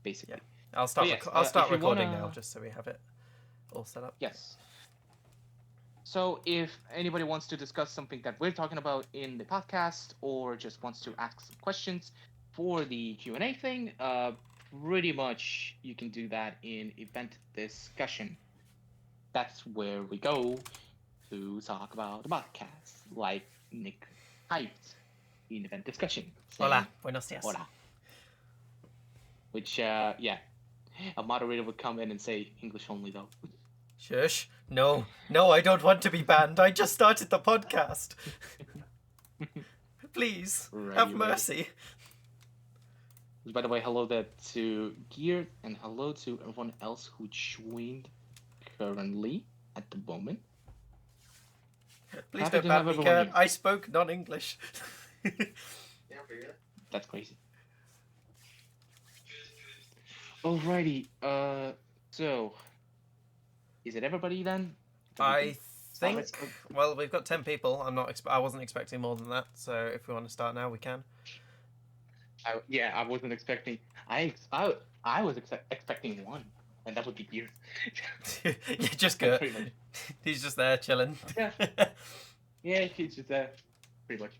basically. Yeah. I'll start. Yes, I'll start if you recording wanna... now, just so we have it all set up. Yes. So if anybody wants to discuss something that we're talking about in the podcast, or just wants to ask some questions for the Q&A thing, pretty much you can do that in event discussion. That's where we go to talk about the podcast, like Nick typed in event discussion, saying Hola, buenos días. hola. Which, yeah, a moderator would come in and say English only, though. Shush. No, I don't want to be banned. I just started the podcast. Please, have mercy. By the way, hello there to Gear, and hello to everyone else who joined currently at the moment. Please Happy don't to ban have me, everyone Kurt. here. I spoke non-English. That's crazy. Alrighty, so is it everybody then? I think. Well, we've got 10 people. I wasn't expecting more than that. So if we want to start now, we can. Yeah, I wasn't expecting. I was expecting one, and that would be Gear. Yeah, just good. He's just there chilling. Yeah. Yeah, he's just there, pretty much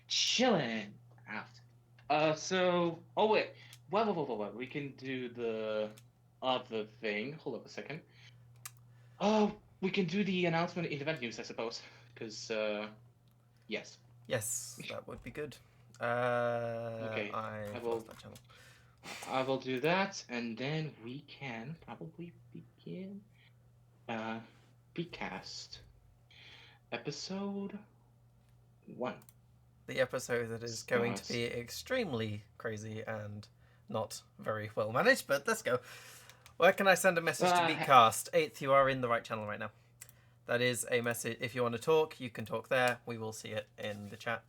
chilling out. So, oh wait, well, we can do the other thing. Hold up a second. Oh, we can do the announcement in event news, I suppose, because yes. Yes, that would be good. Okay, I lost that channel. I will do that, and then we can probably begin Beatcast episode 1. The episode that is going to be extremely crazy and not very well managed, but let's go. Where can I send a message to Beatcast? 8th, you are in the right channel right now. That is a message. If you want to talk, you can talk there. We will see it in the chat.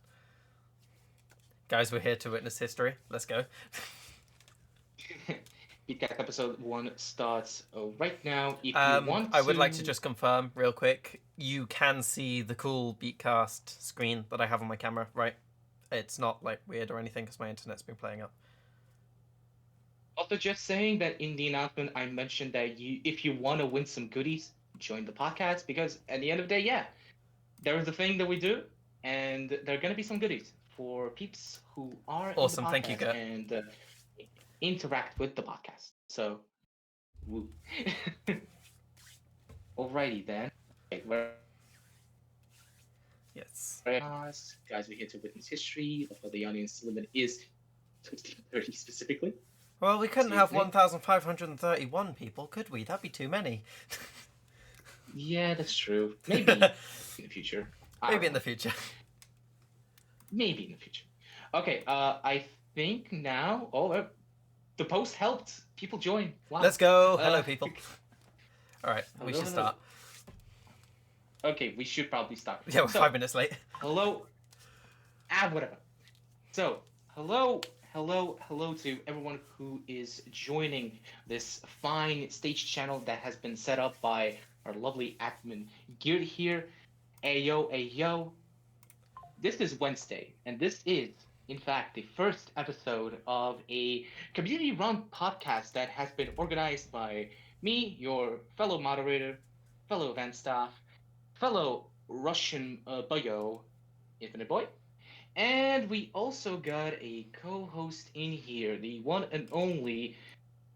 Guys, we're here to witness history. Let's go. Beatcast episode 1 starts right now. If you want I would like to just confirm real quick, you can see the cool Beatcast screen that I have on my camera, right? It's not like weird or anything because my internet's been playing up. Also, just saying that in the announcement, I mentioned that if you want to win some goodies, join the podcast, because at the end of the day, yeah, there is a thing that we do, and there are going to be some goodies for peeps who are awesome. In the podcast. Thank you, Kurt. And interact with the podcast. So, woo. Alrighty then. Okay, yes. Guys, we're here to witness history. The audience limit is 30 specifically. Well, we couldn't have 1,531 people, could we? That'd be too many. Yeah, that's true. Maybe in the future. Maybe in the future. Maybe in the future. Okay, I think now... Oh, the post helped. People join. Wow. Let's go. Hello, people. All right, we should start. Okay, we should probably start. Yeah, we're 5 minutes late. Hello. Whatever. So, hello to everyone who is joining this fine stage channel that has been set up by our lovely admin Geared here. Ayo. This is Wednesday, and this is, in fact, the first episode of a community-run podcast that has been organized by me, your fellow moderator, fellow event staff, fellow Russian boyo, InfiniteBoi. And we also got a co-host in here, the one and only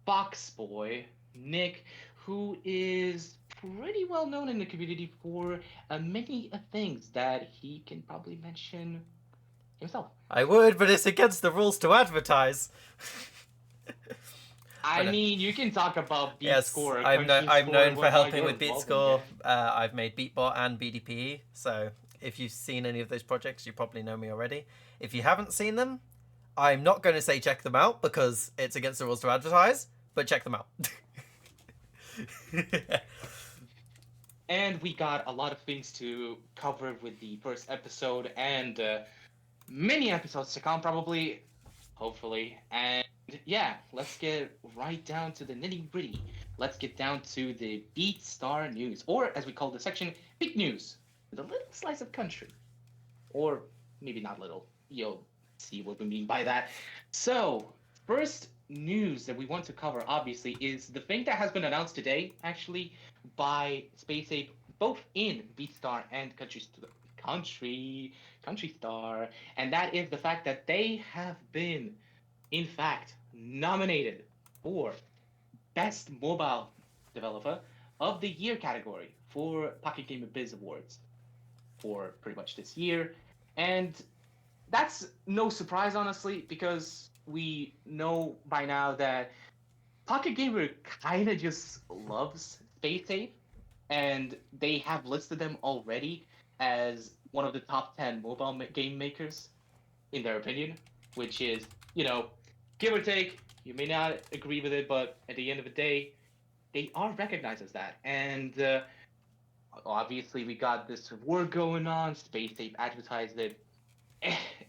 Fox Boy, Nick, who is pretty well known in the community for many things that he can probably mention himself. I would, but it's against the rules to advertise. I mean, you can talk about BeatScore. Yes, I'm known for helping with BeatScore. I've made Beatbot and BDPE, so if you've seen any of those projects, you probably know me already. If you haven't seen them, I'm not going to say check them out because it's against the rules to advertise, but check them out. And we got a lot of things to cover with the first episode and many episodes to come probably, hopefully. And yeah, let's get right down to the nitty-gritty. Let's get down to the Beatstar news, or as we call the section, BeatNews, with a little slice of country. Or maybe not little. You'll see what we mean by that. So, first news that we want to cover, obviously, is the thing that has been announced today, actually, by Space Ape, both in Beatstar and Country Star, and that is the fact that they have been, in fact, nominated for Best Mobile Developer of the Year category for Pocket Gamer Biz Awards for pretty much this year. And that's no surprise, honestly, because we know by now that Pocket Gamer kind of just loves Space Ape, and they have listed them already as one of the top 10 game makers, in their opinion, which is, give or take, you may not agree with it, but at the end of the day, they are recognized as that. And obviously, we got this war going on. Space Ape advertised it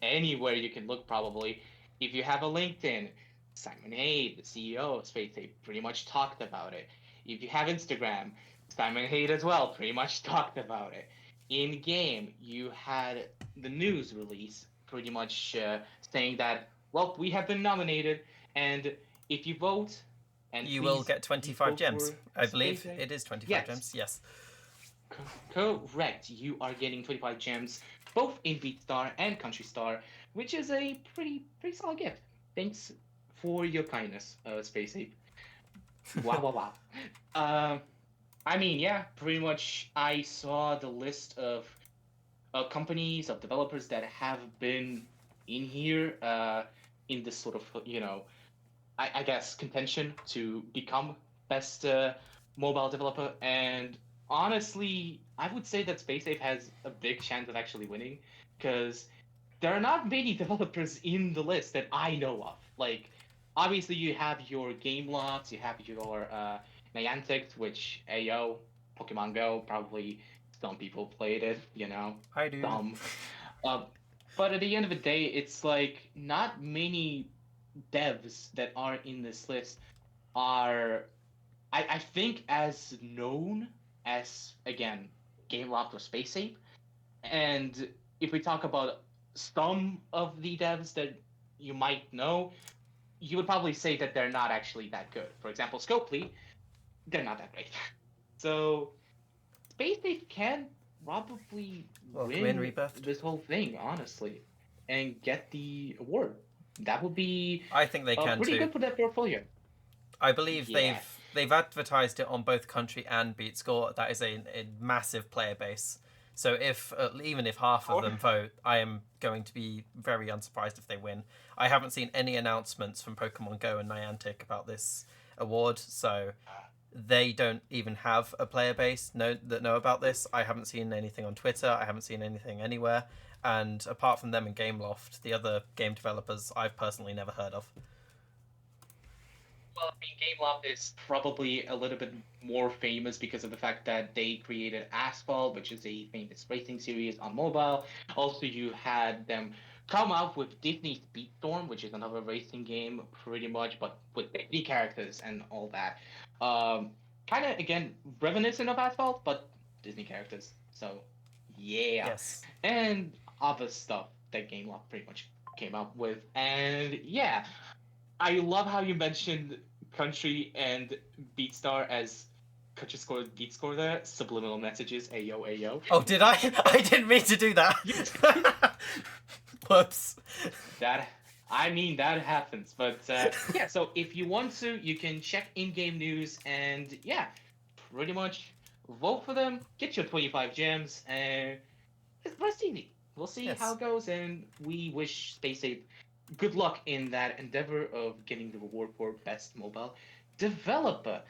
anywhere you can look, probably. If you have a LinkedIn, Simon Haid, the CEO of Space Ape, pretty much talked about it. If you have Instagram, Simon Haid as well pretty much talked about it. In game, you had the news release pretty much saying that, well, we have been nominated, and if you vote, and you please will get 25 vote gems. for I believe Space Ape. it is 25 Yes. gems. Yes. Correct. You are getting 25 gems, both in Beatstar and Country Star, which is a pretty solid gift. Thanks for your kindness, Space Ape. Wow, wow, wow. I mean, yeah, pretty much. I saw the list of companies of developers that have been in here, in this sort of I guess contention to become best mobile developer. And honestly, I would say that Space Ape has a big chance of actually winning, because there are not many developers in the list that I know of. Like, obviously, you have your Gameloft, you have your Niantic, which AO, Pokemon Go, probably some people played it, I do. some. Uh, but at the end of the day, it's like not many devs that are in this list are, I think, as known as, again, Gameloft or Space Ape. And if we talk about some of the devs that you might know, you would probably say that they're not actually that good. For example, Scopely, they're not that great. So Space Ape can probably Welcome in, win Rebirthed. this whole thing, honestly, and get the award. That would be I think they can pretty too. good for their portfolio. I believe Yeah. they've advertised it on both Country and BeatScore. That is a massive player base. So if even if half of them vote, I am going to be very unsurprised if they win. I haven't seen any announcements from Pokemon Go and Niantic about this award, so they don't even have a player base that know about this. I haven't seen anything on Twitter. I haven't seen anything anywhere. And apart from them and Gameloft, the other game developers I've personally never heard of. Well, I mean, Gameloft is probably a little bit more famous because of the fact that they created Asphalt, which is a famous racing series on mobile. Also, you had them come out with Disney's Speedstorm, which is another racing game, pretty much, but with Disney characters and all that. Kind of, again, reminiscent of Asphalt, but Disney characters. So, yeah. Yes. And other stuff that Gameloft pretty much came up with. And yeah, I love how you mentioned Country and Beatstar as Country Score, Beat Score there. Subliminal messages, ayo, ayo. Oh, did I? I didn't mean to do that. Whoops. That happens. But yeah, so if you want to, you can check in-game news and yeah, pretty much vote for them, get your 25 gems, and it's easy. We'll see how it goes, and we wish Space Ape good luck in that endeavor of getting the reward for Best Mobile Developer.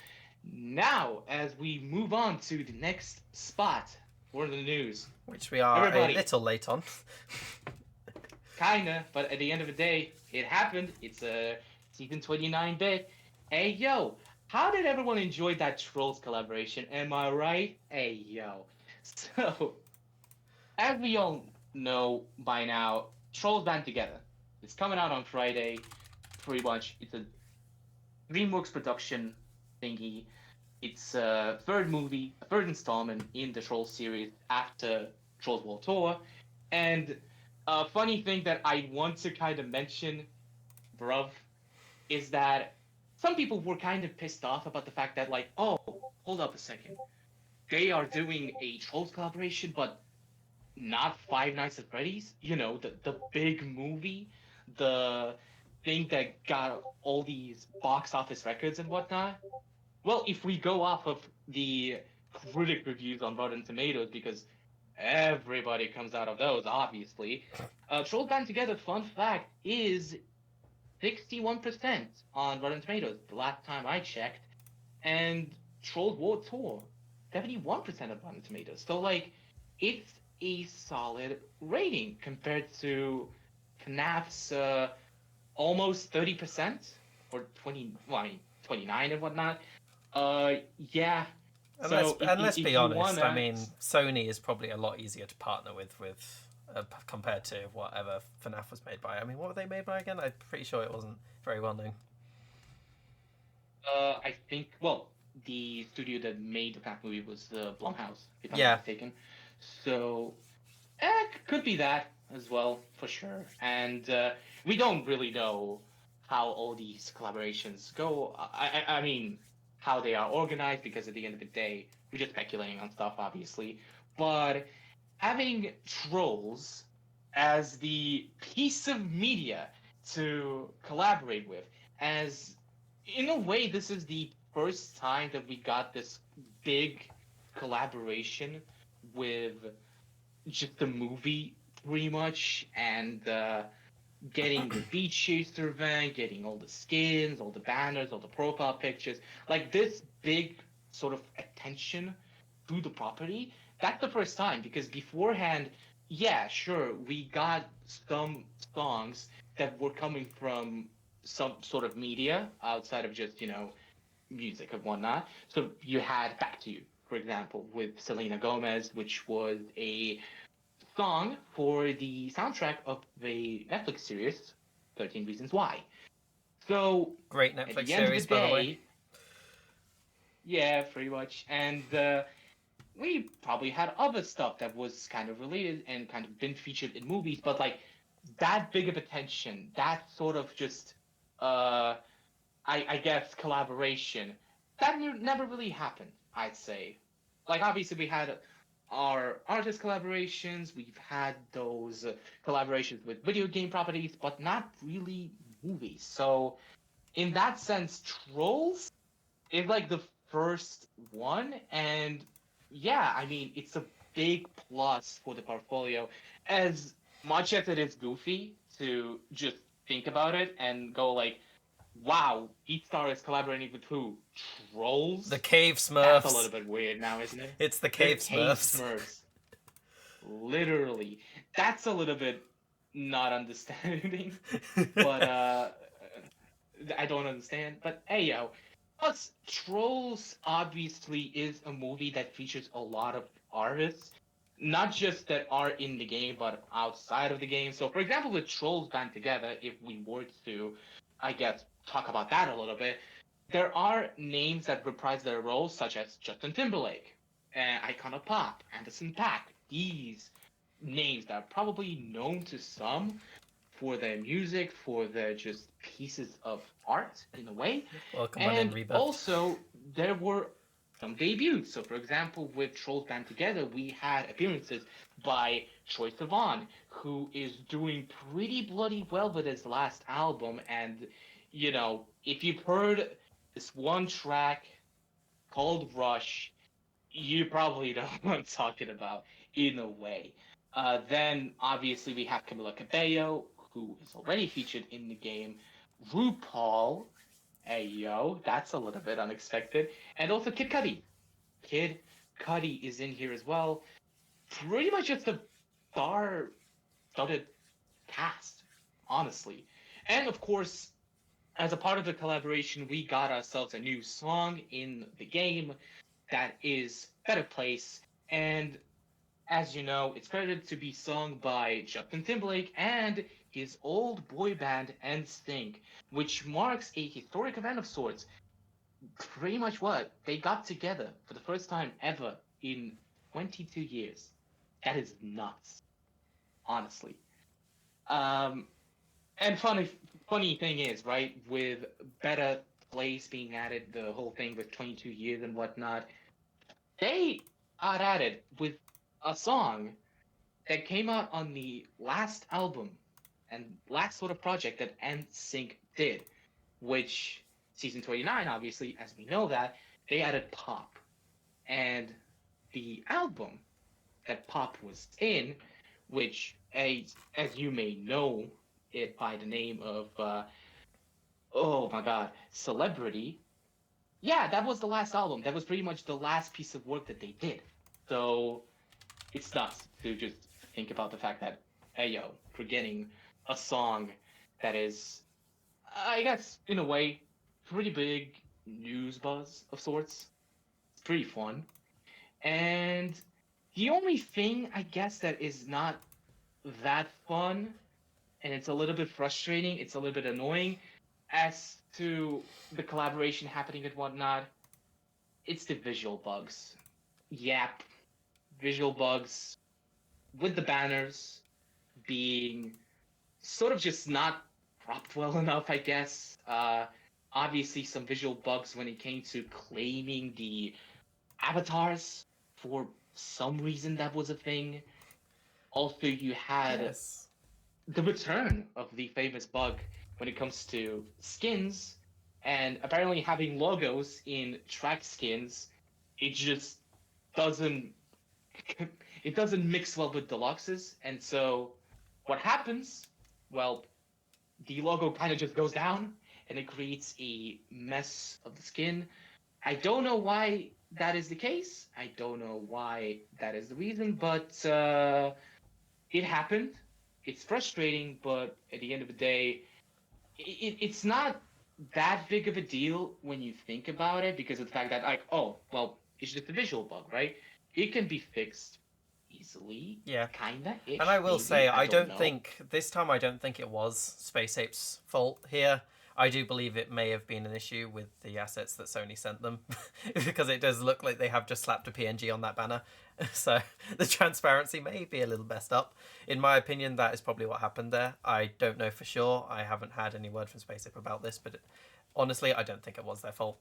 Now, as we move on to the next spot for the news, which we are a little late on. Kinda, but at the end of the day, it happened. It's a season 29 bit. Hey yo, how did everyone enjoy that Trolls collaboration? Am I right? Hey yo. So, as we all know by now, Trolls band together. It's coming out on Friday. Pretty much, it's a DreamWorks production thingy. It's a third movie, a third installment in the Trolls series after Trolls World Tour. And a funny thing that I want to kind of mention, bruv, is that some people were kind of pissed off about the fact that, like, oh, hold up a second, they are doing a Trolls collaboration, but not Five Nights at Freddy's. You know, the big movie, the thing that got all these box office records and whatnot. Well, if we go off of the critic reviews on Rotten Tomatoes, because everybody comes out of those, obviously. Trolls Band Together, fun fact, is 61% on Rotten Tomatoes the last time I checked, and Trolls World Tour, 71% of Rotten Tomatoes. So, like, it's a solid rating compared to FNAF's almost 30% or 20, well, I mean, 29 and whatnot. Yeah. So And let's be if you honest. I wanna, mean, Sony is probably a lot easier to partner with compared to whatever FNAF was made by. I mean, what were they made by again? I'm pretty sure it wasn't very well known. I think, well, the studio that made the Pac movie was Blumhouse, if I'm not Yeah, mistaken. So, could be that as well, for sure. And we don't really know how all these collaborations go. I mean, how they are organized, because at the end of the day, we're just speculating on stuff, obviously. But having Trolls as the piece of media to collaborate with, as in a way, this is the first time that we got this big collaboration with just the movie, pretty much, and getting the Beach Chaser event, getting all the skins, all the banners, all the profile pictures, like this big sort of attention to the property. That's the first time, because beforehand, yeah, sure, we got some songs that were coming from some sort of media outside of just, music and whatnot. So you had Back to You, for example, with Selena Gomez, which was a song for the soundtrack of the Netflix series 13 Reasons Why. So great at Netflix the end of the series, by the way. day, yeah, pretty much. And we probably had other stuff that was kind of related and kind of been featured in movies, but like that big of attention, that sort of just, uh, I guess, collaboration, that never really happened, I'd say. Like, obviously, we had our artist collaborations, we've had those collaborations with video game properties, but not really movies. So, in that sense, Trolls is like the first one, and yeah, I mean, it's a big plus for the portfolio. As much as it is goofy to just think about it and go like, wow, Beatstar is collaborating with who? The Trolls? Cave That's a little Smurfs. bit weird now, isn't it? It's the The Cave Cave Smurfs. Smurfs. Literally. That's a little bit not understanding, but I don't understand. But hey yo. Plus, Trolls obviously is a movie that features a lot of artists, not just that are in the game, but outside of the game. So, for example, with Trolls Band Together, if we were to, I guess, talk about that a little bit, there are names that reprise their roles, such as Justin Timberlake, Icon of Pop, Anderson .Paak. These names that are probably known to some for their music, for their just pieces of art in a way. Welcome on in, And Rebirth. also, there were some debuts. So, for example, with Trolls Band Together, we had appearances by Troye Sivan, who is doing pretty bloody well with his last album. And, if you've heard this one track called Rush, you probably know what I'm talking about in a way. Then obviously we have Camila Cabello, who is already featured in the game. RuPaul, hey yo, that's a little bit unexpected, and also Kid Cudi. Kid Cudi is in here as well. Pretty much just a star-studded cast, honestly. And of course, as a part of the collaboration, we got ourselves a new song in the game that is Better Place. And as you know, it's credited to be sung by Justin Timberlake and his old boy band NSYNC, which marks a historic event of sorts. Pretty much what? They got together for the first time ever in 22 years. That is nuts, honestly. Um, and funny thing is, right, with beta plays being added, the whole thing with 22 years and whatnot, they are at it with a song that came out on the last album and last sort of project that NSYNC did, which season 29, obviously, as we know that, they added pop. And the album that pop was in, which, as you may know it by the name of, oh my god, Celebrity, yeah, that was the last album. That was pretty much the last piece of work that they did. So it's nuts to just think about the fact that, hey yo, we're getting a song that is, I guess, in a way, pretty big news buzz of sorts. It's pretty fun. And the only thing, I guess, that is not that fun, and it's a little bit frustrating, it's a little bit annoying, as to the collaboration happening and whatnot, it's the visual bugs. Yep, visual bugs with the banners being sort of just not propped well enough, I guess. Obviously, some visual bugs when it came to claiming the avatars. For some reason, that was a thing. Also, you had Yes. the return of the famous bug when it comes to skins, and apparently having logos in track skins, it just doesn't it doesn't mix well with deluxes, and so what happens? Well, the logo kind of just goes down, and it creates a mess of the skin. I don't know why that is the case. I don't know why that is the reason, but it happened. It's frustrating, but at the end of the day, it's not that big of a deal when you think about it because of the fact that, like, oh, well, it's just a visual bug, right? It can be fixed easily, Yeah. kinda And I ish, will maybe. say, I I don't don't know. think, this time I don't think it was Space Ape's fault here. I do believe it may have been an issue with the assets that Sony sent them, because it does look like they have just slapped a PNG on that banner. So the transparency may be a little messed up. In my opinion, that is probably what happened there. I don't know for sure. I haven't had any word from Space Ape about this, but honestly, I don't think it was their fault.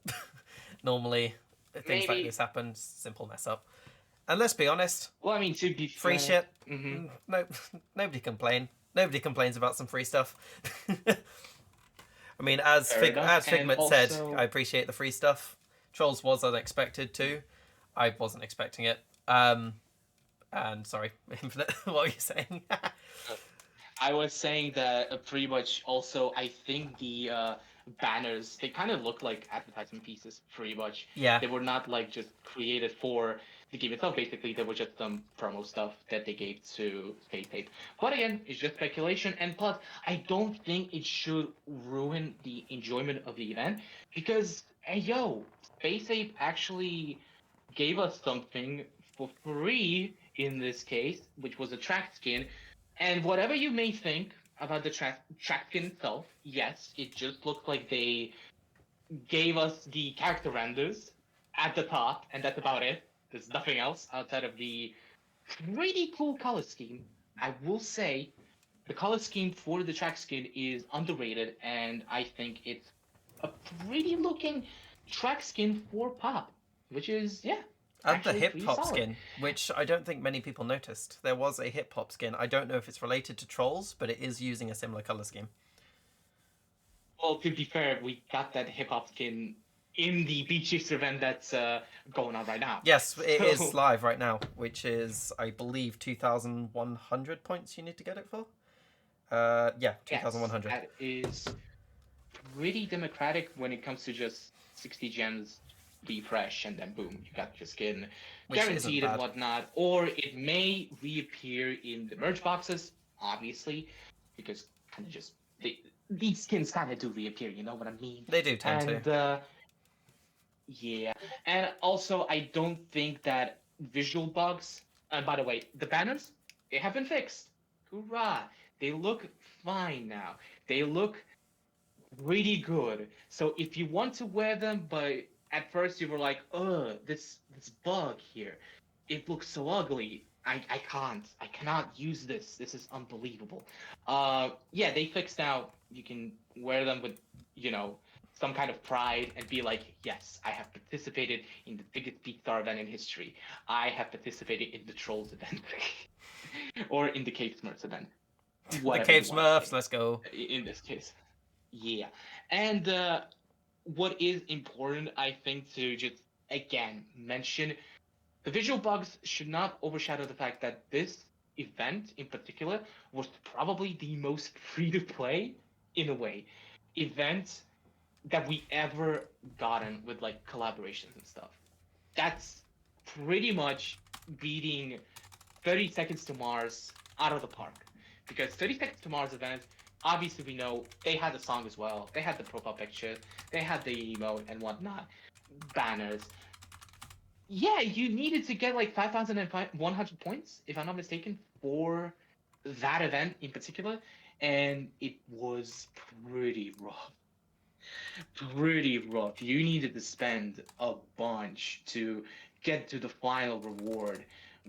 Normally, things like Maybe. this happen, simple mess up. And let's be honest, Well, I mean, to be free fair, shit. hmm No, nobody complain. Nobody complains about some free stuff. I mean, fair enough. As And Figment said, I also, appreciate the free stuff. Trolls was unexpected too. I wasn't expecting it. And sorry, Infinite, what were you saying? I was saying that pretty much also, I think the banners, they kind of look like advertisement pieces, pretty much. Yeah, They were not like just created for the game itself, basically. They were just some promo stuff that they gave to Space Ape. But again, it's just speculation. And plus, I don't think it should ruin the enjoyment of the event because, hey, yo, Space Ape actually gave us something for free in this case, which was a track skin. And whatever you may think about the track skin itself, yes, it just looked like they gave us the character renders at the top, and that's about it. There's nothing else outside of the pretty cool color scheme. I will say the color scheme for the track skin is underrated, and I think it's a pretty looking track skin for pop, which is, yeah, and the actually hip pretty hop solid. skin, which I don't think many people noticed. There was a hip hop skin. I don't know if it's related to Trolls, but it is using a similar color scheme. Well, to be fair, we got that hip hop skin in the Beatcast event that's going on right now. Yes, it is So live right now, which is, I believe, 2,100 points you need to get it for. Yeah, yes, 2,100. that is pretty democratic when it comes to just 60 gems refresh and then boom, you got your skin Which isn't guaranteed and bad. whatnot. Or it may reappear in the merge boxes, obviously, because kind of just these skins kind of do reappear. You know what I mean? They do tend to. And yeah, and also I don't think that visual bugs. And by the way, the banners they have been fixed. Hoorah! They look fine now. They look really good. So if you want to wear them, but at first you were like, "Ugh, this bug here, it looks so ugly. I cannot use this. This is unbelievable." Yeah, they fixed now You can wear them with, you know, some kind of pride and be like, yes, I have participated in the biggest Beatstar event in history. I have participated in the Trolls event or in the Cave Smurfs event, The whatever Cave you want to Smurfs, say. let's go. In this case, yeah. And what is important, I think, to just again mention the visual bugs should not overshadow the fact that this event in particular was probably the most free to play, in a way, event that we ever gotten with like collaborations and stuff. That's pretty much beating 30 Seconds to Mars out of the park. Because 30 Seconds to Mars event, obviously we know they had the song as well. They had the profile picture, they had the emote and whatnot, banners. Yeah, you needed to get like 5,100 points, if I'm not mistaken, for that event in particular. And it was pretty rough. Pretty rough. You needed to spend a bunch to get to the final reward,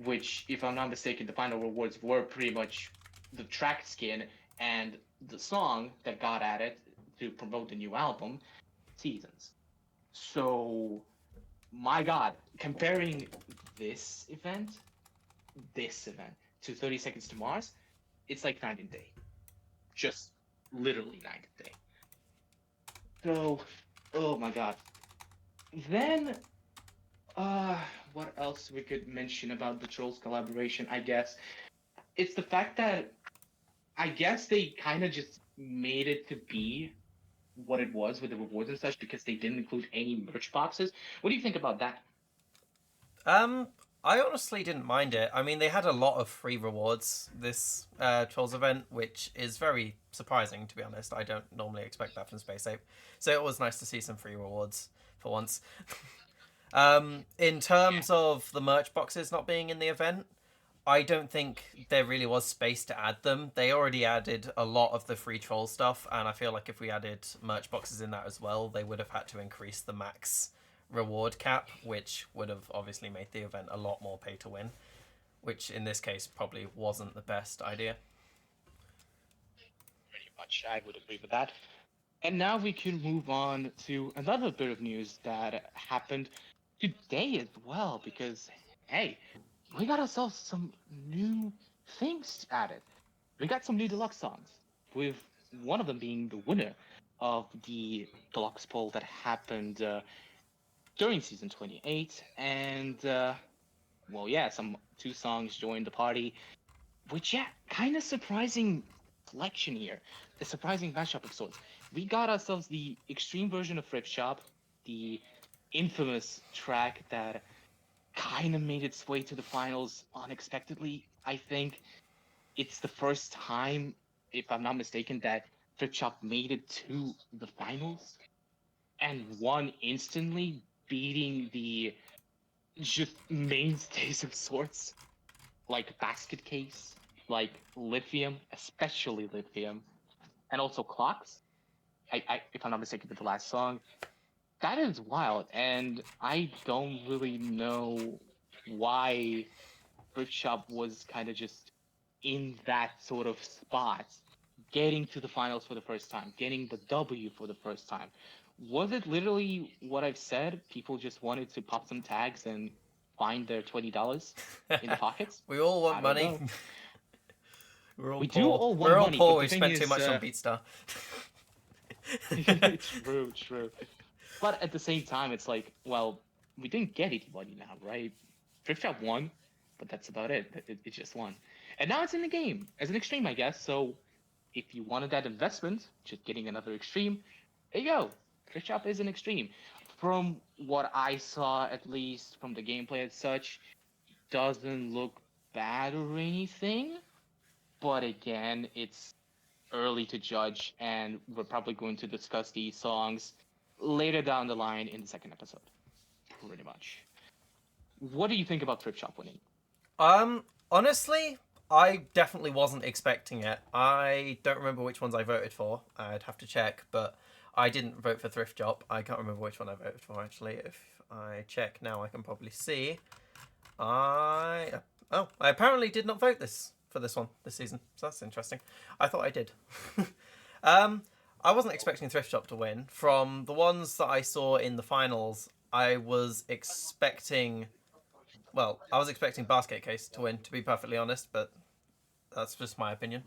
which, if I'm not mistaken, the final rewards were pretty much the track skin and the song that got added to promote the new album, Seasons. So, my God, comparing this event, this event, to 30 Seconds to Mars, it's like night and day. Just literally night and day. So, oh my God. Then, uh, what else we could mention about the Trolls collaboration? I guess it's the fact that I guess they kind of just made it to be what it was with the rewards and such because they didn't include any merch boxes. What do you think about that? Um, I honestly didn't mind it. I mean, they had a lot of free rewards this Trolls event, which is very surprising, to be honest. I don't normally expect that from Space Ape. So it was nice to see some free rewards for once. In Yeah. terms of the merch boxes not being in the event, I don't think there really was space to add them. They already added a lot of the free troll stuff, and I feel like if we added merch boxes in that as well, they would have had to increase the max reward cap, which would have obviously made the event a lot more pay to win, which in this case probably wasn't the best idea. Pretty much, I would agree with that. And now we can move on to another bit of news that happened today as well, because hey, we got ourselves some new things added. We got some new deluxe songs, with one of them being the winner of the deluxe poll that happened during season 28. And well, yeah, some two songs joined the party, which, yeah, kind of surprising selection here. The surprising mashup of sorts. We got ourselves the extreme version of Thrift Shop, the infamous track that kind of made its way to the finals unexpectedly. I think it's the first time, if I'm not mistaken, that Thrift Shop made it to the finals and won instantly, beating the just mainstays of sorts like Basket Case, like Lithium, especially Lithium, and also Clocks. If I'm not mistaken, with the last song, that is wild, and I don't really know why Thrift Shop was kind of just in that sort of spot, getting to the finals for the first time, getting the W for the first time. Was it literally what I've said? People just wanted to pop some tags and find their $20 in the pockets? We all want I don't money. know. We're all We do poor. all want We're all money, poor. but the We've thing spent too is, much on Beatstar. true, true. But at the same time, it's like, well, we didn't get anybody now, right? Thrift Shop won, but that's about it. It just won. And now it's in the game as an extreme, I guess. So if you wanted that investment, just getting another extreme, there you go. Thrift Shop is an extreme. From what I saw, at least from the gameplay as such, doesn't look bad or anything. But again, it's early to judge, and we're probably going to discuss these songs later down the line in the second episode. Pretty much. What do you think about Thrift Shop winning? Honestly, I definitely wasn't expecting it. I don't remember which ones I voted for. I'd have to check, but I didn't vote for Thrift Shop. I can't remember which one I voted for actually. If I check now, I can probably see. I I apparently did not vote this for this one this season. So that's interesting. I thought I did. I wasn't expecting Thrift Shop to win. From the ones that I saw in the finals, I was expecting. Well, I was expecting Basket Case to win, to be perfectly honest, but that's just my opinion.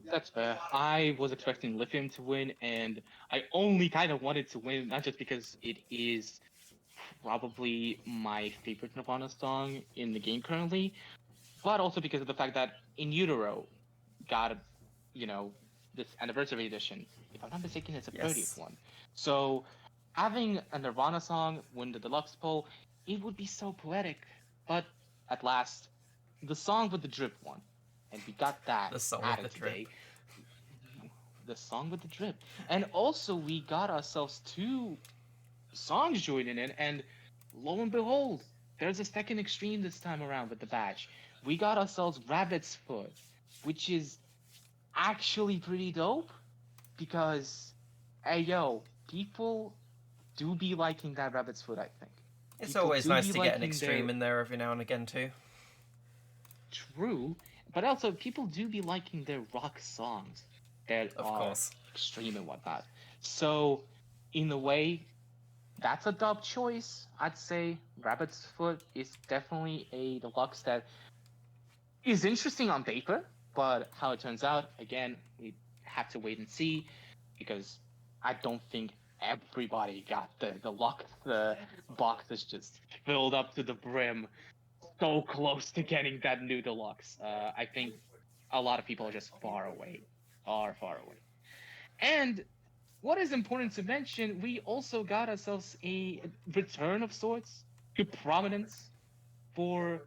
That's fair. I was expecting Lithium to win, and I only kind of wanted to win, not just because it is probably my favorite Nirvana song in the game currently, but also because of the fact that In Utero got, you know, this anniversary edition. If I'm not mistaken, it's a 30th Yes. one. So having a Nirvana song win the deluxe poll, it would be so poetic. But at last, the song with the drip won, and we got that The song with the added drip. today. The song with the drip, and also we got ourselves two songs joining in, and lo and behold, there's a second extreme this time around with the batch. We got ourselves Rabbit's Foot, which is actually pretty dope because, hey yo, people do be liking that Rabbit's Foot, I think. It's People always do nice be to get an liking extreme their in there every now and again, too. true, but also people do be liking their rock songs that Of are course. extreme and whatnot. So, in a way, that's a dub choice. I'd say Rabbit's Foot is definitely a deluxe that is interesting on paper, but how it turns out, again, we have to wait and see because I don't think everybody got the luck. The box is just filled up to the brim, so close to getting that new deluxe. I think a lot of people are just are far away. And what is important to mention, we also got ourselves a return of sorts to prominence for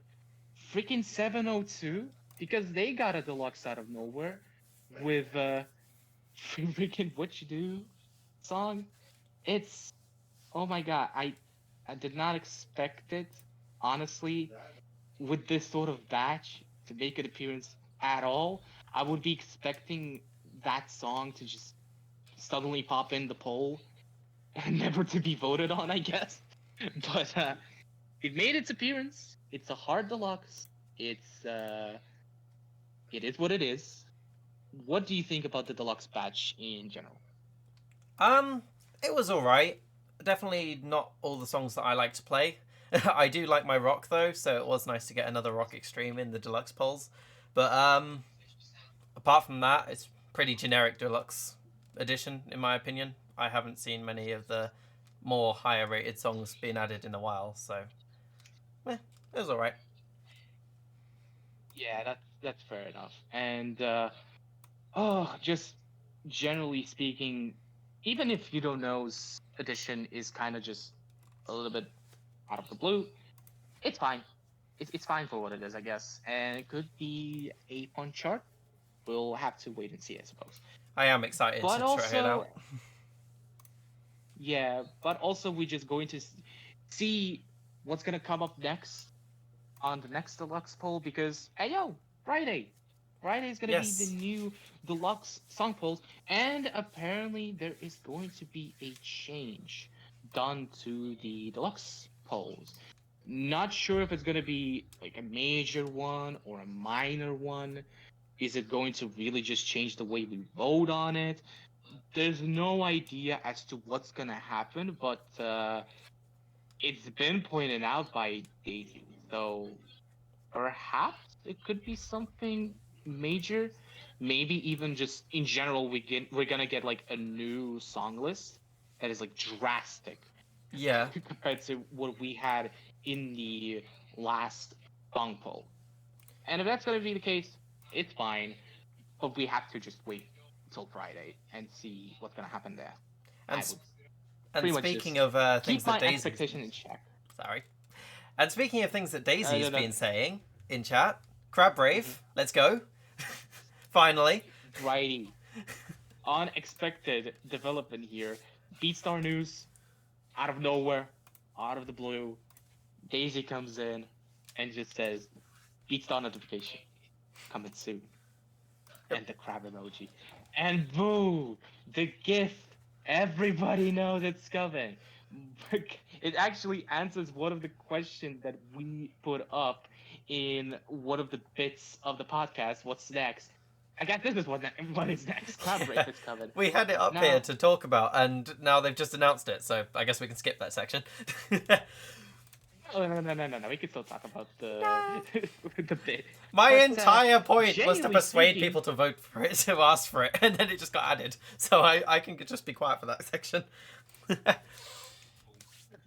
freaking 702 because they got a deluxe out of nowhere with freaking What You Do song. It's oh my god, I did not expect it honestly with this sort of batch to make an appearance at all. I would be expecting that song to just suddenly pop in the poll and never to be voted on, I guess. But it made its appearance. It's a hard deluxe. It is what it is. What do you think about the deluxe batch in general? Um, it was alright. Definitely not all the songs that I like to play. I do like my rock, though, so it was nice to get another rock extreme in the deluxe polls. But, apart from that, it's pretty generic deluxe edition, in my opinion. I haven't seen many of the more higher rated songs being added in a while, so it was alright. Yeah, that's fair enough. And just generally speaking, even if you don't know, edition is kind of just a little bit out of the blue. It's fine. It's fine for what it is, I guess. And it could be a fun chart. We'll have to wait and see, I suppose. I am excited But to try it also, out. yeah, but also we're just going to see what's gonna come up next on the next deluxe poll because hey yo, Friday. Friday is gonna be the Yes. new deluxe song polls, and apparently there is going to be a change done to the deluxe polls. Not sure if it's gonna be like a major one or a minor one. Is it going to really just change the way we vote on it? There's no idea as to what's gonna happen, but it's been pointed out by Daisy. So perhaps it could be something major. Maybe even just in general, we're gonna get like a new song list that is like drastic Yeah. compared to what we had in the last song poll. And if that's gonna be the case, it's fine. But we have to just wait until Friday and see what's gonna happen there. And I s- would and pretty much speaking just of things keep that my Daisy's been expectation in check. sorry. And speaking of things that Daisy's No, no. been saying in chat, Crab Mhm. Brave, let's go. Finally. Righty. Unexpected development here. Beatstar news out of nowhere, out of the blue. Daisy comes in and just says, Beatstar notification coming soon. Yep. And the crab emoji. And boo! The gift! Everybody knows it's coming. It actually answers one of the questions that we put up in one of the bits of the podcast. What's next? I guess this is what is next. Collaborate is covered. We had it up here Now, to talk about, and now they've just announced it, so I guess we can skip that section. no. We can still talk about the No. the bit. My But entire point was to genuinely persuade speaking, people to vote for it, to ask for it, and then it just got added. So I can just be quiet for that section.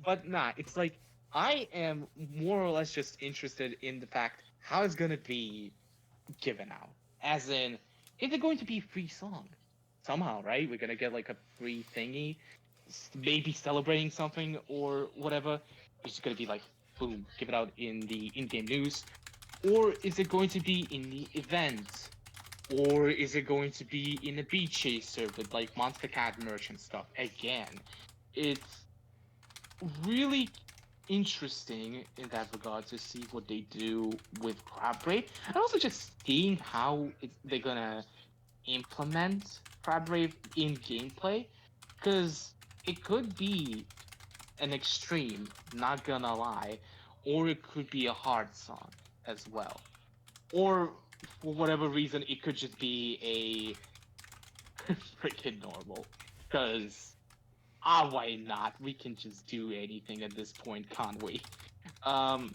but nah, it's like I am more or less just interested in the fact how it's gonna be given out. As in, is it going to be a free song? Somehow, right? We're gonna get like a free thingy, maybe celebrating something or whatever. It's just gonna be like, boom, give it out in the in-game news. Or is it going to be in the event? Or is it going to be in a beat chaser with like Monster Cat merch and stuff? Again, it's really interesting in that regard to see what they do with crab rave, and also just seeing how they're gonna implement crab rave in gameplay, because it could be an extreme, not gonna lie, or it could be a hard song as well, or for whatever reason it could just be a freaking normal, because why not? We can just do anything at this point, can't we? Um,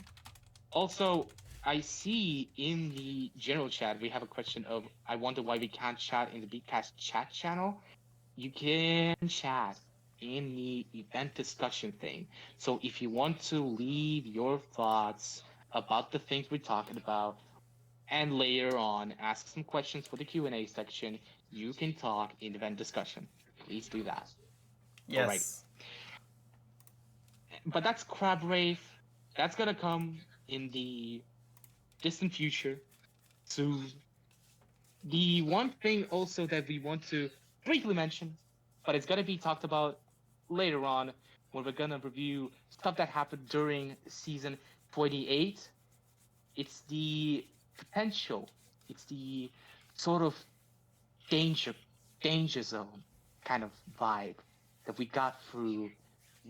Also, I see in the general chat we have a question of I wonder why we can't chat in the Beatcast chat channel. You can chat in the event discussion thing. So if you want to leave your thoughts about the things we're talking about and later on ask some questions for the Q&A section, you can talk in event discussion. Please do that. Alrighty. Yes. But that's Crab Rave. That's gonna come in the distant future soon. The one thing also that we want to briefly mention, but it's gonna be talked about later on when we're gonna review stuff that happened during season 28. It's the potential. It's the sort of danger danger zone kind of vibe that we got through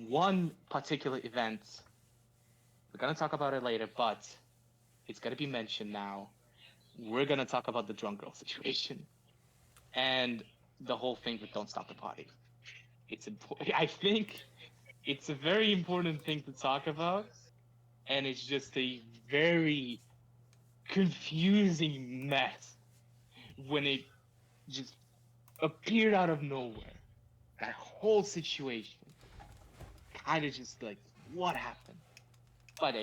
one particular event. We're gonna talk about it later, but it's gonna be mentioned now. We're gonna talk about the drunk girl situation and the whole thing with "Don't Stop the Party." It's important. I think it's a very important thing to talk about, and it's just a very confusing mess when it just appeared out of nowhere. That whole situation, kind of just like, what happened? But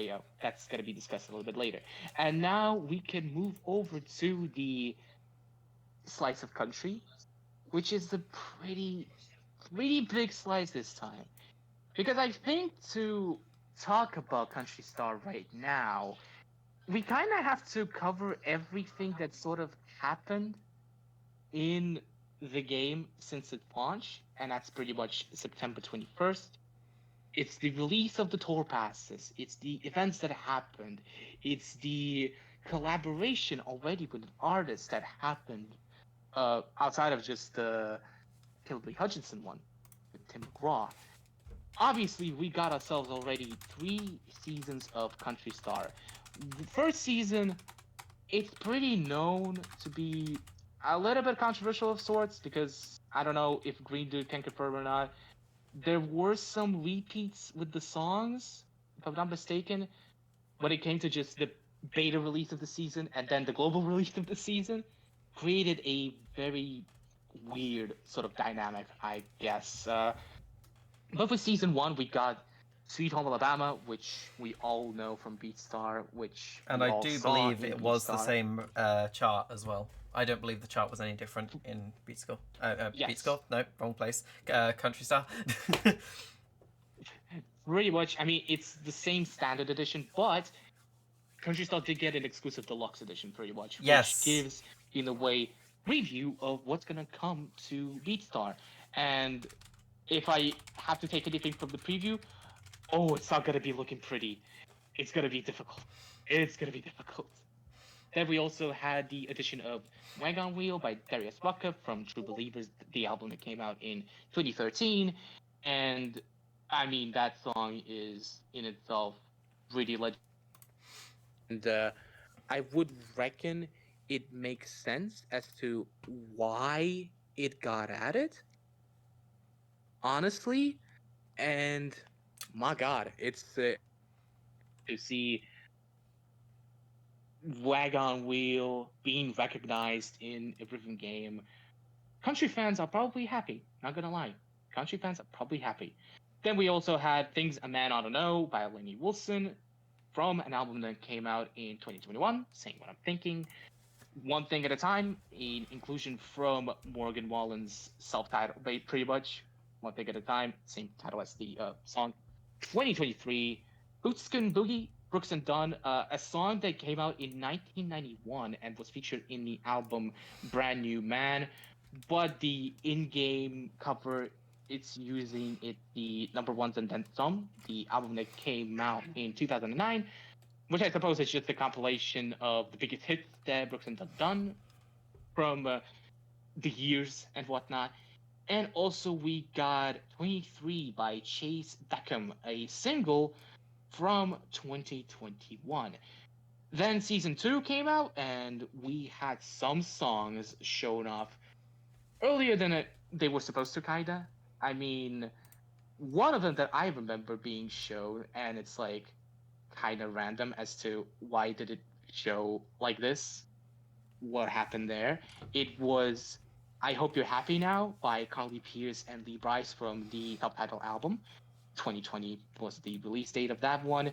that's gonna be discussed a little bit later. And now we can move over to the slice of country, which is a pretty big slice this time. Because I think to talk about Country Star right now, we kind of have to cover everything that sort of happened in the game since it launched, and that's pretty much September 21st. It's the release of the tour passes, it's the events that happened, it's the collaboration already with artists that happened outside of just the Hillbilly Hutchinson one with Tim McGraw. Obviously, we got ourselves already 3 seasons of Country Star. The first season, it's pretty known to be a little bit controversial of sorts because I don't know if Green Dude can confirm or not. There were some repeats with the songs, if I'm not mistaken, when it came to just the beta release of the season and then the global release of the season, created a very weird sort of dynamic, I guess. But for season one, we got Sweet Home Alabama, which we all know from Beatstar, which And we I all do saw believe in it was the Beatstar. same chart as well. I don't believe the chart was any different in Beatscore. Yes, Beatscore? No, wrong place. Country Star. pretty much. I mean, it's the same standard edition, but Country Star did get an exclusive deluxe edition, pretty much, which Yes. gives, in a way, preview of what's gonna come to Beatstar. And if I have to take anything from the preview, oh, it's not gonna be looking pretty. It's gonna be difficult. It's gonna be difficult. Then we also had the addition of Wagon Wheel by Darius Rucker from True Believers, the album that came out in 2013. And I mean, that song is in itself really legendary. And I would reckon it makes sense as to why it got added, honestly. And my God, it's to see Wagon Wheel being recognized in a rhythm game. Country fans are probably happy. Not gonna lie, country fans are probably happy. Then we also had Things a Man Ought to Know by Lenny Wilson from an album that came out in 2021, saying what I'm thinking. One Thing at a Time, in inclusion from Morgan Wallen's self-titled, pretty much One Thing at a Time, same title as the song. 2023, Bootskin Boogie, Brooks and Dunn, a song that came out in 1991 and was featured in the album Brand New Man, but the in-game cover it's using the number ones and then some, the album that came out in 2009, which I suppose is just a compilation of the biggest hits that Brooks and Dunn done from the years and whatnot. And also we got 23 by Chase Beckham, a single from 2021. Then season 2 came out and we had some songs shown off earlier than they were supposed to, kinda. I mean, one of them that I remember being shown, and it's like kind of random as to why did it show like this, what happened there. It was I Hope You're Happy Now by Carly Pierce and Lee Bryce from the self-titled album. 2020 was the release date of that one.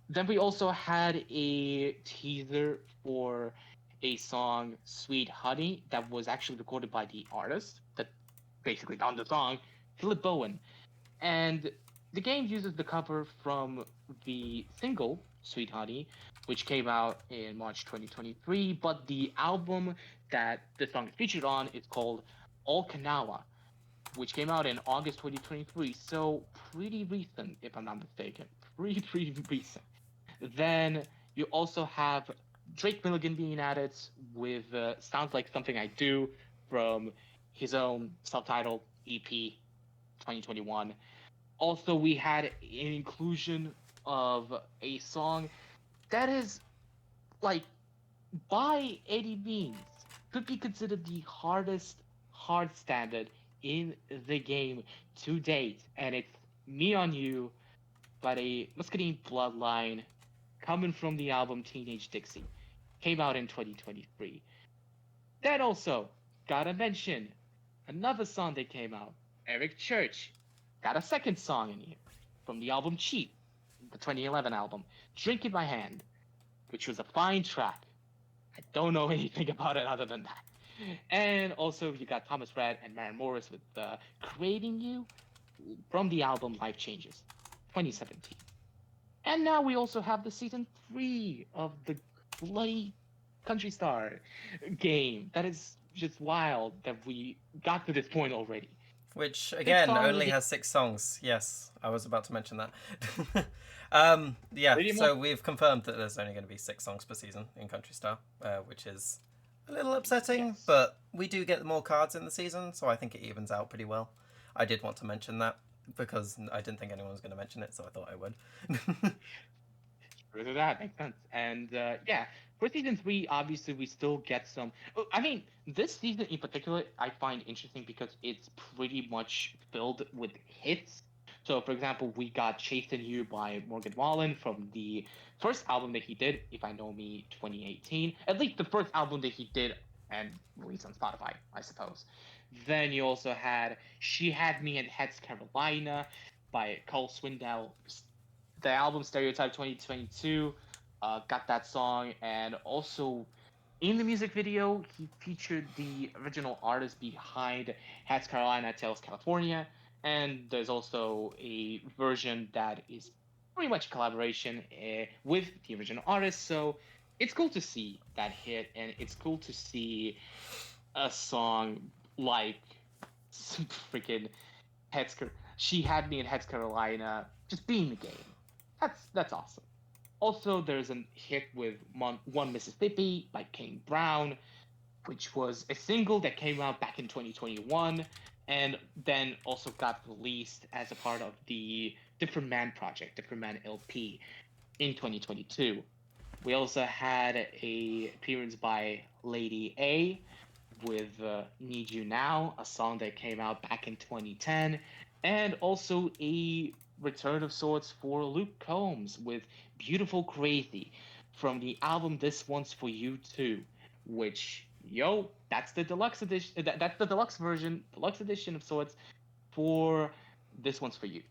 Then we also had a teaser for a song Sweet Honey that was actually recorded by the artist that basically done the song, Philip Bowen. And the game uses the cover from the single Sweet Honey, which came out in March 2023, but the album that the song is featured on is called All Kanawa, which came out in August 2023. So pretty recent, if I'm not mistaken. Pretty recent. Then you also have Drake Milligan being added with Sounds Like Something I Do from his own self-titled EP 2021. Also, we had an inclusion of a song that is like by any means could be considered the hardest hard standard in the game to date, and it's Me on You by the Muscadine Bloodline, coming from the album Teenage Dixie. Came out in 2023. Then also, gotta mention another song that came out. Eric Church got a second song in here from the album Cheat, the 2011 album, Drink in My Hand, which was a fine track. I don't know anything about it other than that. And also, you got Thomas Rhett and Maren Morris with Creating You from the album Life Changes, 2017. And now we also have the season 3 of the bloody Country Star game. That is just wild that we got to this point already. Which, again, only has 6 songs. Yes, I was about to mention that. Yeah, so we've confirmed that there's only going to be 6 songs per season in Country Star, which is a little upsetting, yes. But we do get more cards in the season, so I think it evens out pretty well. I did want to mention that because I didn't think anyone was going to mention it, so I thought I would. True that, makes sense. And yeah, for season 3, obviously we still get some. I mean, this season in particular, I find interesting because it's pretty much filled with hits. So, for example, we got Chasing You by Morgan Wallen from the first album that he did, If I Know Me 2018. At least the first album that he did and released on Spotify, I suppose. Then you also had She Had Me in Heads Carolina by Cole Swindell. The album Stereotype 2022 got that song, and also in the music video, he featured the original artist behind Hats Carolina, Tales California, and there's also a version that is pretty much a collaboration with the original artist. So it's cool to see that hit, and it's cool to see a song like freaking She Had Me in Heads Carolina just being the game. That's awesome. Also, there's a hit with One Mississippi by Kane Brown, which was a single that came out back in 2021 and then also got released as a part of the Different Man project, Different Man LP, in 2022. We also had a appearance by Lady A with Need You Now, a song that came out back in 2010, and also a return of sorts for Luke Combs with Beautiful Crazy from the album This One's For You Too, which, yo, that's the deluxe edition, that's the deluxe version, deluxe edition of sorts for This One's For You,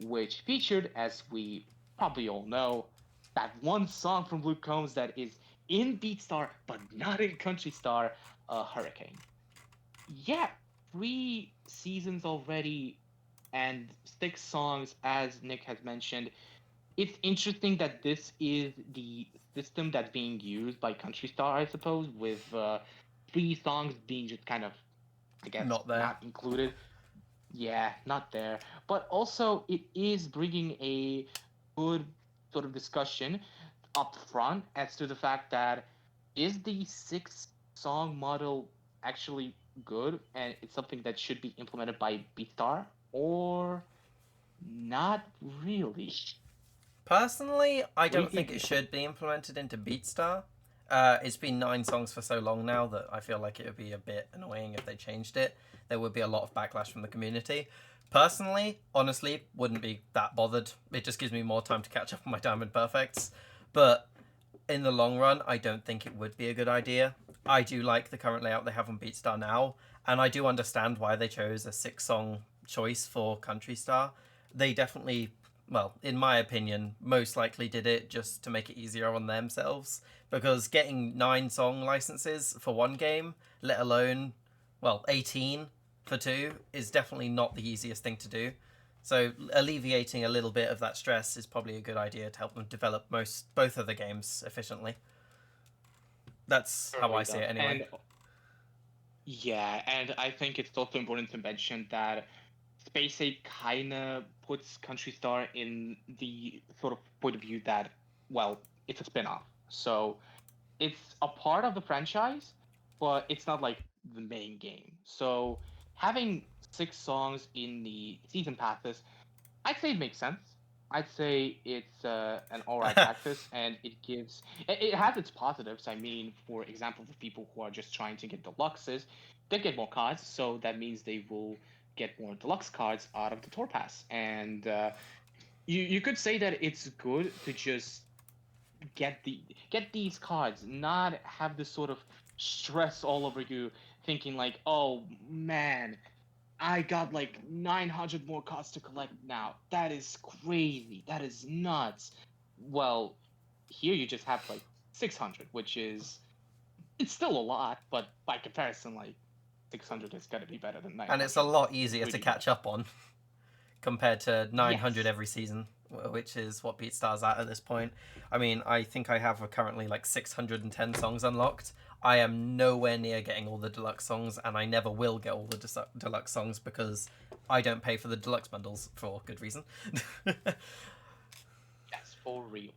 which featured, as we probably all know, that one song from Luke Combs that is in Beatstar but not in Country Star, Hurricane. Yeah, 3 seasons already and 6 songs, as Nick has mentioned. It's interesting that this is the system that's being used by Country Star, I suppose, with 3 songs being just kind of, I guess, Not there. not included. Yeah, not there. But also, it is bringing a good sort of discussion up front as to the fact that is the 6 song model actually good and it's something that should be implemented by Beatstar or not really? Personally, I What do you don't think, think it Nick? should be implemented into Beatstar. It's been 9 songs for so long now that I feel like it would be a bit annoying if they changed it. There would be a lot of backlash from the community. Personally, honestly, wouldn't be that bothered. It just gives me more time to catch up on my Diamond Perfects. But in the long run, I don't think it would be a good idea. I do like the current layout they have on Beatstar now, and I do understand why they chose a 6 song choice for Country Star. They definitely, well, in my opinion, most likely did it just to make it easier on themselves, because getting 9 song licenses for one game, let alone, well, 18 for two, is definitely not the easiest thing to do. So alleviating a little bit of that stress is probably a good idea to help them develop both of the games efficiently. That's how Certainly I see does. it anyway. And yeah, and I think it's also important to mention that Space Ape kinda puts Country Star in the sort of point of view that, well, it's a spin-off. So it's a part of the franchise, but it's not like the main game. So having 6 songs in the season passes, I'd say it makes sense. I'd say it's an alright practice, and it has its positives. I mean, for example, for people who are just trying to get deluxes, they get more cards, so that means they will get more deluxe cards out of the tour pass. And you could say that it's good to just get these cards, not have this sort of stress all over you, thinking like, oh man, I got like 900 more cards to collect now. That is crazy. That is nuts. Well, here you just have like 600, which is it's still a lot, but by comparison, like 600 is gonna be better than And it's a 900. lot easier to Pretty catch much. up on compared to 900 Yes. every season, which is what Beatstar's at this point. I mean, I think I have currently like 610 songs unlocked. I am nowhere near getting all the deluxe songs, and I never will get all the deluxe songs because I don't pay for the deluxe bundles for good reason. Yes, for real.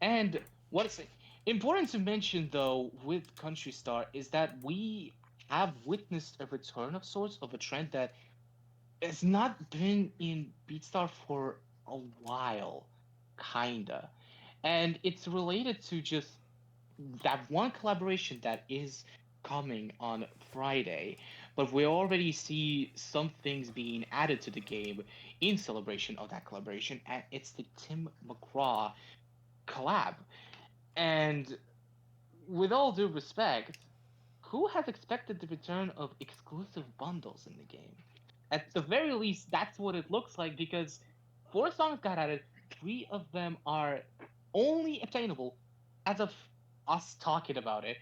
And what is important to mention though with Country Star is that we have witnessed a return of sorts of a trend that has not been in Beatstar for a while, kinda. And it's related to just that one collaboration that is coming on Friday, but we already see some things being added to the game in celebration of that collaboration, and it's the Tim McGraw collab. And with all due respect, who has expected the return of exclusive bundles in the game? At the very least, that's what it looks like because 4 songs got added, 3 of them are only obtainable as of us talking about it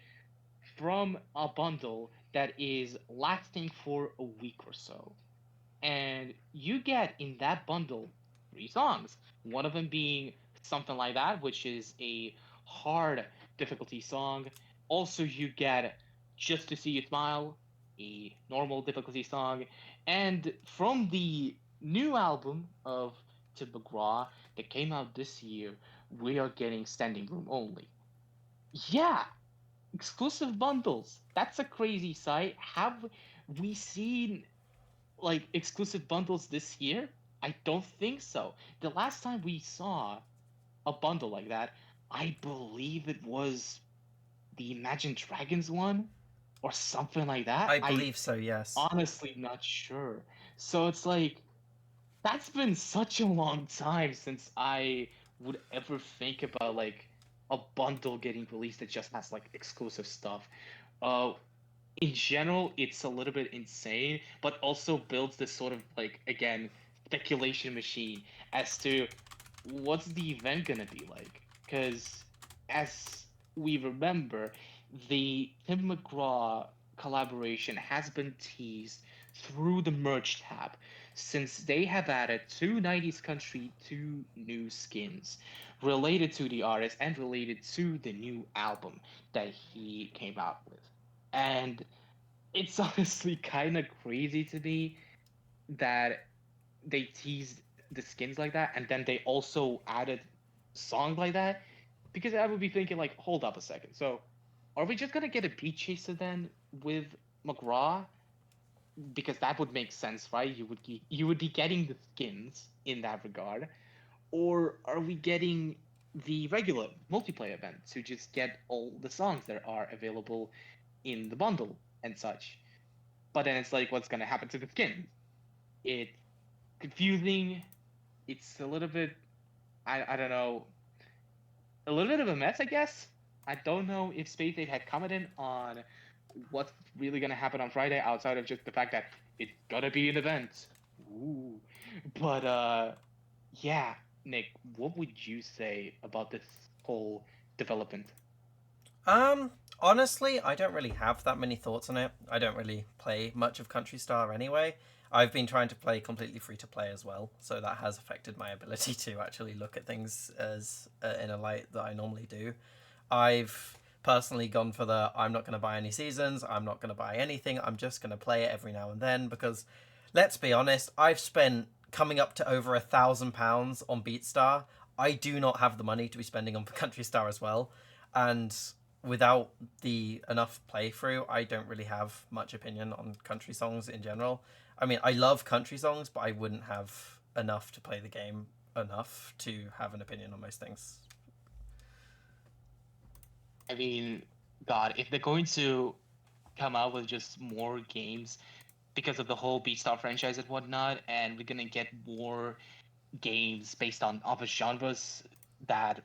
from a bundle that is lasting for a week or so. And you get in that bundle 3 songs, one of them being something like that, which is a hard difficulty song. Also, you get Just to See You Smile, a normal difficulty song. And from the new album of Tim McGraw that came out this year, we are getting Standing Room Only. Yeah, exclusive bundles. That's a crazy sight. Have we seen like exclusive bundles this year? I don't think so. The last time we saw a bundle like that I believe it was the Imagine Dragons one or something like that. I I believe so, yes. honestly not sure. So it's like that's been such a long time since I would ever think about like a bundle getting released that just has like exclusive stuff. Uh, in general, it's a little bit insane, but also builds this sort of like again speculation machine as to what's the event gonna be like. Because as we remember, the Tim McGraw collaboration has been teased through the merch tab since they have added two 90s country, two new skins related to the artist and related to the new album that he came out with. And it's honestly kind of crazy to me that they teased the skins like that and then they also added songs like that because I would be thinking like, hold up a second. So, are we just gonna get a Beat Chaser then with McGraw? Because that would make sense, right? You would be getting the skins in that regard, or are we getting the regular multiplayer event to just get all the songs that are available in the bundle and such? But then it's like, what's gonna happen to the skins? It's confusing. It's a little bit, I don't know, a little bit of a mess, I guess. I don't know if Space 8 had commented on what's really gonna happen on Friday outside of just the fact that it's gonna be an event. Ooh. But yeah, Nick, what would you say about this whole development? Honestly, I don't really have that many thoughts on it. I don't really play much of Country Star anyway. I've been trying to play completely free to play as well, so that has affected my ability to actually look at things as in a light that I normally do. I've personally gone for the I'm not going to buy any seasons, I'm not going to buy anything, I'm just going to play it every now and then because let's be honest, I've spent coming up to over £1,000 on Beatstar. I do not have the money to be spending on Country Star as well, and without the enough playthrough, I don't really have much opinion on country songs in general. I mean, I love country songs, but I wouldn't have enough to play the game enough to have an opinion on most things. I mean, God, if they're going to come out with just more games because of the whole Beatstar franchise and whatnot, and we're gonna get more games based on other genres that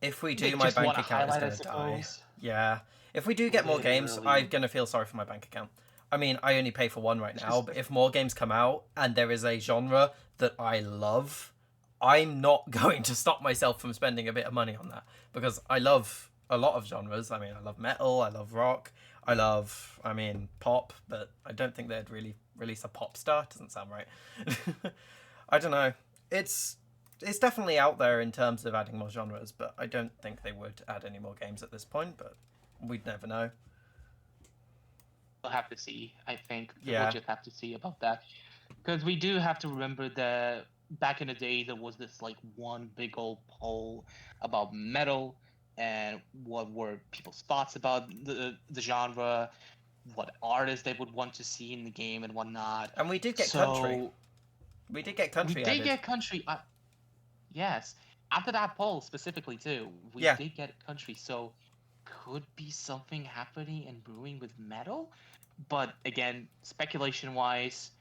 If we they do, my just want bank to account is highlight, I going to die. suppose. Yeah. If we do get more games, I'm Literally. going to feel sorry for my bank account. I mean, I only pay for one right now, Just but if more games come out and there is a genre that I love, I'm not going to stop myself from spending a bit of money on that because I love a lot of genres. I mean, I love metal, I love rock, I love, I mean, pop, but I don't think they'd really release a pop star. Doesn't sound right. I don't know. It's it's definitely out there in terms of adding more genres, but I don't think they would add any more games at this point. But we'd never know. we'll have to see. I think we'll Yeah, just have to see about that because we do have to remember that back in the day there was this like one big old poll about metal and what were people's thoughts about the genre, what artists they would want to see in the game and whatnot. and we did get country. So We did get we country did added. get country. Yes, after that poll specifically too, we Yeah, did get country. So could be something happening and brewing with metal, but again, speculation wise,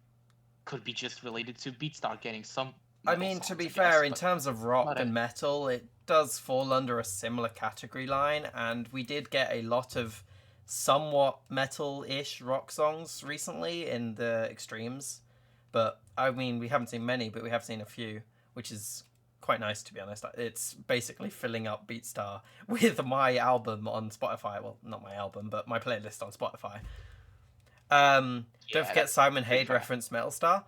could be just related to Beatstar getting some I metal mean, to songs, be I fair, guess. in terms of But rock and metal, it does fall under a similar category line, and we did get a lot of somewhat metal-ish rock songs recently in the extremes. But I mean, we haven't seen many, but we have seen a few, which is quite nice to be honest. It's basically filling up Beatstar with my album on Spotify. Well, not my album, but my playlist on Spotify. Don't yeah, forget that's Simon pretty Haid fair. referenced Metal Star.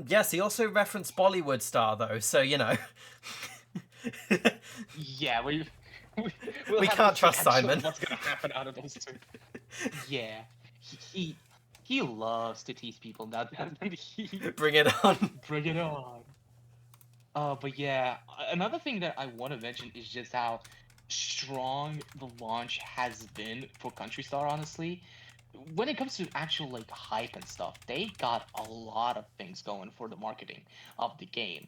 Yes, he also referenced Bollywood Star though, so you know. Yeah, we'll We have to can't see trust actually Simon. what's gonna happen out of those two. Yeah, he loves to tease people. Now that he Bring it on. bring it on. But yeah, another thing that I want to mention is just how strong the launch has been for Country Star, honestly. When it comes to actual like hype and stuff, they got a lot of things going for the marketing of the game.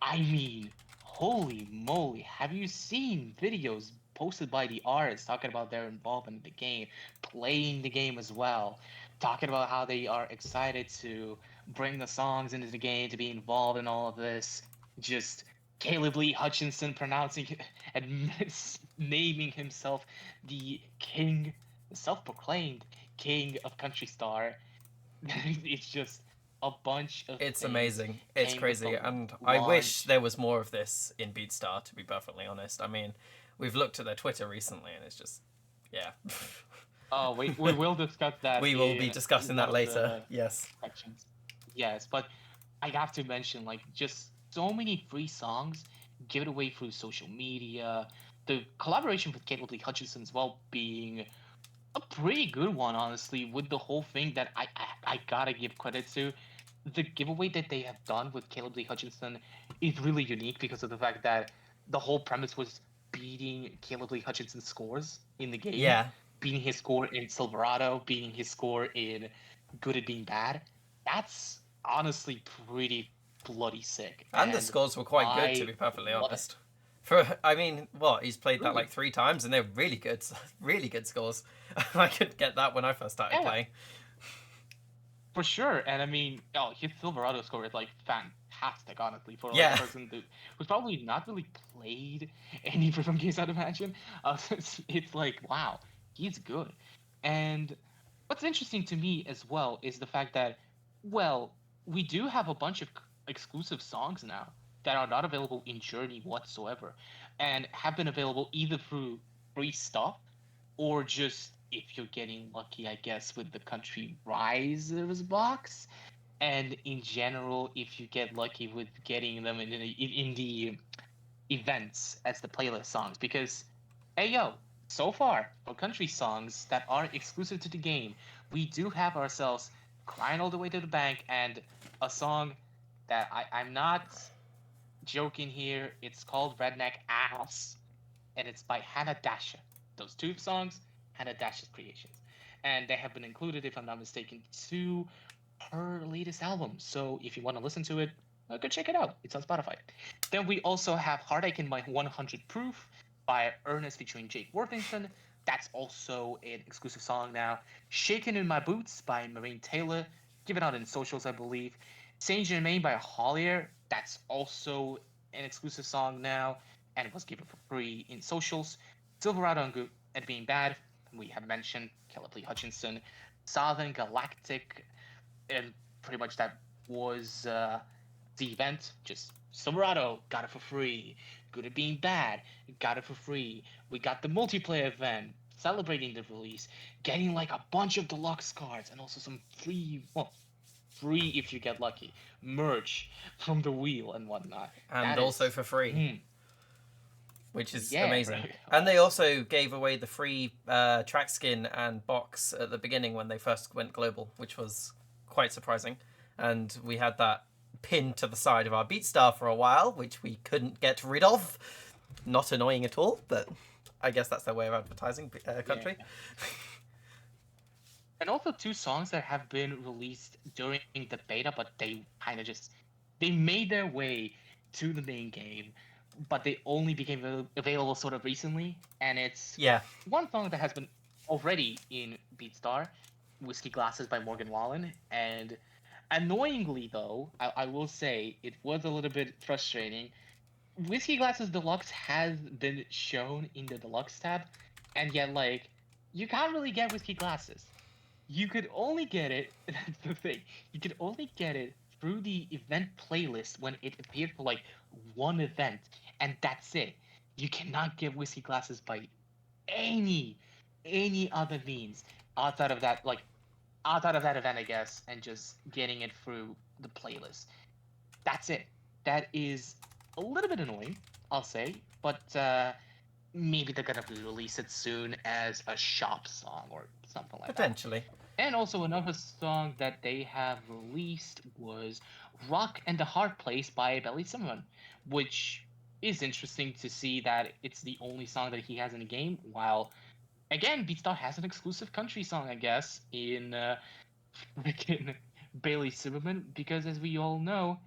I mean, holy moly, have you seen videos posted by the artists talking about their involvement in the game, playing the game as well, talking about how they are excited to bring the songs into the game, to be involved in all of this? Just Caleb Lee Hutchinson pronouncing and naming himself the king, self-proclaimed king of country star. It's just a bunch of It's things amazing. It's came with crazy. the And I wish launch. there was more of this in Beatstar, to be perfectly honest. I mean, we've looked at their Twitter recently and it's just, yeah. Oh, we will discuss that We will be in discussing one that of later. the Yes. sections. Yes, but I have to mention like just so many free songs given away through social media. The collaboration with Caleb Lee Hutchinson as well being a pretty good one, honestly, with the whole thing that I gotta give credit to. The giveaway that they have done with Caleb Lee Hutchinson is really unique because of the fact that the whole premise was beating Caleb Lee Hutchinson's scores in the game, Yeah. beating his score in Silverado, beating his score in Good at Being Bad. That's honestly pretty bloody sick, And the and scores were quite good, to I be perfectly love it. honest. For I mean, what he's played that like Really, 3 times, and they're really good, really good scores. I could get that when I first started yeah, playing. for sure. And I mean, oh, his Silverado score is like fantastic, honestly, for like a Yeah, person who's probably not really played any rhythm games, I'd imagine. It's like, wow, he's good. And what's interesting to me as well is the fact that, well, we do have a bunch of exclusive songs now that are not available in Journey whatsoever, and have been available either through free stuff or just if you're getting lucky, I guess, with the Country Risers box. And in general, if you get lucky with getting them in the events as the playlist songs, because hey yo, so far for country songs that are exclusive to the game, we do have ourselves "Crying All the Way to the Bank" and a song that I'm not joking here. It's called "Redneck Ass," and it's by Hannah Dasha. Those two songs, Hannah Dasha's creations, and they have been included, if I'm not mistaken, to her latest album. So if you want to listen to it, go check it out. It's on Spotify. Then we also have Heartache in My 100 Proof by Ernest featuring Jake Worthington. That's also an exclusive song now. Shaken in My Boots by Marine Taylor, given out in socials, I believe. Saint Germain by Hollier. That's also an exclusive song now and was given for free in socials. Silverado and Good at Being Bad, we have mentioned Caleb Lee Hutchinson. Southern Galactic, and pretty much that was the event. Just Silverado got it for free. Good at Being Bad got it for free. We got the multiplayer event celebrating the release, getting like a bunch of deluxe cards and also some free, well, free if you get lucky, merch from the wheel and whatnot. and That also is, for free, mm, which is yeah, amazing. right. And they also gave away the free track skin and box at the beginning when they first went global, which was quite surprising. And we had that pinned to the side of our Beatstar for a while, which we couldn't get rid of. Not annoying at all, but I guess that's their way of advertising Yeah. country. And also two songs that have been released during the beta, but they kind of just they made their way to the main game, but they only became available sort of recently. And it's Yeah, one song that has been already in Beatstar, "Whiskey Glasses" by Morgan Wallen. And annoyingly, though, I will say it was a little bit frustrating. Whiskey Glasses Deluxe has been shown in the Deluxe tab, and yet like you can't really get Whiskey Glasses. You could only get it. That's the thing. You could only get it through the event playlist when it appeared for like one event, and that's it. You cannot get whiskey glasses by any any other means outside of that, like outside of that event, I guess, and just getting it through the playlist. That's it. That is a little bit annoying, I'll say, but maybe they're gonna release it soon as a shop song or something like that. potentially. And also another song that they have released was "Rock and the Hard Place" by Belly Simon, which is interesting to see that it's the only song that he has in the game. While again, Beatstar has an exclusive country song, I guess, in freaking Bailey Zimmerman, because as we all know,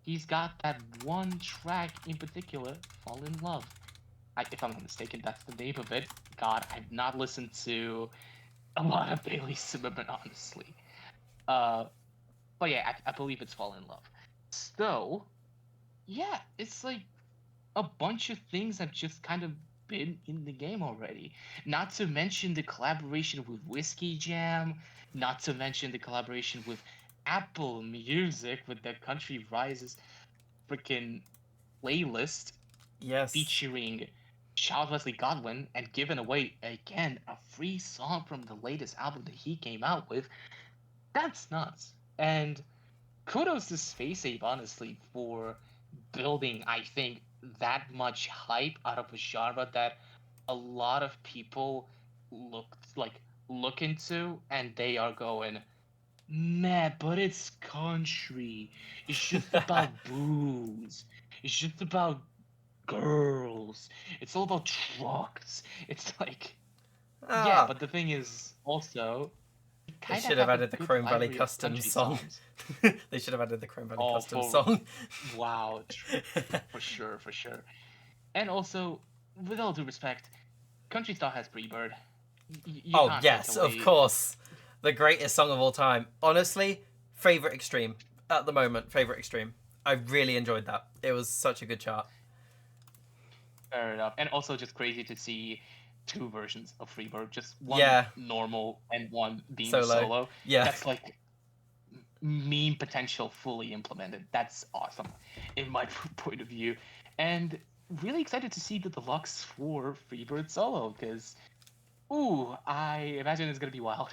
he's got that one track in particular, Fall in Love. If I'm not mistaken, that's the name of it. God, I've not listened to a lot of Bailey Zimmerman, honestly. Uh, but yeah, I believe it's Fall in Love. So, yeah, it's like a bunch of things have just kind of been in the game already. Not to mention the collaboration with Whiskey Jam, not to mention the collaboration with Apple Music with the Country Rises freaking playlist Yes. featuring Charles Wesley Godwin and giving away again a free song from the latest album that he came out with. That's nuts. And kudos to Space Ape, honestly, for building, I think, that much hype out of a genre that a lot of people look like look into, and they are going, man, but it's country. It's just about booze. It's just about girls. It's all about trucks. It's like, yeah, Ah, but the thing is also, it they kind of should have have a added the good Chrome Valley library of Customs country song. songs. They should have added the Chrome Valley Oh, Customs for song. wow, for sure, for sure. And also, with all due respect, country style has Freebird. You Oh, can't take yes, of away. course. The greatest song of all time. Honestly, favourite extreme. At the moment, favourite extreme. I really enjoyed that. It was such a good chart. Fair enough. And also just crazy to see two versions of Freebird, just one Yeah, normal and one being the solo. solo. Yeah. That's like meme potential fully implemented. That's awesome in my point of view. And really excited to see the deluxe for Freebird solo because ooh, I imagine it's gonna be wild.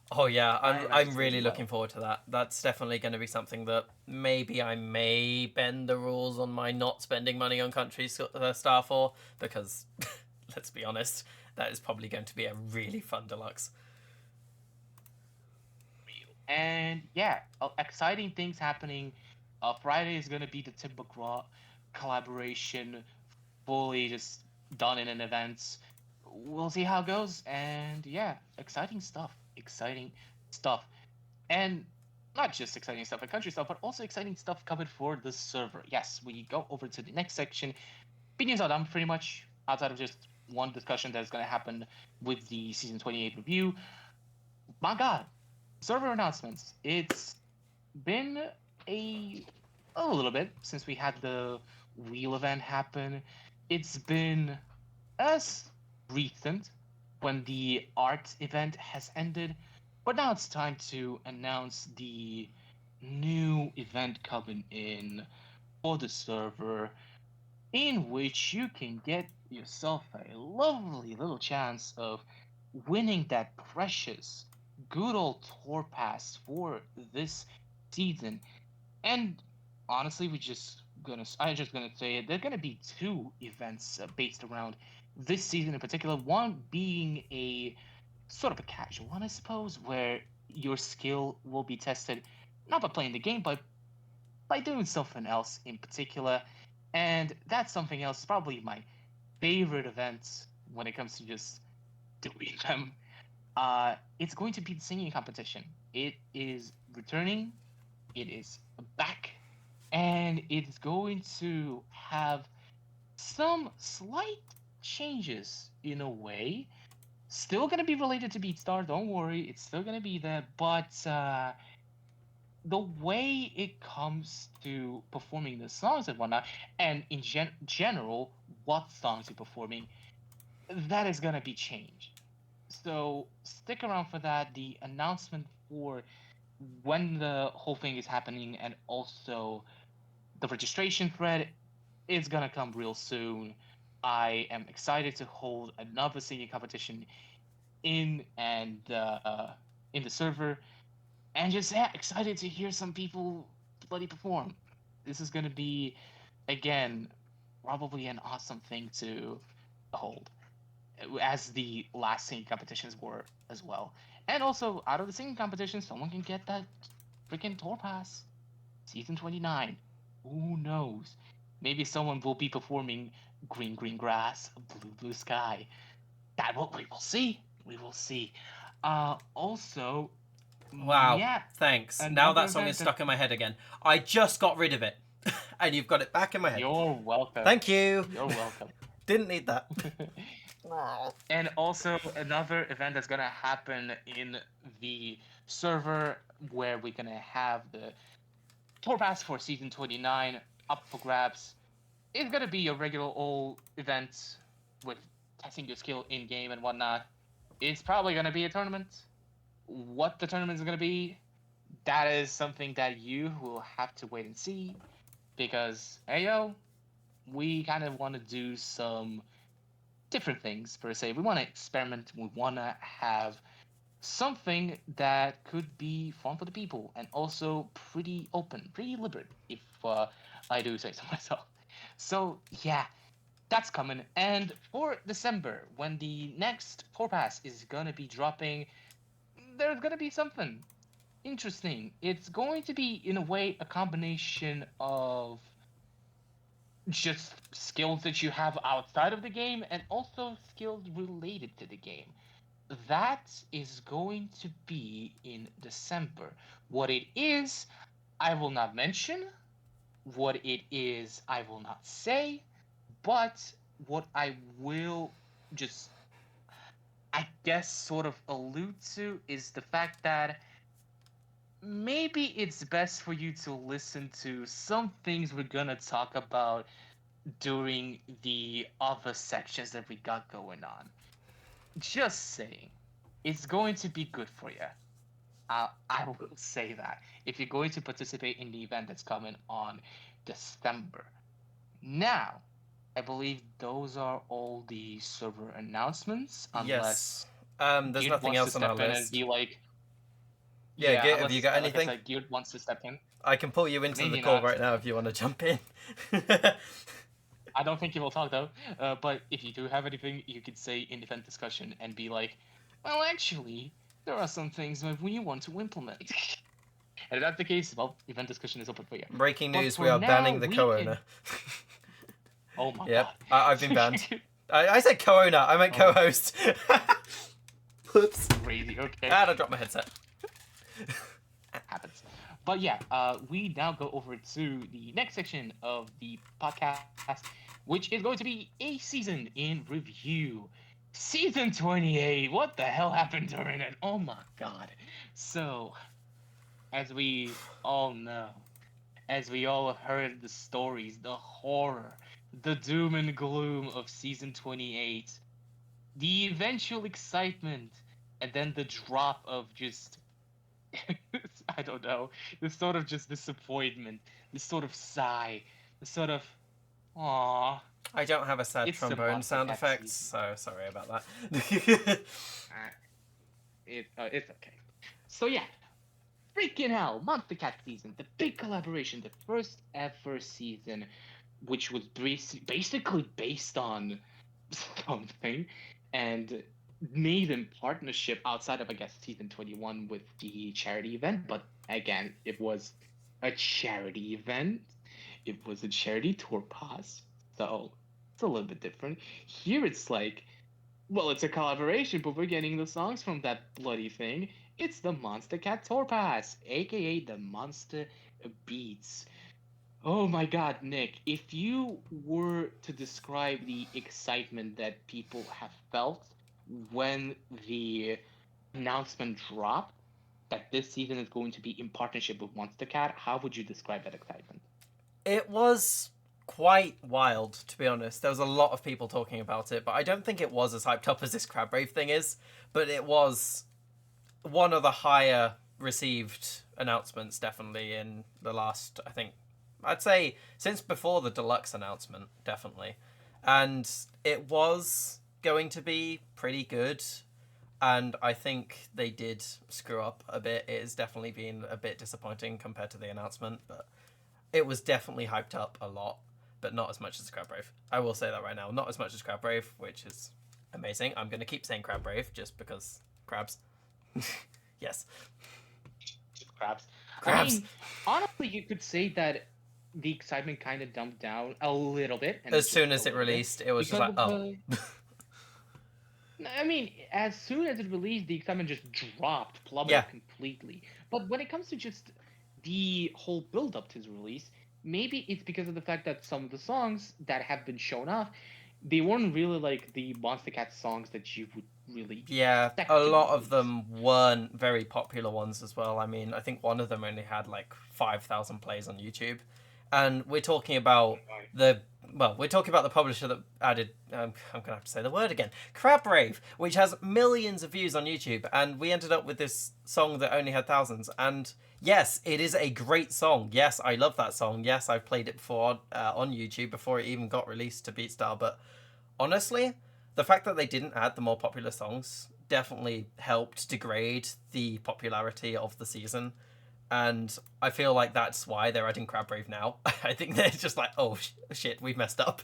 Oh yeah, I I'm imagine I'm it's gonna be really looking wild. forward to that. That's definitely going to be something that maybe I may bend the rules on my not spending money on country star for, because let's be honest, that is probably going to be a really fun deluxe. And yeah, exciting things happening. Friday is gonna be the Tim McGraw collaboration, fully just done in an event. We'll see how it goes. And yeah, exciting stuff. Exciting stuff. And not just exciting stuff like country stuff, but also exciting stuff coming for the server. Yes, we go over to the next section. BeatNews are done pretty much outside of just one discussion that's going to happen with the season 28 review. My God, server announcements. It's been a a little bit since we had the wheel event happen. It's been as recent when the art event has ended, but now it's time to announce the new event coming in for the server, in which you can get yourself a lovely little chance of winning that precious good old tour pass for this season. And honestly, I'm just gonna say it. There're gonna be two events based around this season in particular. One being a sort of a casual one, I suppose, where your skill will be tested not by playing the game, but by doing something else in particular. And that something else is probably my favorite event when it comes to just doing them. It's going to be the singing competition. It is returning. It is back, and it's going to have some slight changes in a way. Still going to be related to Beatstar, don't worry, it's still going to be there, but the way it comes to performing the songs and whatnot, and in general, what songs you're performing, that is going to be changed. So stick around for that. The announcement for when the whole thing is happening and also the registration thread is gonna come real soon. I am excited to hold another singing competition in and in the server, and just yeah, excited to hear some people bloody perform. This is gonna be again probably an awesome thing to hold, as the last singing competitions were as well. And also out of the singing competition, someone can get that freaking tour pass. Season 29. Who knows? Maybe someone will be performing Green Green Grass, Blue Blue Sky. That will we will see. We will see. Also, Wow. yeah, Thanks. Now another that song event is that stuck in my head again. I just got rid of it. And you've got it back in my head. You're welcome. Thank you. You're welcome. Didn't need that. And also another event that's gonna happen in the server where we're gonna have the tour pass for season 29 up for grabs. It's gonna be a regular old event with testing your skill in game and whatnot. It's probably gonna be a tournament. What the tournament is gonna be, that is something that you will have to wait and see. Because hey yo, we kind of want to do some different things per se. We want to experiment. We want to have something that could be fun for the people and also pretty open, pretty liberal, if I do say so myself. So yeah, that's coming. And for December, when the next Tour Pass is gonna be dropping, there's gonna be something interesting. It's going to be in a way a combination of just skills that you have outside of the game and also skills related to the game. That is going to be in December. What it is, I will not mention. What it is, I will not say. But what I will just, I guess, sort of allude to is the fact that maybe it's best for you to listen to some things we're gonna talk about during the other sections that we got going on. Just saying, it's going to be good for you. I will say that if you're going to participate in the event that's coming on December. Now, I believe those are all the server announcements, Yes. unless There's Geared nothing wants to else on our step in and list. be like, Yeah, yeah, have you got like I anything? said, Geared wants to step in. I can pull you into the Maybe call not. right now if you want to jump in. I don't think he will talk though. But if you do have anything, you could say in event discussion and be like, well, actually, there are some things that we want to implement. And if that's the case, well, event discussion is open for you. Breaking But news, for we are now, banning the we co-owner. can. Oh my Yep, god. I've been banned. I said co-owner, I meant Oh. co-host. Whoops. Crazy. Okay. And I dropped my headset. Happens. But yeah, we now go over to the next section of the podcast, which is going to be a season in review. Season 28. What the hell happened during it? Oh my god. So, as we all know, as we all heard the stories, the horror, the doom and gloom of season 28, the eventual excitement, and then the drop of just I don't know, this sort of just disappointment, this sort of sigh, this sort of aww. I don't have a sad It's the trombone Monster sound Cat effects, season. so sorry about that. Uh, it's okay. So yeah, freaking hell, Monster Cat season, the big collaboration, the first ever season, which was basically based on something, and made in partnership outside of I guess season 21 with the charity event. But again, it was a charity event. It was a charity tour pass, so it's a little bit different. Here it's like, well, it's a collaboration, but we're getting the songs from that bloody thing. It's the Monster Cat Tour Pass, aka the Monster Beats. Oh my god, Nick, if you were to describe the excitement that people have felt when the announcement dropped that this season is going to be in partnership with Monster Cat, how would you describe that excitement? It was quite wild, to be honest. There was a lot of people talking about it, but I don't think it was as hyped up as this Crab Rave thing is. But it was one of the higher received announcements, definitely, in the last, I think, I'd say since before the deluxe announcement, definitely. And it was going to be pretty good. And I think they did screw up a bit. It has definitely been a bit disappointing compared to the announcement, but it was definitely hyped up a lot, but not as much as Crab Rave. I will say that right now. Not as much as Crab Rave, which is amazing. I'm going to keep saying Crab Rave just because crabs. Yes. Crabs. I Crabs. mean, honestly, you could say that the excitement kind of dumped down a little bit. And As just soon a as it little bit, released, it was just because like, of oh. I mean, as soon as it released, the excitement just dropped, plummeted Yeah. completely. But when it comes to just the whole build up to the release, maybe it's because of the fact that some of the songs that have been shown off, they weren't really like the Monster Cat songs that you would really Yeah, a expect to be lot of released. them weren't very popular ones as well. I mean, I think one of them only had like 5,000 plays on YouTube. And we're talking about the we're talking about the publisher that added. I'm gonna have to say the word again. Crabrave, which has millions of views on YouTube, and we ended up with this song that only had thousands. And yes, it is a great song. Yes, I love that song. Yes, I've played it before on YouTube before it even got released to Beatstar. But honestly, the fact that they didn't add the more popular songs definitely helped degrade the popularity of the season. And I feel like that's why they're adding Crabbrave now. I think they're just like, oh shit, we've messed up.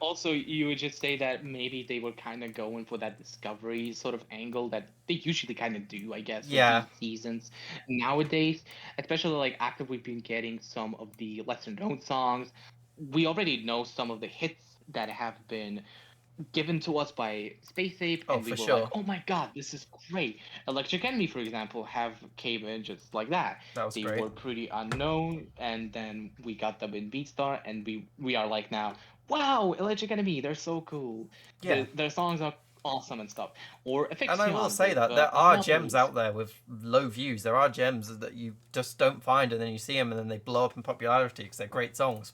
Also, you would just say that maybe they were kind of going for that discovery sort of angle that they usually kind of do, I guess, with Yeah. these seasons nowadays. Especially like after we've been getting some of the lesser known songs, we already know some of the hits that have been given to us by Space Ape, Oh, and we for were like, sure. "Oh my God, this is great!" Electric Enemy, for example, have came in just like that. That was They great. were pretty unknown, and then we got them in Beatstar, and we are like now, wow, Electric Enemy, they're so cool. Yeah. Their songs are awesome and stuff. Or And I will Affixtion say with that there are gems Anomalies. out there with low views. There are gems that you just don't find, and then you see them, and then they blow up in popularity because they're great songs.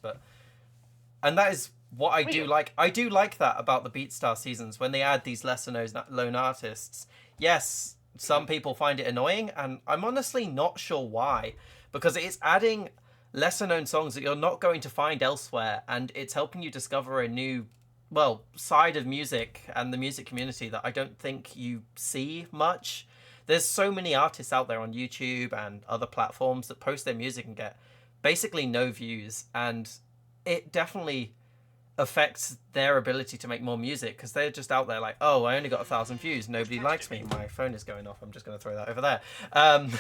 And that is what I do Real. like. I do like that about the Beatstar seasons when they add these lesser known artists. Yes, some Mhm. people find it annoying, and I'm honestly not sure why, because it's adding lesser known songs that you're not going to find elsewhere, and it's helping you discover a new, side of music and the music community that I don't think you see much. There's so many artists out there on YouTube and other platforms that post their music and get basically no views, and it definitely affects their ability to make more music because they're just out there like, oh, I only got 1,000 views, nobody likes me. My phone is going off. I'm just going to throw that over there. Um,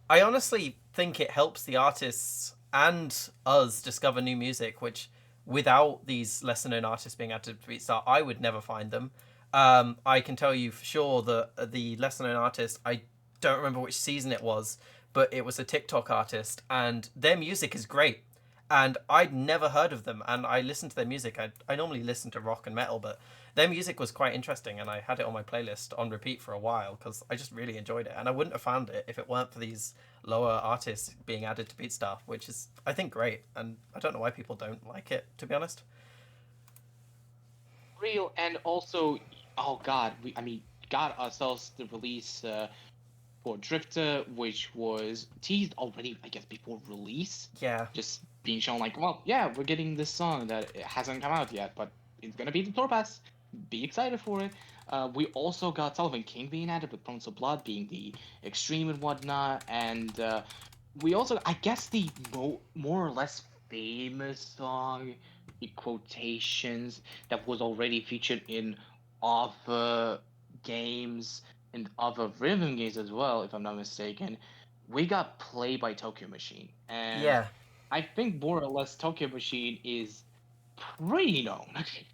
I honestly think it helps the artists and us discover new music, which without these lesser known artists being added to Beatstar, I would never find them. I can tell you for sure that the lesser known artist, I don't remember which season it was, but it was a TikTok artist, and their music is great. And I'd never heard of them, and I listened to their music. I normally listen to rock and metal, but their music was quite interesting, and I had it on my playlist on repeat for a while because I just really enjoyed it. And I wouldn't have found it if it weren't for these lower artists being added to Beatstar, which is, I think, great. And I don't know why people don't like it, to be honest. Real, and also, oh God, I mean, got ourselves the release for Drifter, which was teased already, I guess, before release. Yeah. Just being shown like, well, yeah, we're getting this song that it hasn't come out yet, but it's gonna be the tour pass. Be excited for it. We also got Sullivan King being added with Promise of Blood being the extreme and whatnot, and we also, I guess, the more or less famous song, in quotations, that was already featured in other games and other rhythm games as well, if I'm not mistaken. We got Play by Tokyo Machine, and Yeah. I think more or less Tokyo Machine is pretty known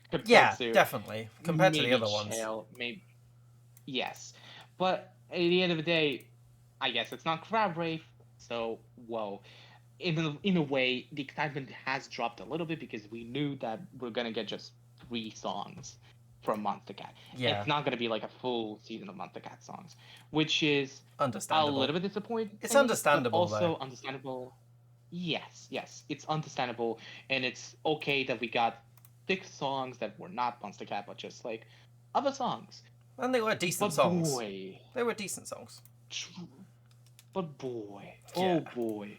compared Yeah, to definitely. Compared to the maybe other ones. Chael, maybe yes, but at the end of the day, I guess it's not Crab Rave, so whoa. In a way, the excitement has dropped a little bit because we knew that we're gonna get just 3 songs from Monster Cat. Yeah. It's not gonna be like a full season of Monster Cat songs, which is a Understandable. little bit It's disappointing, but understandable, though. also understandable. Yes, yes, it's understandable, and it's okay that we got 6 songs that were not Monster Cat, but just like other songs. And they were decent But songs. boy, They were decent songs. but boy, Yeah. oh boy,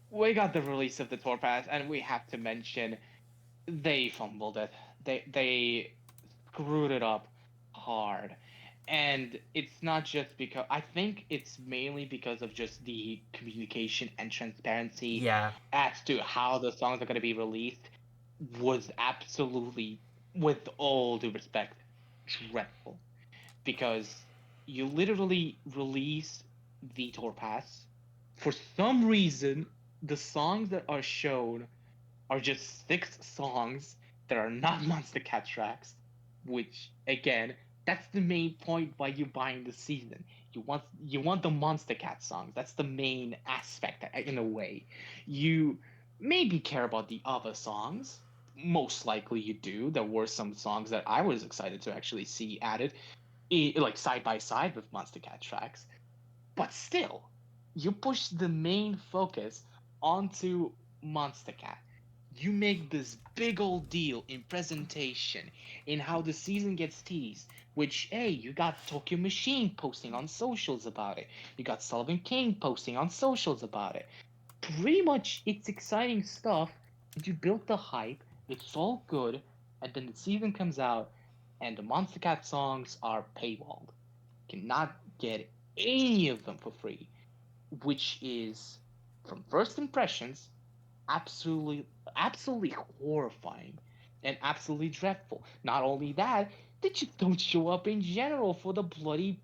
we got the release of the tour pass, and we have to mention they fumbled it. They screwed it up hard. And it's not just because I think it's mainly because of just the communication and transparency Yeah. as to how the songs are going to be released was absolutely, with all due respect, dreadful. Because you literally release the tour pass. For some reason, the songs that are shown are just 6 songs that are not Monster Cat tracks, which again That's the main point why you're buying the season. You want the Monster Cat songs. That's the main aspect in a way. You maybe care about the other songs. Most likely you do. There were some songs that I was excited to actually see added, like side by side with Monster Cat tracks. But still, you push the main focus onto Monster Cat. You make this big old deal in presentation, in how the season gets teased, which, hey, you got Tokyo Machine posting on socials about it. You got Sullivan King posting on socials about it. Pretty much, it's exciting stuff. And you built the hype, it's all good, and then the season comes out, and the Monster Cat songs are paywalled. Cannot get any of them for free, which is, from first impressions, absolutely absolutely horrifying and absolutely dreadful. Not only that, they just don't show up in general for the bloody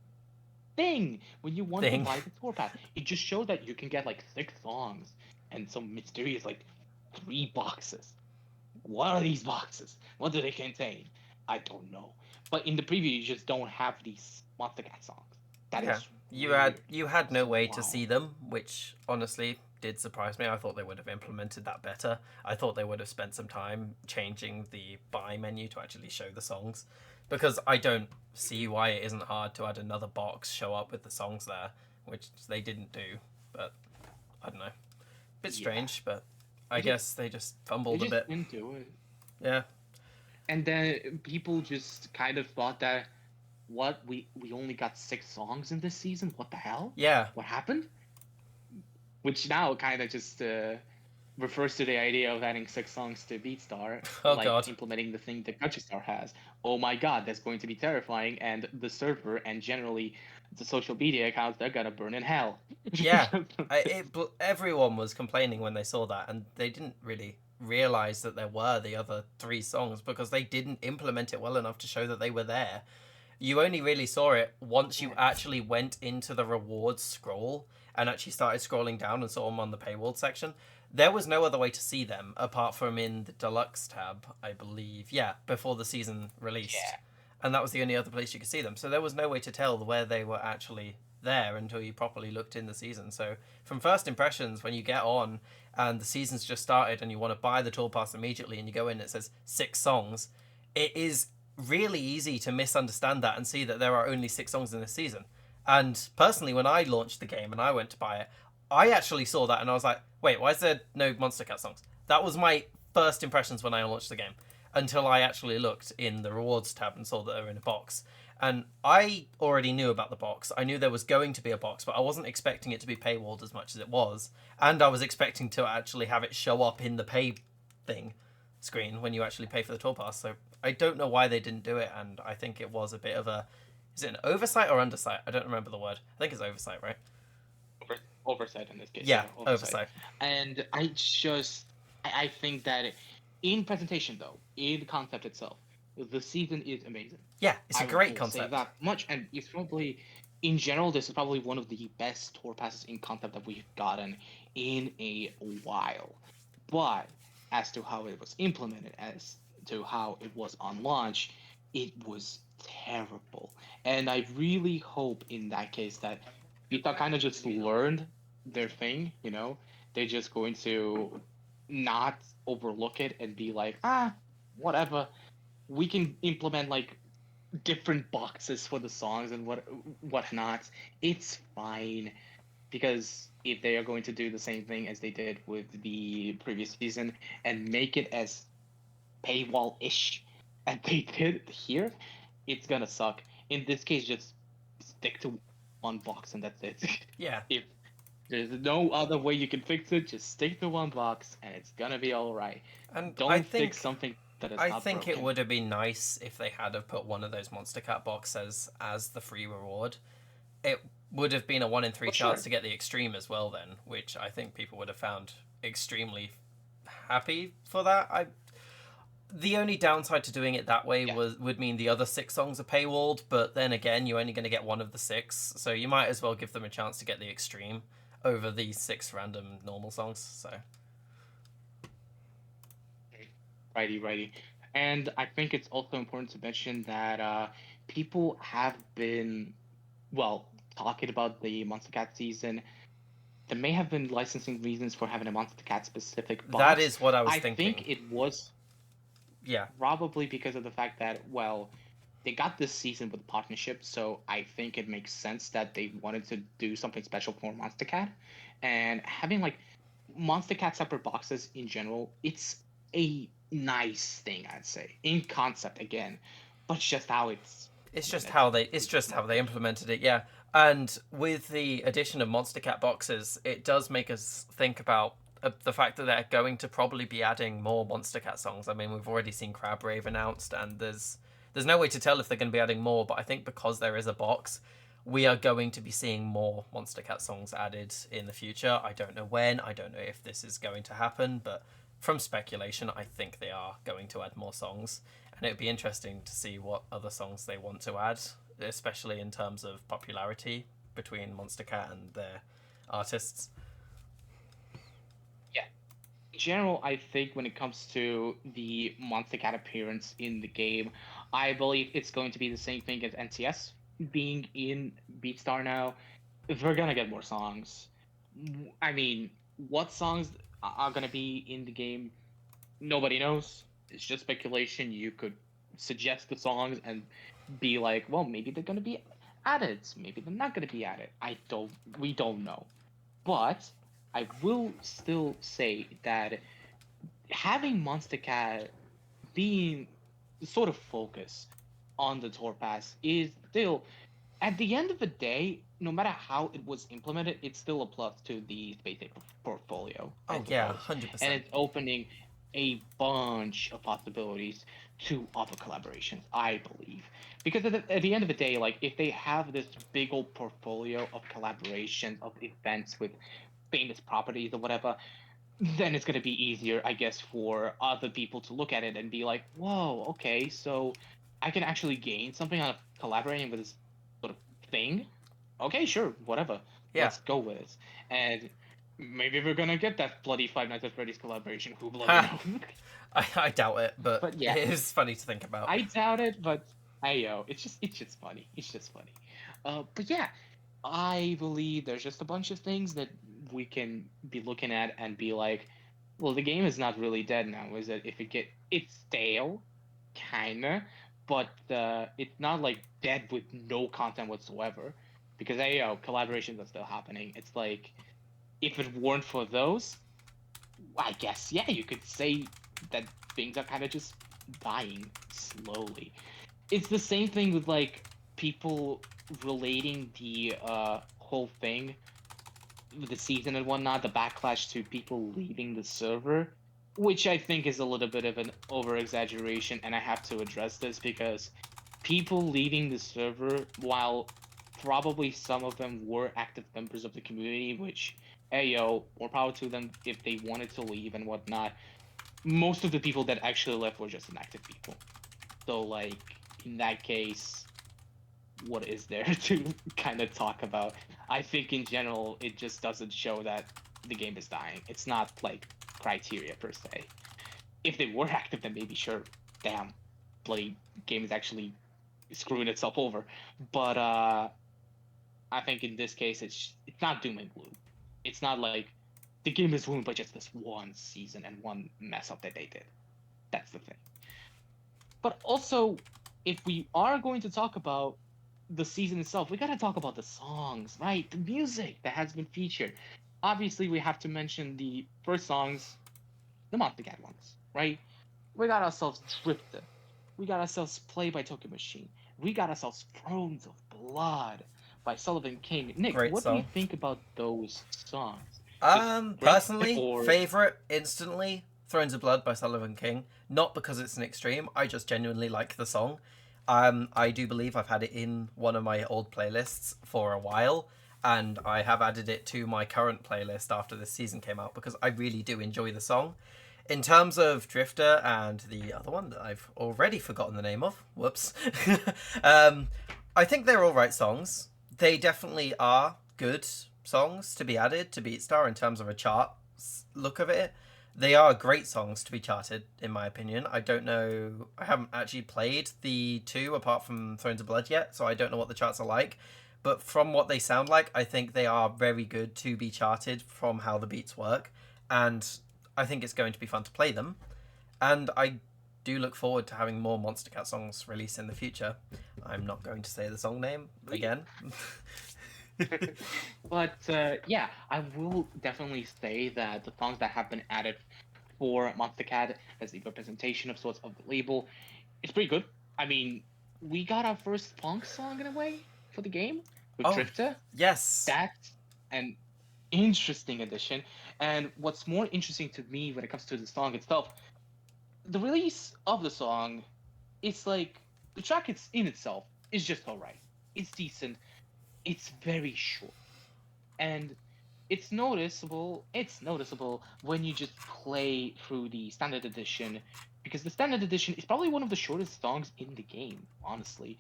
thing when you want to Thing. buy the tour pass. It just shows that you can get like 6 songs and some mysterious like 3 boxes. What are these boxes? What do they contain? I don't know. But in the preview, you just don't have these Monster Cat songs. That Yeah, is you had weird. you had It's no way to wow. see them, which honestly did surprise me. I thought they would have implemented that better. I thought they would have spent some time changing the buy menu to actually show the songs, because I don't see why it isn't hard to add another box show up with the songs there, which they didn't do. But I don't know, bit Yeah. strange, but I They just guess they just they fumbled a just bit. didn't do it. Yeah, And then people just kind of thought that what we only got 6 songs in this season. What the hell? yeah. What happened? Which now kind of just refers to the idea of adding 6 songs to Beatstar, Oh like god. implementing the thing that Star has. Oh my god, that's going to be terrifying, and the server and generally the social media accounts, they're gonna burn in hell. Yeah, everyone was complaining when they saw that, and they didn't really realize that there were the other 3 songs because they didn't implement it well enough to show that they were there. You only really saw it once you Yeah. actually went into the rewards scroll and actually started scrolling down and saw them on the paywall section. There was no other way to see them apart from in the deluxe tab, I believe. Yeah, before the season released. Yeah. And that was the only other place you could see them. So there was no way to tell where they were actually there until you properly looked in the season. So from first impressions, when you get on and the season's just started and you want to buy the tour pass immediately and you go in and it says 6 songs, it is really easy to misunderstand that and see that there are only 6 songs in this season. And personally, when I launched the game and I went to buy it, I actually saw that and I was like, wait, why is there no Monster Cat songs? That was my first impressions when I launched the game until I actually looked in the rewards tab and saw that they were in a box. And I already knew about the box. I knew there was going to be a box, but I wasn't expecting it to be paywalled as much as it was. And I was expecting to actually have it show up in the pay thing screen when you actually pay for the tour pass. So I don't know why they didn't do it, and I think it was a bit of a, is it an oversight or undersight? I don't remember the word. I think it's oversight, right? Oversight in this case, Yeah, yeah, oversight. oversight. And I think that in presentation though, in concept itself, the season is amazing. Yeah, it's a I great will say concept. that much, and it's probably, in general, this is probably one of the best tour passes in concept that we've gotten in a while. But as to how it was implemented, as to how it was on launch, it was terrible. And I really hope in that case that Utah kind of just learned their thing, they're just going to not overlook it and be like, whatever. We can implement like different boxes for the songs and whatnot. It's fine because if they are going to do the same thing as they did with the previous season and make it as paywall-ish as they did here, it's gonna suck. In this case, just stick to one box and that's it. Yeah, If there's no other way you can fix it, just stick to one box and it's gonna be all right. and Don't fix something that is I not think it broken. would have been nice if they had have put one of those Monster Cat boxes as the free reward. It would have been a 1 in 3 For chance sure. to get the extreme as well then, which I think people would have found extremely happy for that. I The only downside to doing it that way Yeah. would mean the other 6 songs are paywalled, but then again, you're only going to get one of the 6, so you might as well give them a chance to get the extreme over these 6 random normal songs. So Righty, righty. And I think it's also important to mention that people have been, well, talking about the Monster Cat season. There may have been licensing reasons for having a Monster Cat specific That box. is what I was I thinking. think it was Yeah. probably because of the fact that, well, they got this season with partnership, so I think it makes sense that they wanted to do something special for Monster Cat. And having like Monster Cat separate boxes in general, it's a nice thing, I'd say. In concept again, but just how it's implemented It's is just how not they good. implemented it, yeah. And with the addition of Monster Cat boxes, it does make us think about the fact that they're going to probably be adding more Monster Cat songs. I mean, we've already seen Crab Rave announced, and there's no way to tell if they're going to be adding more. But I think because there is a box, we are going to be seeing more Monster Cat songs added in the future. I don't know when. I don't know if this is going to happen, but from speculation, I think they are going to add more songs, and it would be interesting to see what other songs they want to add, especially in terms of popularity between Monster Cat and their artists. Yeah. In general, I think when it comes to the Monster Cat appearance in the game, I believe it's going to be the same thing as NCS being in Beatstar now. We're gonna get more songs. I mean, what songs are gonna be in the game? Nobody knows. It's just speculation. You could suggest the songs and be like, well, maybe they're gonna be added. Maybe they're not gonna be added. I don't. We don't know. But I will still say that having Monster Cat being the sort of focus on the tour pass is still, at the end of the day, no matter how it was implemented, it's still a plus to the Space Ape portfolio, I Oh yeah, suppose. And 100%. it's opening a bunch of possibilities to other collaborations, I believe. Because at the end of the day, like if they have this big old portfolio of collaborations, of events with famous properties or whatever, then it's going to be easier, I guess, for other people to look at it and be like, whoa, okay, so I can actually gain something out of collaborating with this sort of thing. Okay, sure, whatever. Yeah. Let's go with it. And maybe we're going to get that bloody Five Nights at Freddy's collaboration. Who bloody Ha! knows? I doubt it, but But yeah, it is funny to think about. I doubt it, but hey yo, it's just funny. It's just funny. But yeah, I believe there's just a bunch of things that we can be looking at and be like, well, the game is not really dead now, is it? If it's stale, kinda, but it's not like dead with no content whatsoever. Because hey yo, collaborations are still happening. It's like if it weren't for those, I guess yeah, you could say that things are kind of just dying slowly. It's the same thing with like people relating the whole thing with the season and whatnot, the backlash to people leaving the server, which I think is a little bit of an over exaggeration, and I have to address this because people leaving the server, while probably some of them were active members of the community, which hey yo, more power to them if they wanted to leave and whatnot. Most of the people that actually left were just inactive people. So like in that case, what is there to kind of talk about? I think in general, it just doesn't show that the game is dying. It's not like criteria per se. If they were active, then maybe sure, damn, bloody game is actually screwing itself over. But I think in this case, it's not doom and gloom. It's not like the game is ruined by just this one season and one mess up that they did. That's the thing. But also, if we are going to talk about the season itself, we gotta talk about the songs, right? The music that has been featured. Obviously, we have to mention the first songs, the Monster Cat ones, right? We got ourselves Drifter. We got ourselves Play by Tokyo Machine. We got ourselves Thrones of Blood by Sullivan King. Nick, Great what do you song. think about those songs? Just great Personally, or favorite instantly, Thrones of Blood by Sullivan King. Not because it's an extreme, I just genuinely like the song. I do believe I've had it in one of my old playlists for a while, and I have added it to my current playlist after this season came out because I really do enjoy the song. In terms of Drifter and the other one that I've already forgotten the name of, whoops, um, I think they're all right songs. They definitely are good songs to be added to Beatstar in terms of a chart look of it. They are great songs to be charted, in my opinion. I don't know. I haven't actually played the two apart from Thrones of Blood yet, so I don't know what the charts are like. But from what they sound like, I think they are very good to be charted from how the beats work. And I think it's going to be fun to play them. And I do look forward to having more Monster Cat songs released in the future. I'm not going to say the song name again. But yeah, I will definitely say that the songs that have been added for Monster Cat as the representation of sorts of the label, it's pretty good. I mean, we got our first funk song in a way for the game with Oh, Drifter. yes. That's an interesting addition. And what's more interesting to me when it comes to the song itself, the release of the song, it's like the track it's in itself is just alright. It's decent. It's very short. And it's noticeable when you just play through the standard edition, because the standard edition is probably one of the shortest songs in the game, honestly.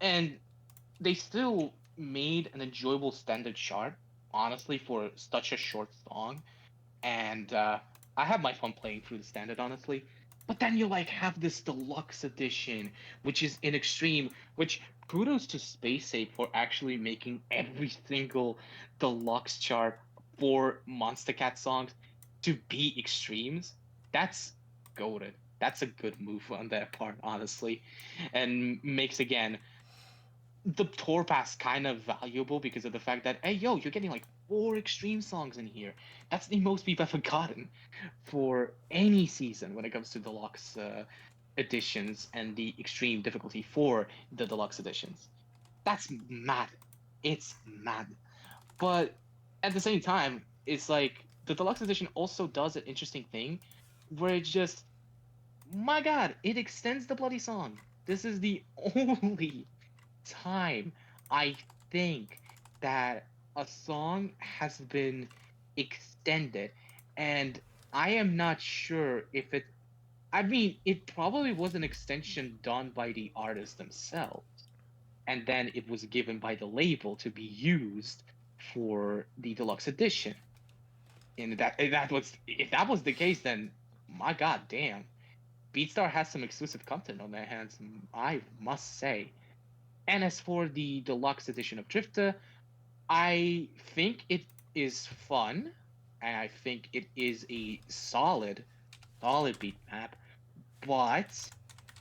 And they still made an enjoyable standard chart, honestly, for such a short song. And I have my fun playing through the standard, honestly. But then you like have this deluxe edition, which is in extreme. Which kudos to Space Ape for actually making every single deluxe chart for Monster Cat songs to be extremes. That's goaded. That's a good move on their part, honestly, and makes again the tour pass kind of valuable because of the fact that, hey, yo, you're getting like 4 extreme songs in here. That's the most we've ever gotten for any season when it comes to deluxe editions and the extreme difficulty for the deluxe editions. That's mad. It's mad. But at the same time, it's like the deluxe edition also does an interesting thing where it just, my god, it extends the bloody song. This is the only time I think that a song has been extended, and I am not sure if it. I mean, it probably was an extension done by the artists themselves, and then it was given by the label to be used for the deluxe edition. And if that was the case, then my god damn, Beatstar has some exclusive content on their hands, I must say. And as for the deluxe edition of Drifter, I think it is fun, and I think it is a solid beat map, but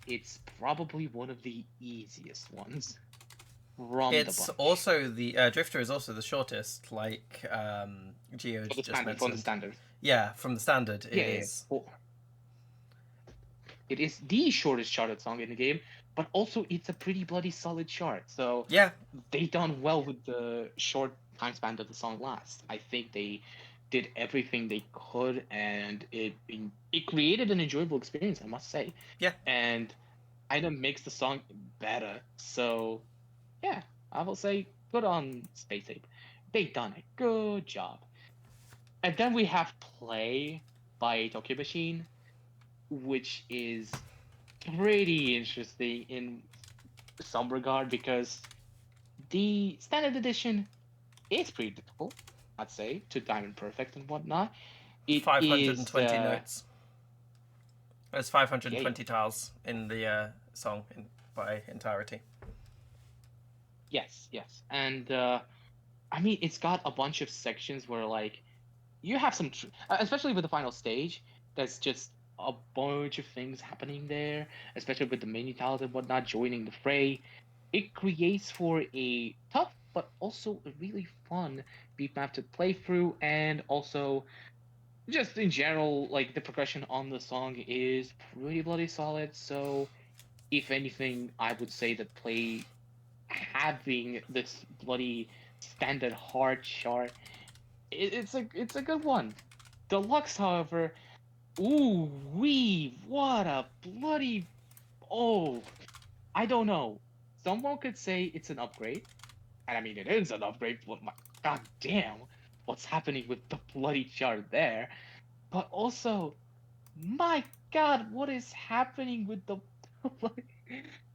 it's probably one of the easiest ones from the It's bunch. also the Drifter is also the shortest, like Geo just From the mentioned. standard. Yeah, from the standard, it Yeah, yeah. is. Well, it is the shortest charted song in the game, but also it's a pretty bloody solid chart. So Yeah, they done well with the short time span that the song lasts. I think they did everything they could, and it created an enjoyable experience, I must say, yeah. and kind of makes the song better. So yeah, I will say good on Space Ape. They done a good job. And then we have Play by Tokyo Machine, which is pretty interesting in some regard because the standard edition is pretty difficult, I'd say, to Diamond Perfect and whatnot. It is 520 notes. There's yeah, yeah. 520 tiles in the song by entirety. Yes, yes. And I mean it's got a bunch of sections where like you have especially with the final stage, there's just a bunch of things happening there, especially with the mini tiles and whatnot joining the fray. It creates for a tough but also a really fun beat map to play through, and also just in general, like the progression on the song is pretty bloody solid. So if anything, I would say that play having this bloody standard hard chart, it's a good one. Deluxe, however, ooh wee, what a bloody, oh, I don't know. Someone could say it's an upgrade, and I mean it is an upgrade. But my god damn, what's happening with the bloody chart there? But also, my god, what is happening with the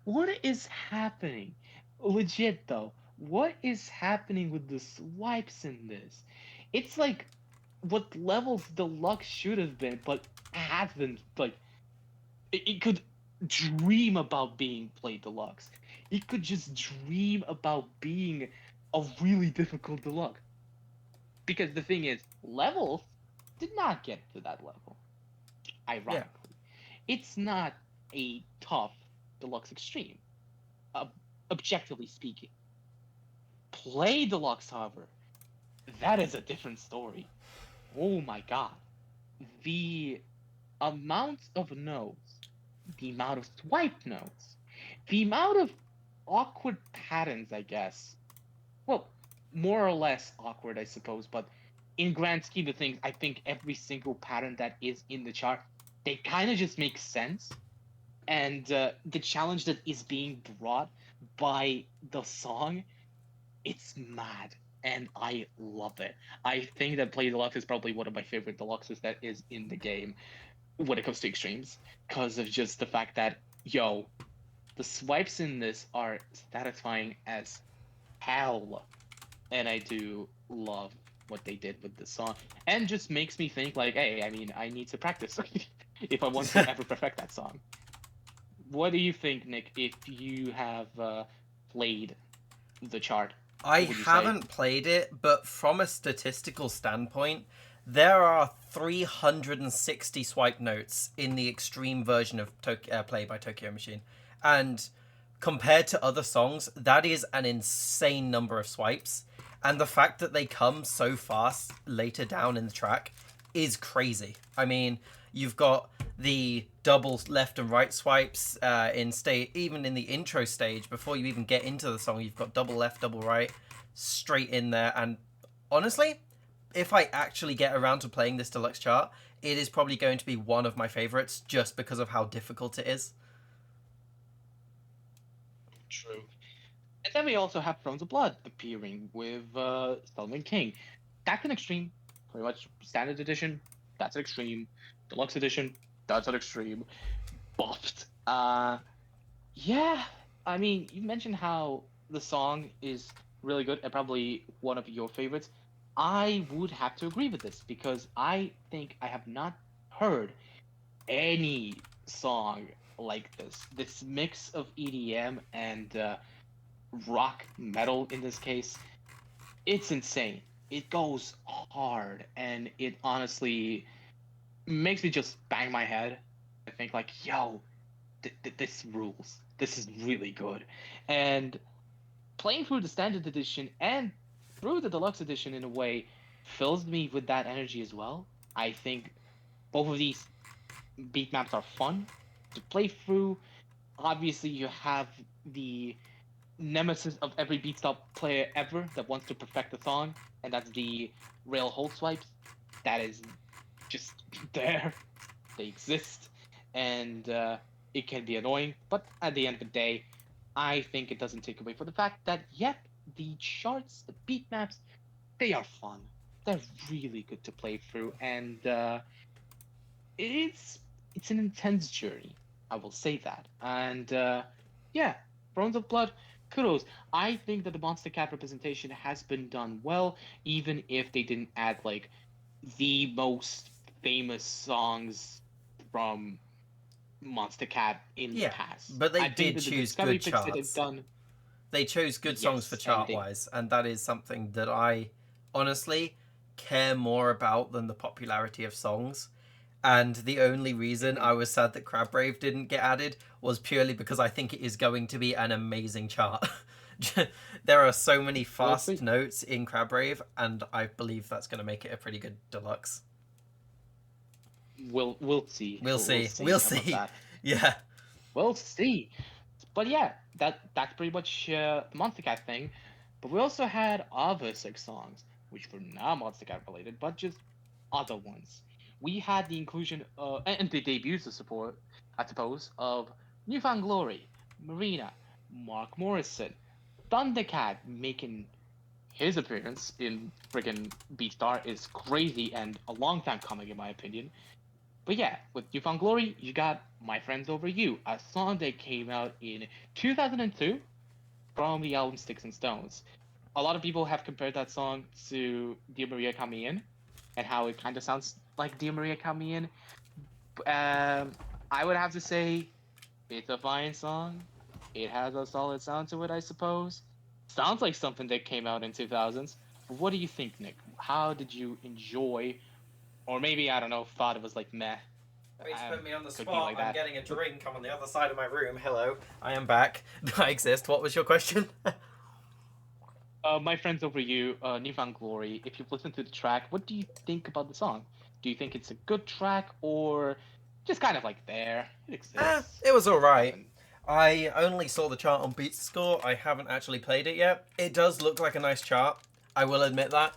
what is happening? Legit though, what is happening with the swipes in this? It's like what levels deluxe should have been, but hasn't. Like it could dream about being played deluxe. It could just dream about being a really difficult deluxe. Because the thing is, levels did not get to that level. Yeah. Ironically, it's not a tough deluxe extreme, uh, objectively speaking. Play deluxe, however, that is a different story. Oh my god, the amount of notes, the amount of swipe notes, the amount of awkward patterns, I guess. Well, more or less awkward, I suppose, but in grand scheme of things, I think every single pattern that is in the chart, they kind of just make sense. And the challenge that is being brought by the song, it's mad. And I love it. I think that Play Deluxe is probably one of my favorite deluxes that is in the game when it comes to extremes, because of just the fact that, yo, the swipes in this are satisfying as hell. And I do love what they did with the song. And just makes me think, like, hey, I mean, I need to practice if I want to ever perfect that song. What do you think, Nick, if you have played the chart? I What would you say? haven't played it, but from a statistical standpoint, there are 360 swipe notes in the extreme version of Play by Tokyo Machine. And compared to other songs, that is an insane number of swipes. And the fact that they come so fast later down in the track is crazy. I mean, you've got the double left and right swipes in state, even in the intro stage before you even get into the song. You've got double left, double right, straight in there. And honestly, if I actually get around to playing this deluxe chart, it is probably going to be one of my favorites just because of how difficult it is. True. And then we also have Thrones of Blood appearing with Solomon King. That's an extreme, pretty much standard edition. That's an extreme. Deluxe edition. That's an extreme. Buffed. Yeah. I mean, you mentioned how the song is really good and probably one of your favorites. I would have to agree with this because I think I have not heard any song like this. This mix of EDM and rock metal in this case, it's insane. It goes hard and it honestly makes me just bang my head. I think like, yo, this rules. This is really good. And playing through the standard edition and through the deluxe edition in a way fills me with that energy as well. I think both of these beat maps are fun to play through. Obviously, you have the nemesis of every beatstop player ever that wants to perfect the song, and that's the rail hold swipes. That is just there. They exist, and it can be annoying. But at the end of the day, I think it doesn't take away from the fact that yep, the charts, the beat maps, they are fun. They're really good to play through, and it's it's an intense journey. I will say that. And yeah, Thrones of Blood, kudos. I think that the Monster Cat representation has been done well, even if they didn't add like the most famous songs from Monster Cat in the Yeah, past. but they I think did that the choose Discovery good picks that they've charts. done, They chose good songs for yes, and chart they wise, and that is something that I honestly care more about than the popularity of songs. And the only reason mhm, I was sad that Crab Brave didn't get added was purely because I think it is going to be an amazing chart. There are so many we'll fast see. notes in Crab Brave, and I believe that's going to make it a pretty good deluxe. We'll see. We'll We'll see. We'll see about see. that. Yeah. We'll see. But yeah, that's pretty much the Monster Cat thing. But we also had other six songs, which were not Monster Cat related, but just other ones. We had the inclusion and the debuts of support, I suppose, of Newfound Glory, Marina, Mark Morrison, Thundercat making his appearance in friggin' Beatstar is crazy and a long time coming in my opinion. But yeah, with You Found Glory, you got My Friends Over You, a song that came out in 2002 from the album Sticks and Stones. A lot of people have compared that song to Dear Maria Come In, and how it kind of sounds like Dear Maria Count Me In. Um, I would have to say it's a fine song. It has a solid sound to it, I suppose. Sounds like something that came out in 2000s. What do you think, Nick? How did you enjoy, or maybe I don't know, thought it was like meh? I mean, to put me on the Could be spot, like I'm that. getting a drink. I'm on the other side of my room. Hello, I am back. I exist. What was your question? My friends over you, New Found Glory. If you've listened to the track, what do you think about the song? Do you think it's a good track or just kind of like there? It exists. It was alright. Nothing. I only saw the chart on BeatScore. I haven't actually played it yet. It does look like a nice chart. I will admit that.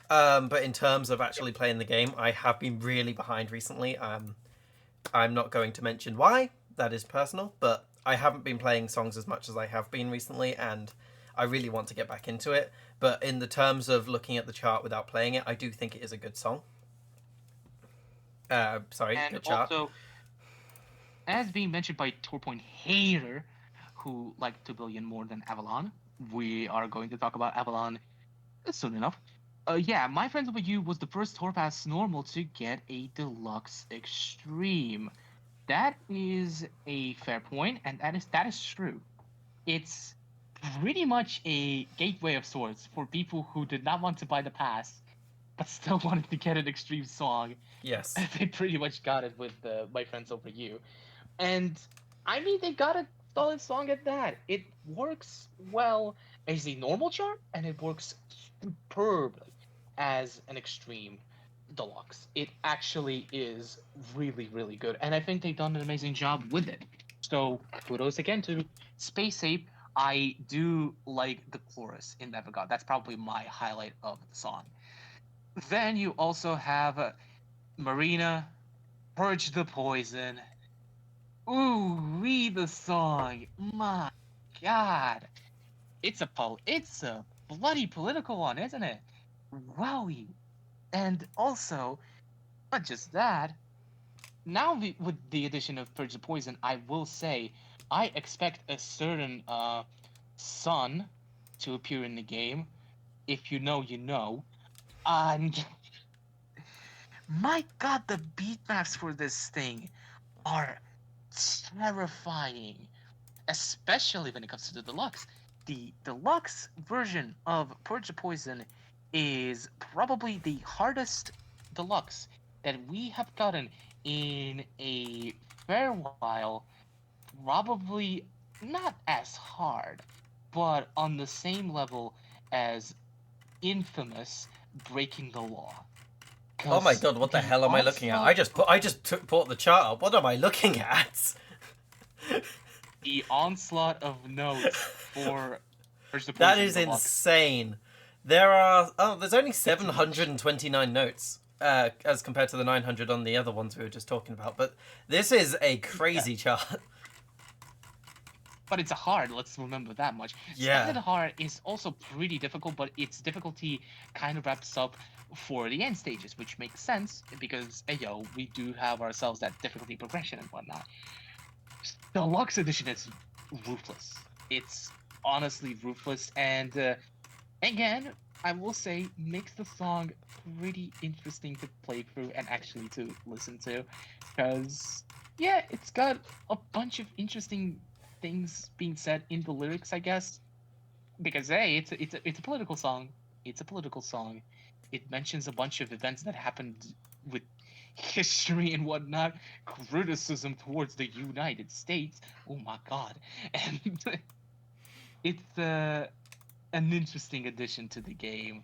But in terms of actually playing the game, I have been really behind recently. I'm not going to mention why. That is personal. But I haven't been playing songs as much as I have been recently, and I really want to get back into it. But in the terms of looking at the chart without playing it, I do think it is a good song. Sorry, And good chart. also, as being mentioned by Torpoint Hater, who liked 2 billion more than Avalon, we are going to talk about Avalon soon enough. Yeah, My Friends With You was the first Torpass normal to get a deluxe extreme. That is a fair point, and that is true. It's pretty much a gateway of sorts for people who did not want to buy the pass but still wanted to get an extreme song. Yes. They pretty much got it with My Friends Over You. And I mean, they got a solid song at that. It works well as a normal chart, and it works superbly as an extreme deluxe. It actually is really, really good, and I think they've done an amazing job with it. So kudos again to Space Ape. I do like the chorus in that regard. That's probably my highlight of the song. Then you also have Marina, Purge the Poison. Ooh, read the song. My God, it's a bloody political one, isn't it? Wowie. And also, not just that. Now with the addition of Purge the Poison, I will say I expect a certain son to appear in the game. If you know, you know. And my God, the beat maps for this thing are terrifying, especially when it comes to the deluxe. The deluxe version of Purge the Poison is probably the hardest deluxe that we have gotten in a fair while. Probably not as hard, but on the same level as infamous Breaking the Law. Oh my Because god, what the the hell am I looking at? onslaught I just brought the chart up. What am I looking at? the onslaught of notes for Purge the That Poison is Deluxe. insane. There's only It's much. 729 notes as compared to the 900 on the other ones we were just talking about. But this is a Yeah. crazy chart. But it's a hard, let's remember that much. Yeah. Standard hard is also pretty difficult, but its difficulty kind of wraps up for the end stages, which makes sense because, hey, yo, we do have ourselves that difficulty progression and whatnot. The Deluxe Edition is ruthless. It's honestly ruthless, and again, I will say, makes the song pretty interesting to play through and actually to listen to, because yeah, it's got a bunch of interesting things being said in the lyrics, I guess. Because hey, it's a political song. It's a political song. It mentions a bunch of events that happened with history and whatnot, criticism towards the United States. Oh my God, and it's an interesting addition to the game,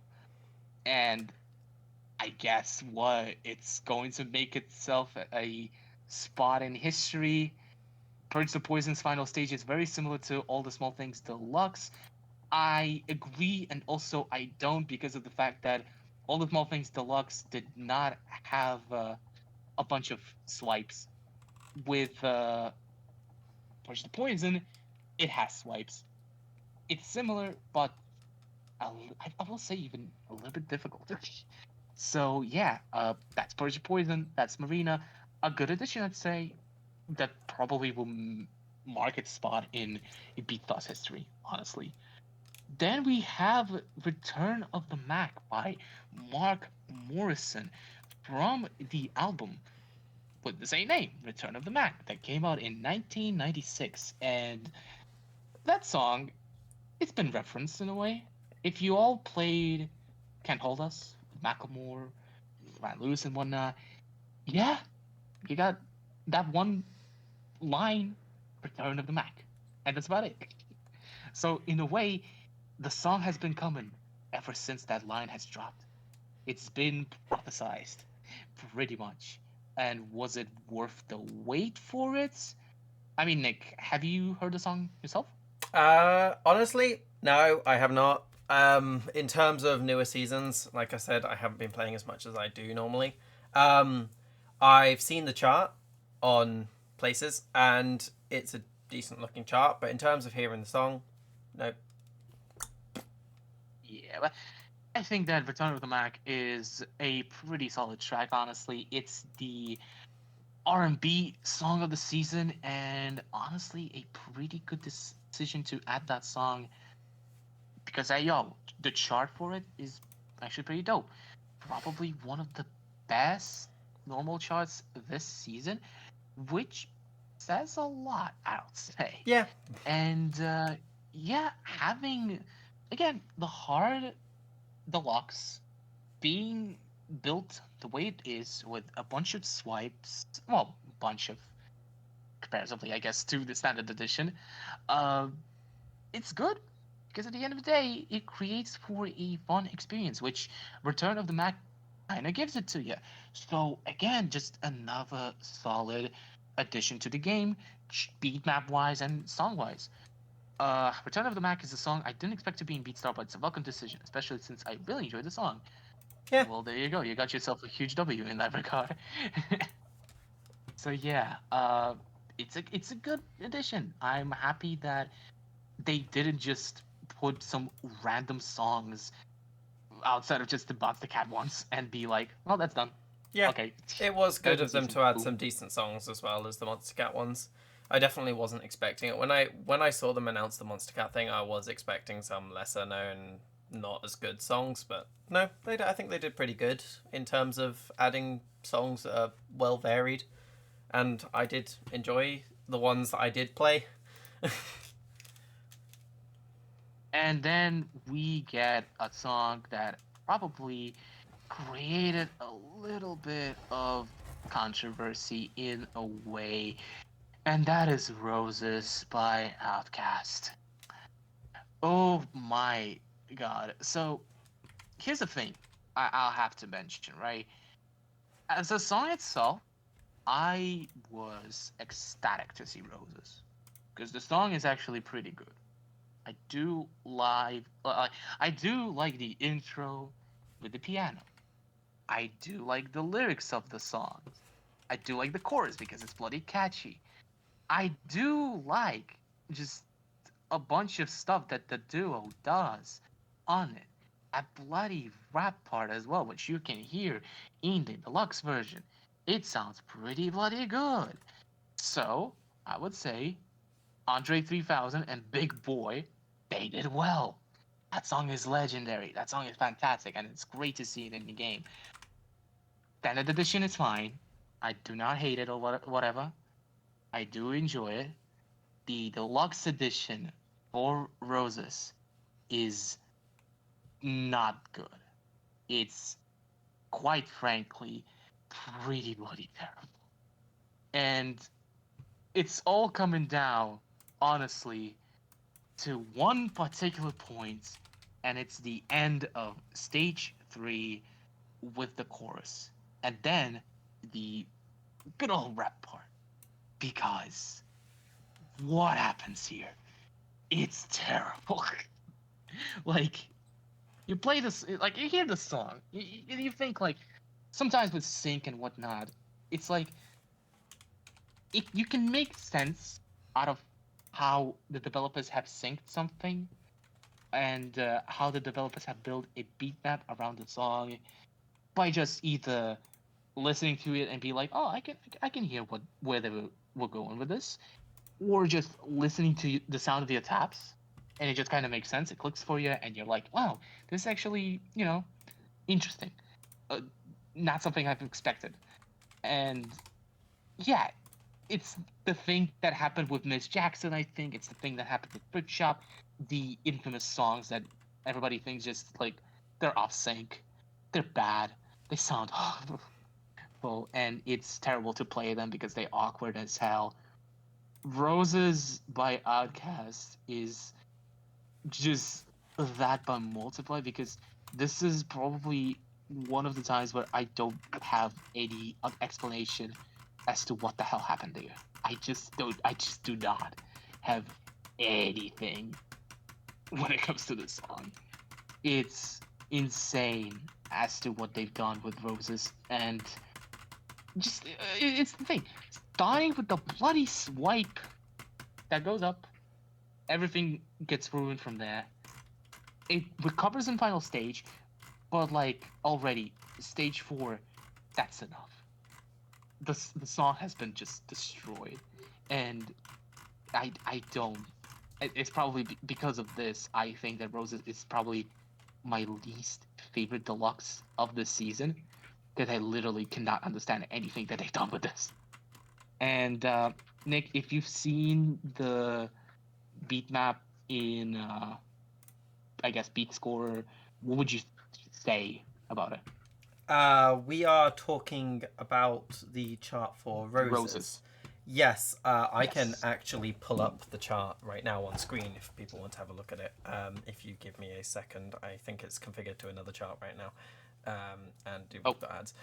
and I guess what it's going to make itself a spot in history. Purge the Poison's final stage is very similar to All the Small Things Deluxe. I agree, and also I don't because of the fact that All the Small Things Deluxe did not have a bunch of swipes. With Purge the Poison, it has swipes. It's similar, but I will say even a little bit difficult. So yeah, that's Persia Poison. That's Marina. A good addition, I'd say. That probably will mark its spot in Beatstars history. Honestly. Then we have Return of the Mac by Mark Morrison from the album with the same name, Return of the Mac, that came out in 1996. And that song, it's been referenced in a way. If you all played Can't Hold Us, Macklemore, Ryan Lewis, and whatnot, yeah, you got that one line, Return of the Mac. And that's about it. So, in a way, the song has been coming ever since that line has dropped. It's been prophesized, pretty much. And was it worth the wait for it? I mean, Nick, have you heard the song yourself? Honestly, no, I have not. In terms of newer seasons, like I said, I haven't been playing as much as I do normally. Um, I've seen the chart on places, and it's a decent looking chart. But in terms of hearing the song, no. Yeah, but I think that Return of the Mac is a pretty solid track, honestly. It's the R&B song of the season, and honestly, a pretty good decision to add that song because, hey, yo, the chart for it is actually pretty dope. Probably one of the best normal charts this season, which says a lot, I would say. Yeah, And yeah, having again the hard deluxe being built the way it is with a bunch of swipes, well, bunch of comparatively, I guess, to the standard edition, uh, it's good because at the end of the day, it creates for a fun experience, which Return of the Mac kind of gives it to you. So again, just another solid addition to the game, beat map wise and song wise. Return of the Mac is a song I didn't expect to be in Beatstar, but it's a welcome decision, especially since I really enjoyed the song. yeah. Well, there you go. You got yourself a huge W in that regard. So yeah, it's a good addition. I'm happy that they didn't just put some random songs outside of just the Box the Cat ones and be like, well, that's done. Yeah, Okay, it was good second of them season, to add boom. some decent songs as well as the Monster Cat ones. I definitely wasn't expecting it when I saw them announce the Monster Cat thing. I was expecting some lesser known, not as good songs, but no, I think they did pretty good in terms of adding songs that are well varied, and I did enjoy the ones that I did play. And then we get a song that probably created a little bit of controversy in a way, and that is Roses by Outkast. Oh my god. So here's the thing I'll have to mention, right? As a song itself, I was ecstatic to see Roses because the song is actually pretty good. I do I do like the intro with the piano. I do like the lyrics of the songs. I do like the chorus because it's bloody catchy. I do like just a bunch of stuff that the duo does on it. A bloody rap part as well, which you can hear in the deluxe version. It sounds pretty bloody good. So, I would say Andre 3000 and Big Boy, they did well. That song is legendary. That song is fantastic, and it's great to see it in the game. Standard edition is fine. I do not hate it or whatever. I do enjoy it. The deluxe edition for Roses is not good. It's quite frankly pretty bloody terrible. And it's all coming down, honestly, to one particular point, and it's the end of stage 3 with the chorus. And then the good old rap part. Because what happens here? It's terrible. Like, you play this, like, you hear the song, you think, like, sometimes with sync and whatnot, it's like, you can make sense out of how the developers have synced something and how the developers have built a beat map around the song by just either listening to it and be like, oh, I can hear where they were going with this, or just listening to the sound of your taps, and it just kind of makes sense. It clicks for you, and you're like, wow, this is actually interesting. not something I've expected. And yeah, it's the thing that happened with Miss Jackson. I think it's the thing that happened with Brick Shop, the infamous songs that everybody thinks just like they're off sync, they're bad, they sound awful, and it's terrible to play them because they're awkward as hell. Roses by Outkast is just that by multiply because this is probably one of the times where I don't have any explanation as to what the hell happened there. I just do not have anything when it comes to this song. It's insane as to what they've done with Roses, and just it's the thing. Starting with the bloody swipe that goes up, everything gets ruined from there. It recovers in final stage, but like already stage 4, that's enough. The song has been just destroyed, and I don't. It's probably because of this. I think that Roses is probably my least favorite deluxe of this season because I literally cannot understand anything that they've done with this. And Nick, if you've seen the beat map in I guess beat score, what would you say about it? We are talking about the chart for Roses. Roses. Yes, I can Yes. actually pull up the chart right now on screen if people want to have a look at it. If you give me a second, I think it's configured to another chart right now. And do Oh, the ads.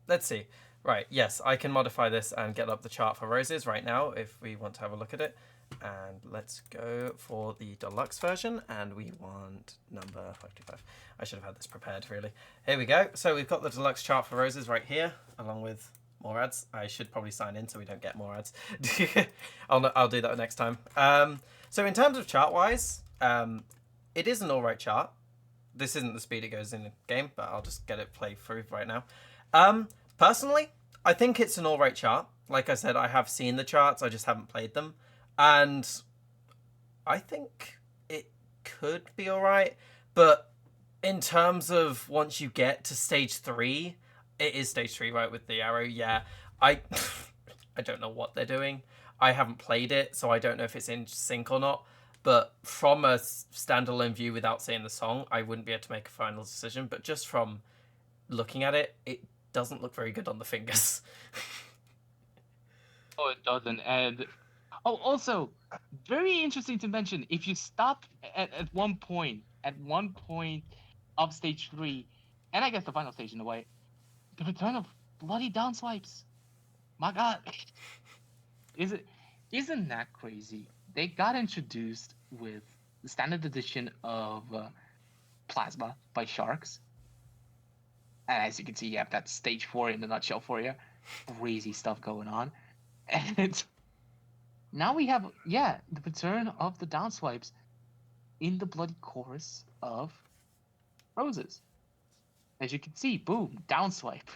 Let's see. Right, yes, I can modify this and get up the chart for Roses right now if we want to have a look at it. And let's go for the deluxe version, and we want number 55. I should have had this prepared, really. Here we go. So we've got the deluxe chart for Roses right here, along with more ads. I should probably sign in so we don't get more ads. I'll do that next time. So in terms of chart-wise, it is an alright chart. This isn't the speed it goes in the game, but I'll just get it played through right now. Personally, I think it's an alright chart. Like I said, I have seen the charts, I just haven't played them. And I think it could be alright, but in terms of once you get to stage 3, it is stage 3, right, with the arrow, yeah. I don't know what they're doing. I haven't played it, so I don't know if it's in sync or not. But from a standalone view without seeing the song, I wouldn't be able to make a final decision. But just from looking at it, it doesn't look very good on the fingers. oh, it doesn't. And oh, also, very interesting to mention. If you stop at one point of stage 3, and I guess the final stage in a way, the return of bloody down swipes. My God, is it? Isn't that crazy? They got introduced with the standard edition of Plasma by Sharks, and as you can see, you have that stage 4 in the nutshell for you. Crazy stuff going on, and now we have the return of the down swipes in the bloody chorus of Roses. As you can see, boom, down swipe.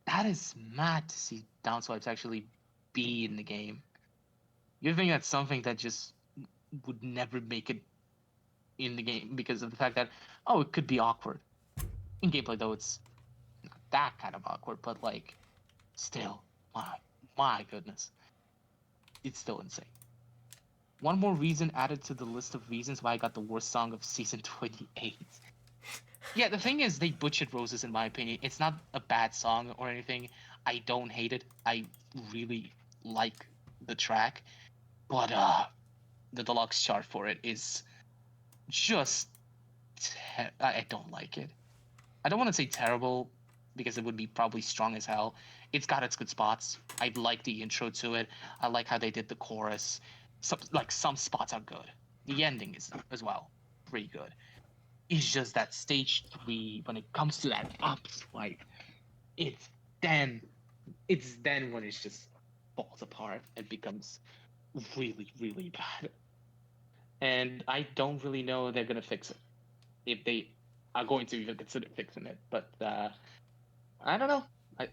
That is mad to see down swipes actually be in the game. You think that's something that just would never make it in the game because of the fact that it could be awkward. In gameplay though, it's not that kind of awkward, but like still, my goodness. It's still insane. One more reason added to the list of reasons why I got the worst song of season 28. Yeah, the thing is, they butchered Roses, in my opinion. It's not a bad song or anything. I don't hate it. I really like the track. But the deluxe chart for it is just. I don't like it. I don't want to say terrible because it would be probably strong as hell. It's got its good spots. I like the intro to it. I like how they did the chorus. Some spots are good. The ending is as well pretty good. It's just that stage 3 when it comes to that up swipe, it's then it's then when it just falls apart and becomes really really bad. And I don't really know they're gonna fix it if they are going to even consider fixing it. But I don't know.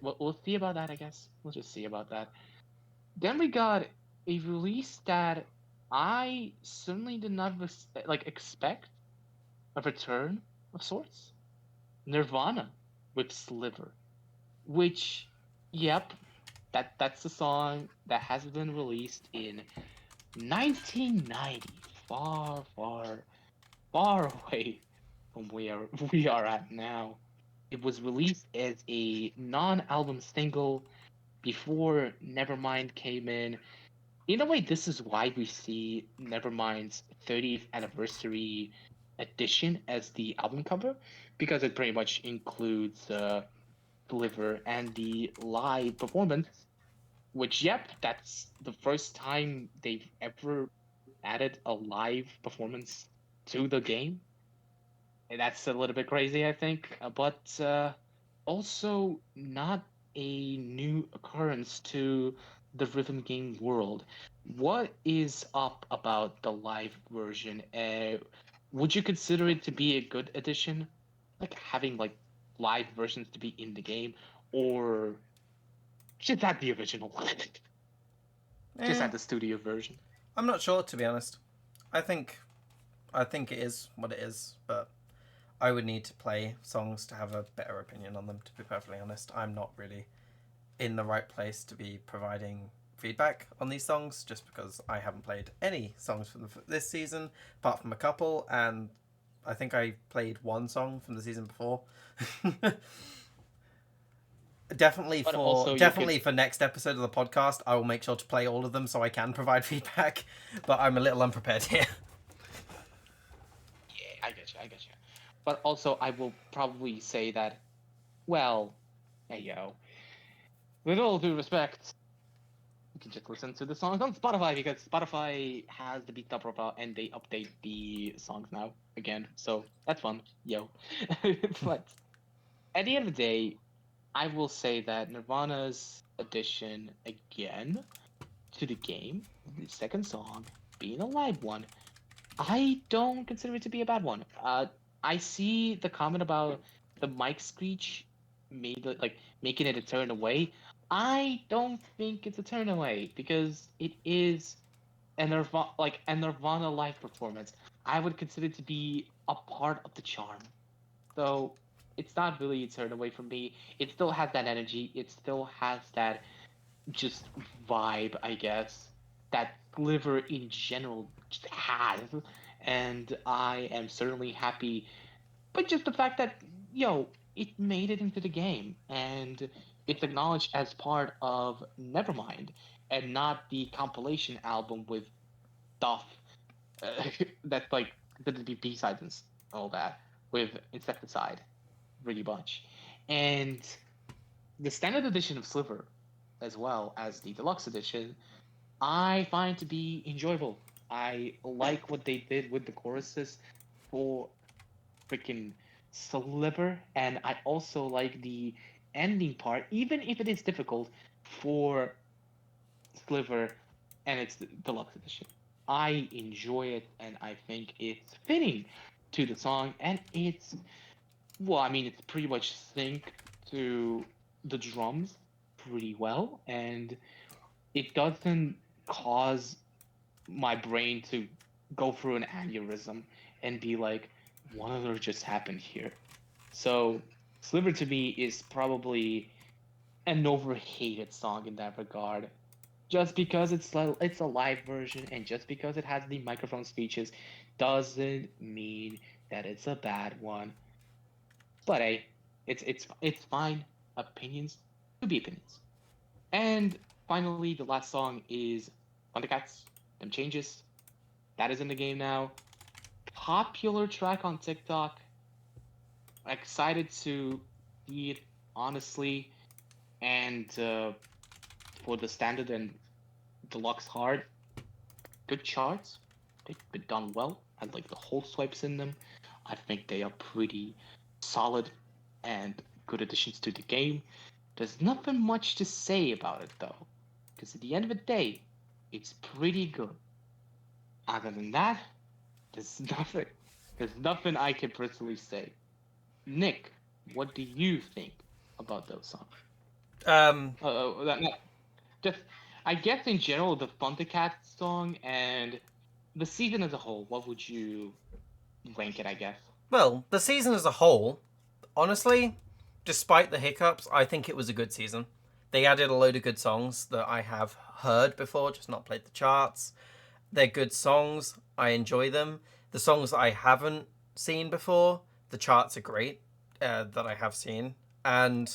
We'll see about that. I guess we'll just see about that. Then we got a release that I certainly did not expect a return of sorts. Nirvana with Sliver, which, yep, that's the song that has been released in 1990, far, far, far away from where we are at now. It was released as a non-album single before Nevermind came in. In a way, this is why we see Nevermind's 30th anniversary edition as the album cover, because it pretty much includes Deliver and the live performance, which, yep, that's the first time they've ever added a live performance to the game. And that's a little bit crazy, I think, but also not a new occurrence to the rhythm game world. What is up about the live version? Would you consider it to be a good addition, like having like live versions to be in the game, or just add the original? Just Eh, add the studio version. I'm not sure, to be honest. I think I think it is what it is, but I would need to play songs to have a better opinion on them, to be perfectly honest. I'm not really in the right place to be providing feedback on these songs just because I haven't played any songs from this season apart from a couple, and I think I played one song from the season before. Definitely But for also, you could. definitely for next episode of the podcast, I will make sure to play all of them so I can provide feedback. But I'm a little unprepared here. Yeah, I get you. I get you. But also, I will probably say that, well, hey yo, with all due respect, you can just listen to the songs on Spotify because Spotify has the Beatstar profile and they update the songs now again. So that's fun, yo. But at the end of the day, I will say that Nirvana's addition again to the game, the second song being a live one, I don't consider it to be a bad one. I see the comment about the mic screech made like making it a turn away. I don't think it's a turn away because it is a Nirvana live performance. I would consider it to be a part of the charm. So it's not really a turn away from me. It still has that energy. It still has that just vibe, I guess, that Sliver in general just has. And I am certainly happy. But just the fact that, yo, it made it into the game and it's acknowledged as part of Nevermind and not the compilation album with stuff that's like considered to be B-sides and all that with Insecticide, really much. And the standard edition of Sliver, as well as the deluxe edition, I find to be enjoyable. I like what they did with the choruses for freaking Sliver, and I also like the ending part, even if it is difficult for Sliver and its deluxe edition. I enjoy it, and I think it's fitting to the song, and it's well, I mean, it's pretty much synced to the drums pretty well, and it doesn't cause my brain to go through an aneurysm and be like, what on earth just happened here? So, Sliver to me is probably an overhated song in that regard. Just because it's a live version and just because it has the microphone speeches doesn't mean that it's a bad one. But hey, it's fine. Opinions to be opinions. And finally, the last song is Thundercats. Them changes. That is in the game now. Popular track on TikTok. Excited to see it honestly. And for the standard and deluxe hard, good charts. They've done well. I like the whole swipes in them. I think they are pretty solid and good additions to the game. There's nothing much to say about it though, because at the end of the day, it's pretty good. Other than that, there's nothing. There's nothing I can personally say. Nick, what do you think about those songs? Um, No, just I guess in general the Thundercat song and the season as a whole. What would you rank it? I guess. well, the season as a whole, honestly, despite the hiccups, I think it was a good season. They added a load of good songs that I have heard before, just not played the charts. They're good songs. I enjoy them. The songs that I haven't seen before, the charts are great that I have seen. And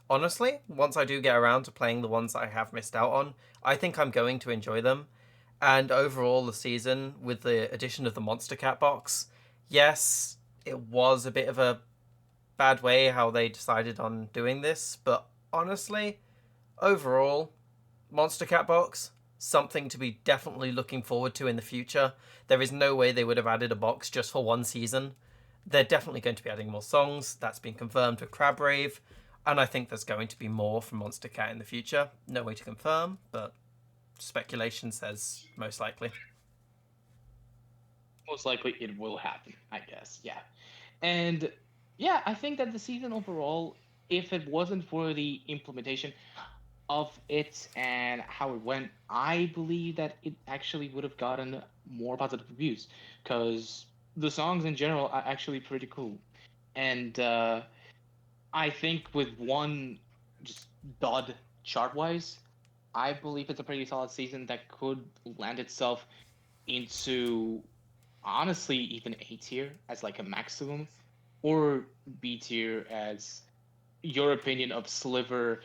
honestly, once I do get around to playing the ones that I have missed out on, I think I'm going to enjoy them. And overall, the season, with the addition of the Monster Cat box, yes, it was a bit of a bad way how they decided on doing this, but honestly, overall, Monster Cat box, something to be definitely looking forward to in the future. There is no way they would have added a box just for one season. They're definitely going to be adding more songs. That's been confirmed with Crab Rave. And I think there's going to be more from Monster Cat in the future. No way to confirm, but speculation says most likely. Most likely it will happen, I guess. Yeah. And yeah, I think that the season overall, if it wasn't for the implementation of it and how it went, I believe that it actually would have gotten more positive reviews because the songs in general are actually pretty cool. And I think with one just dud chart wise, I believe it's a pretty solid season that could land itself into honestly even A tier as like a maximum, or B tier as your opinion of Sliver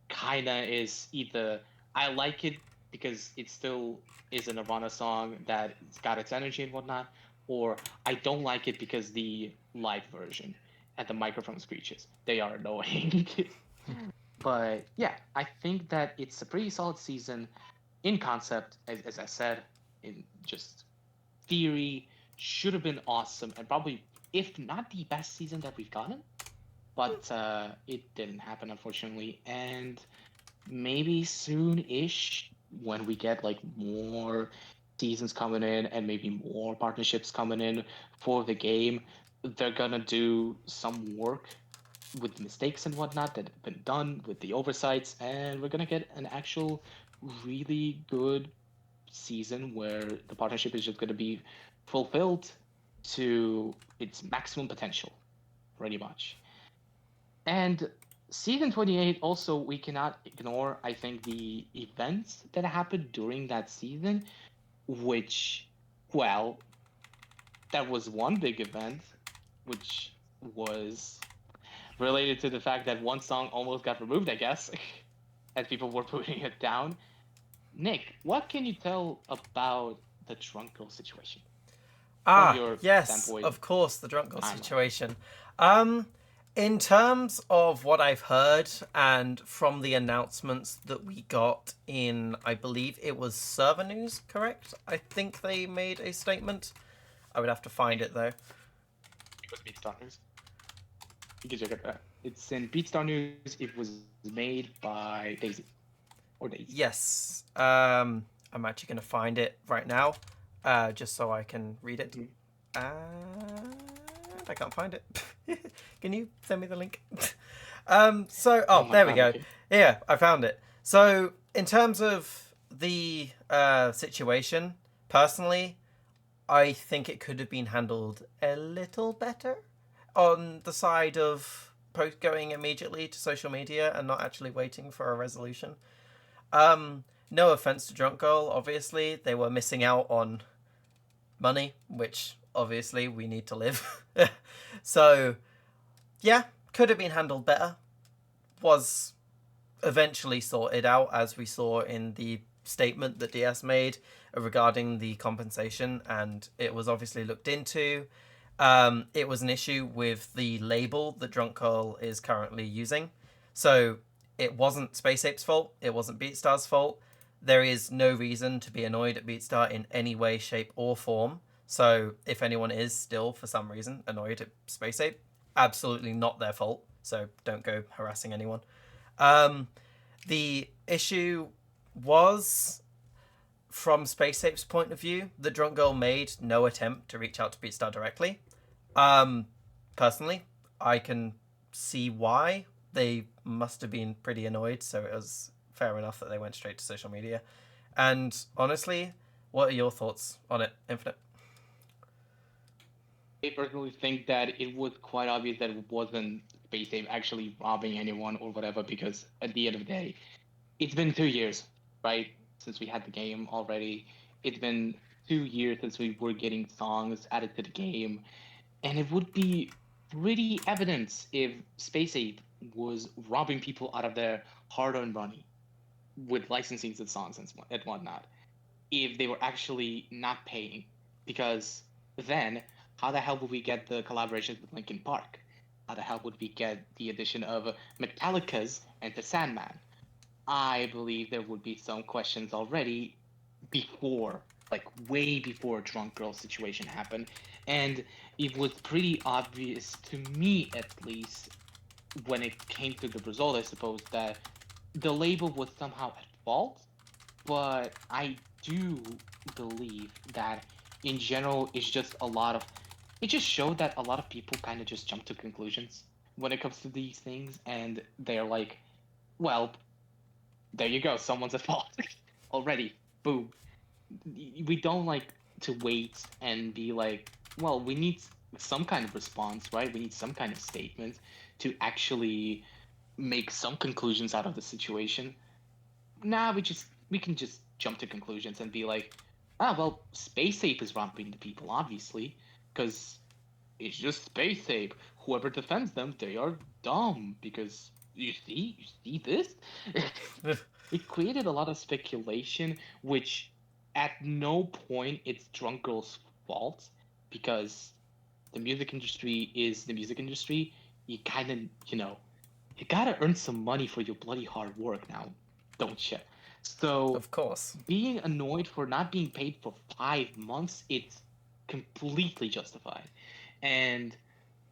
kinda is either I like it because it still is a Nirvana song that it's got its energy and whatnot, or I don't like it because the live version and the microphone screeches. They are annoying. But yeah, I think that it's a pretty solid season in concept, as I said, in just theory, should have been awesome and probably, if not the best season that we've gotten, but it didn't happen unfortunately. And maybe soon-ish when we get like more seasons coming in and maybe more partnerships coming in for the game, they're gonna do some work with the mistakes and whatnot that have been done with the oversights, and we're gonna get an actual really good season where the partnership is just gonna be fulfilled to its maximum potential, pretty much. And season 28 also, we cannot ignore, I think, the events that happened during that season, which, well, that was one big event, which was related to the fact that one song almost got removed, I guess, as people were putting it down. Nick, what can you tell about the drunk girl situation from Ah, your yes, standpoint of course, the drunk girl timeline? situation. Um, in terms of what I've heard and from the announcements that we got in, I believe it was Server News, correct? I think they made a statement. I would have to find it though. It was Beatstar News. You can check it out. It's in Beatstar News. It was made by Daisy or Daisy. Yes. I'm actually going to find it right now, just so I can read it. Mhm. And I can't find it. Can you send me the link? Oh my There we god. go. Okay. Yeah, I found it. So, in terms of the situation, personally, I think it could have been handled a little better on the side of going immediately to social media and not actually waiting for a resolution. No offense to Drunk Girl, obviously, they were missing out on money, which obviously we need to live. So, yeah, could have been handled better. Was eventually sorted out, as we saw in the statement that DS made regarding the compensation, and it was obviously looked into. It was an issue with the label that Drunk Girl is currently using. So it wasn't Space Ape's fault, it wasn't Beatstar's fault. There is no reason to be annoyed at Beatstar in any way, shape, or form. So if anyone is still, for some reason, annoyed at Space Ape, absolutely not their fault. So don't go harassing anyone. Um, the issue was, from Space Ape's point of view, the Drunk Girl made no attempt to reach out to Beatstar directly. Um, Personally, I can see why. They must have been pretty annoyed, so it was fair enough that they went straight to social media. And honestly, what are your thoughts on it, Infinite? I personally think that it was quite obvious that it wasn't Space Ape actually robbing anyone or whatever, because at the end of the day, it's been 2 years, right, since we had the game already. It's been 2 years since we were getting songs added to the game, and it would be pretty evident if Space Ape was robbing people out of their hard-earned money with licensing the songs and whatnot, if they were actually not paying. Because then, how the hell would we get the collaborations with Linkin Park? How the hell would we get the addition of Metallica's Enter Sandman? I believe there would be some questions already before, like way before Drunk Girl situation happened. And it was pretty obvious to me, at least, when it came to the result, I suppose, that the label was somehow at fault. But I do believe that in general, it's just a lot of, it just showed that a lot of people kind of just jump to conclusions when it comes to these things. And they're like, well, there you go, someone's at fault already. Boom. We don't like to wait and be like, well, we need some kind of response, right? We need some kind of statement to actually make some conclusions out of the situation. Nah, we can just jump to conclusions and be like, ah, well, Space Ape is robbing the people, obviously, because it's just Space Ape. Whoever defends them, they are dumb because you see this. It created a lot of speculation, which at no point it's Drunk Girl's fault, because the music industry is the music industry. You kind of, you know, you gotta earn some money for your bloody hard work now, don't you? So Of course. being annoyed for not being paid for 5 months, it's completely justified. And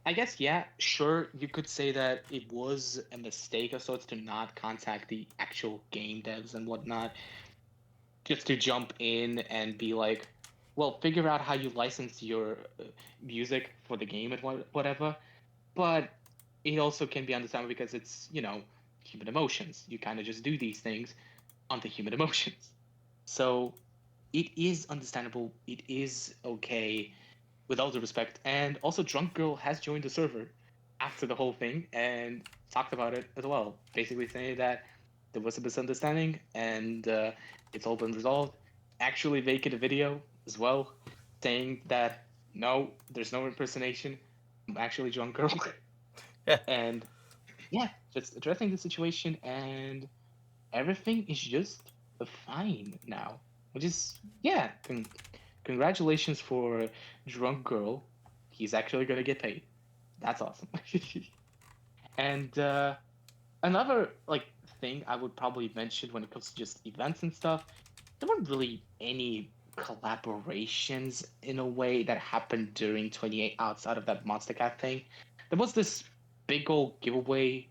I guess, yeah, sure, you could say that it was a mistake of sorts to not contact the actual game devs and whatnot, just to jump in and be like, well, figure out how you license your music for the game and whatever. But it also can be understandable because it's, human emotions. You kind of just do these things onto human emotions. So it is understandable. It is okay, with all due respect. And also, Drunk Girl has joined the server after the whole thing and talked about it as well, basically saying that there was a misunderstanding and it's all been resolved. Actually, making a video as well saying that no, there's no impersonation. I'm actually Drunk Girl. Yeah. And yeah, just addressing the situation, and everything is just fine now. Which is, yeah, congratulations for Drunk Girl. He's actually gonna get paid. That's awesome. And another like thing I would probably mention when it comes to just events and stuff, there weren't really any collaborations in a way that happened during 28 outside of that Monster Cat thing. There was this big old giveaway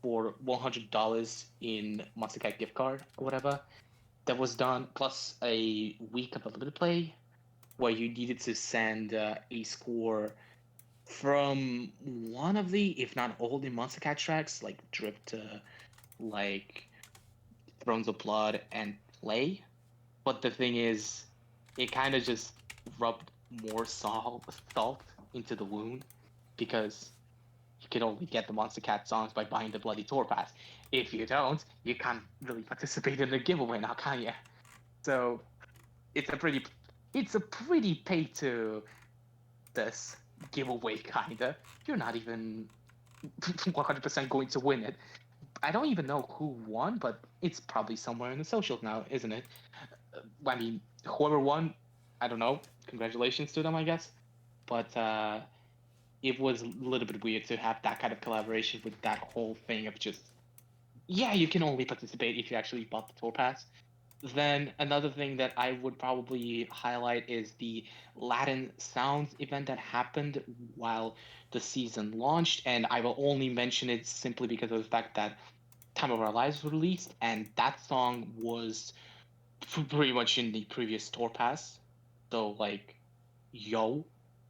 for $100 in Monster Cat gift card or whatever that was done, plus a week of a limited play where you needed to send a score from one of the, if not all, the Monster Cat tracks, like Drip to like Thrones of Blood and Play. But the thing is, it kind of just rubbed more salt into the wound, because you can only get the Monster Cat songs by buying the bloody tour pass. If you don't, you can't really participate in the giveaway now, can you? So it's a pretty it's a pretty pay to this giveaway kinda. You're not even 100% going to win it. I don't even know who won, but it's probably somewhere in the socials now, isn't it? I mean, whoever won, I don't know. Congratulations to them, I guess. But it was a little bit weird to have that kind of collaboration with that whole thing of just, yeah, you can only participate if you actually bought the tour pass. Then another thing that I would probably highlight is the Latin Sounds event that happened while the season launched, and I will only mention it simply because of the fact that Time of Our Lives was released, and that song was pretty much in the previous tour pass. So like, yo,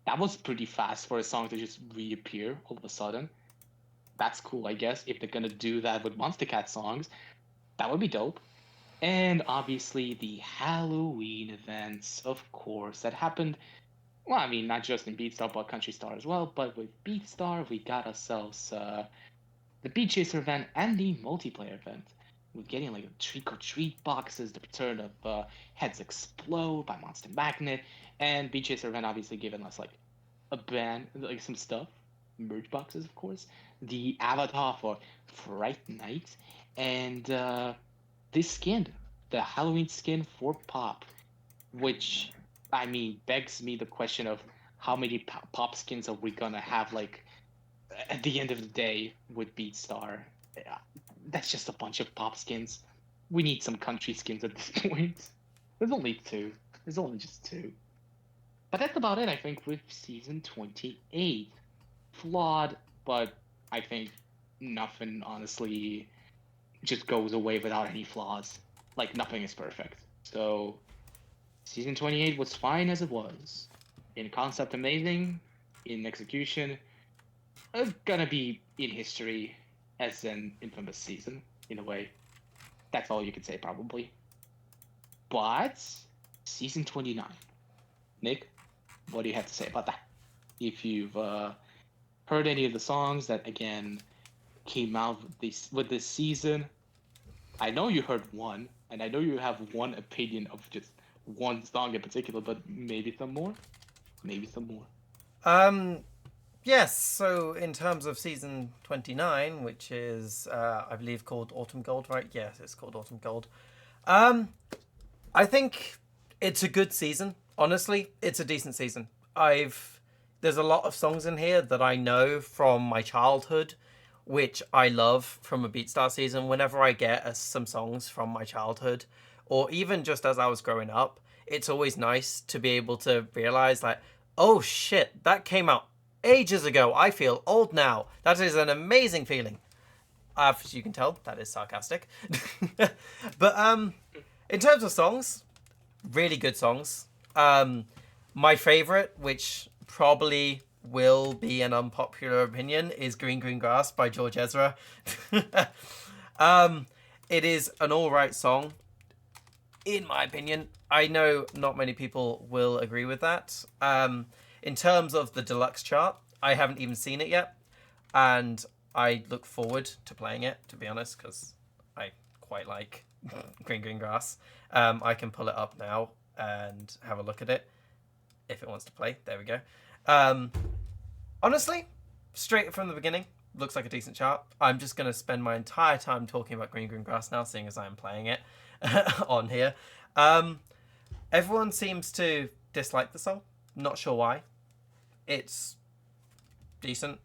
that was pretty fast for a song to just reappear all of a sudden. That's cool, I guess. If they're gonna do that with Monster Cat songs, that would be dope. And obviously the Halloween events, of course, that happened Well, I mean, not just in Beatstar, but Country Star as well. But with Beatstar, we got ourselves the Beat Chaser event and the multiplayer event. We're getting like Trick or Treat boxes, the return of Heads Explode by Monster Magnet, and Beat Chaser event obviously giving us like a band, like some stuff, merch boxes, of course, the avatar for Fright Night, and this skin, the Halloween skin for Pop, which I mean begs me the question of how many pop skins are we gonna have like at the end of the day with Beatstar. Yeah, that's just a bunch of pop skins. We need some country skins at this point. There's only two. There's only just two. But that's about it, I think, with season 28. Flawed, but I think nothing honestly just goes away without any flaws. Like nothing is perfect. So season 28 was fine as it was. In concept, amazing. In execution, gonna be in history as an infamous season, in a way. That's all you could say, probably. But season 29. Nick, what do you have to say about that? If you've heard any of the songs that, again, came out with this season, I know you heard one, and I know you have one opinion of just one song in particular, but maybe some more? Maybe some more. Um, yes. So in terms of season 29, which is I believe called Autumn Gold, right? Yes, it's called Autumn Gold. Um, I think it's a good season. Honestly, it's a decent season. There's a lot of songs in here that I know from my childhood, which I love from a Beatstar season. Whenever I get some songs from my childhood, or even just as I was growing up, it's always nice to be able to realize like, oh shit, that came out ages ago. I feel old now. That is an amazing feeling. As you can tell, that is sarcastic. But in terms of songs, really good songs. My favorite, which probably will be an unpopular opinion, is Green Green Grass by George Ezra. It is an alright song, in my opinion. I know not many people will agree with that. In terms of the deluxe chart, I haven't even seen it yet, and I look forward to playing it, to be honest, because I quite like Green Green Grass. I can pull it up now and have a look at it if it wants to play. There we go. Honestly, straight from the beginning, looks like a decent chart. I'm just going to spend my entire time talking about Green Green Grass now, seeing as I'm playing it on here. Everyone seems to dislike the song. Not sure why. It's decent.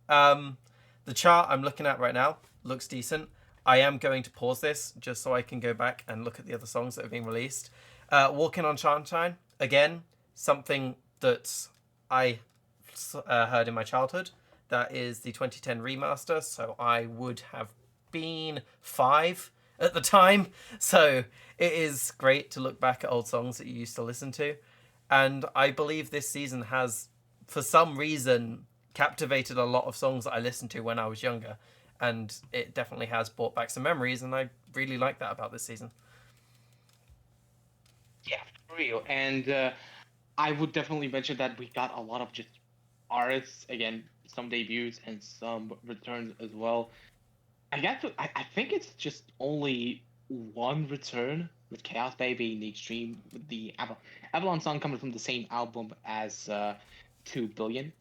The chart I'm looking at right now looks decent. I am going to pause this just so I can go back and look at the other songs that have been released. Walking on Sunshine, again, something that I heard in my childhood. That is the 2010 remaster, so I would have been 5 at the time. So it is great to look back at old songs that you used to listen to. And I believe this season has, for some reason, captivated a lot of songs that I listened to when I was younger. And it definitely has brought back some memories, and I really like that about this season. Yeah, for real. And I would definitely mention that we got a lot of just artists, again, some debuts and some returns as well. I think it's just only one return with Chaos Baby in the Extreme, with the Avalon song coming from the same album as 2 Billion.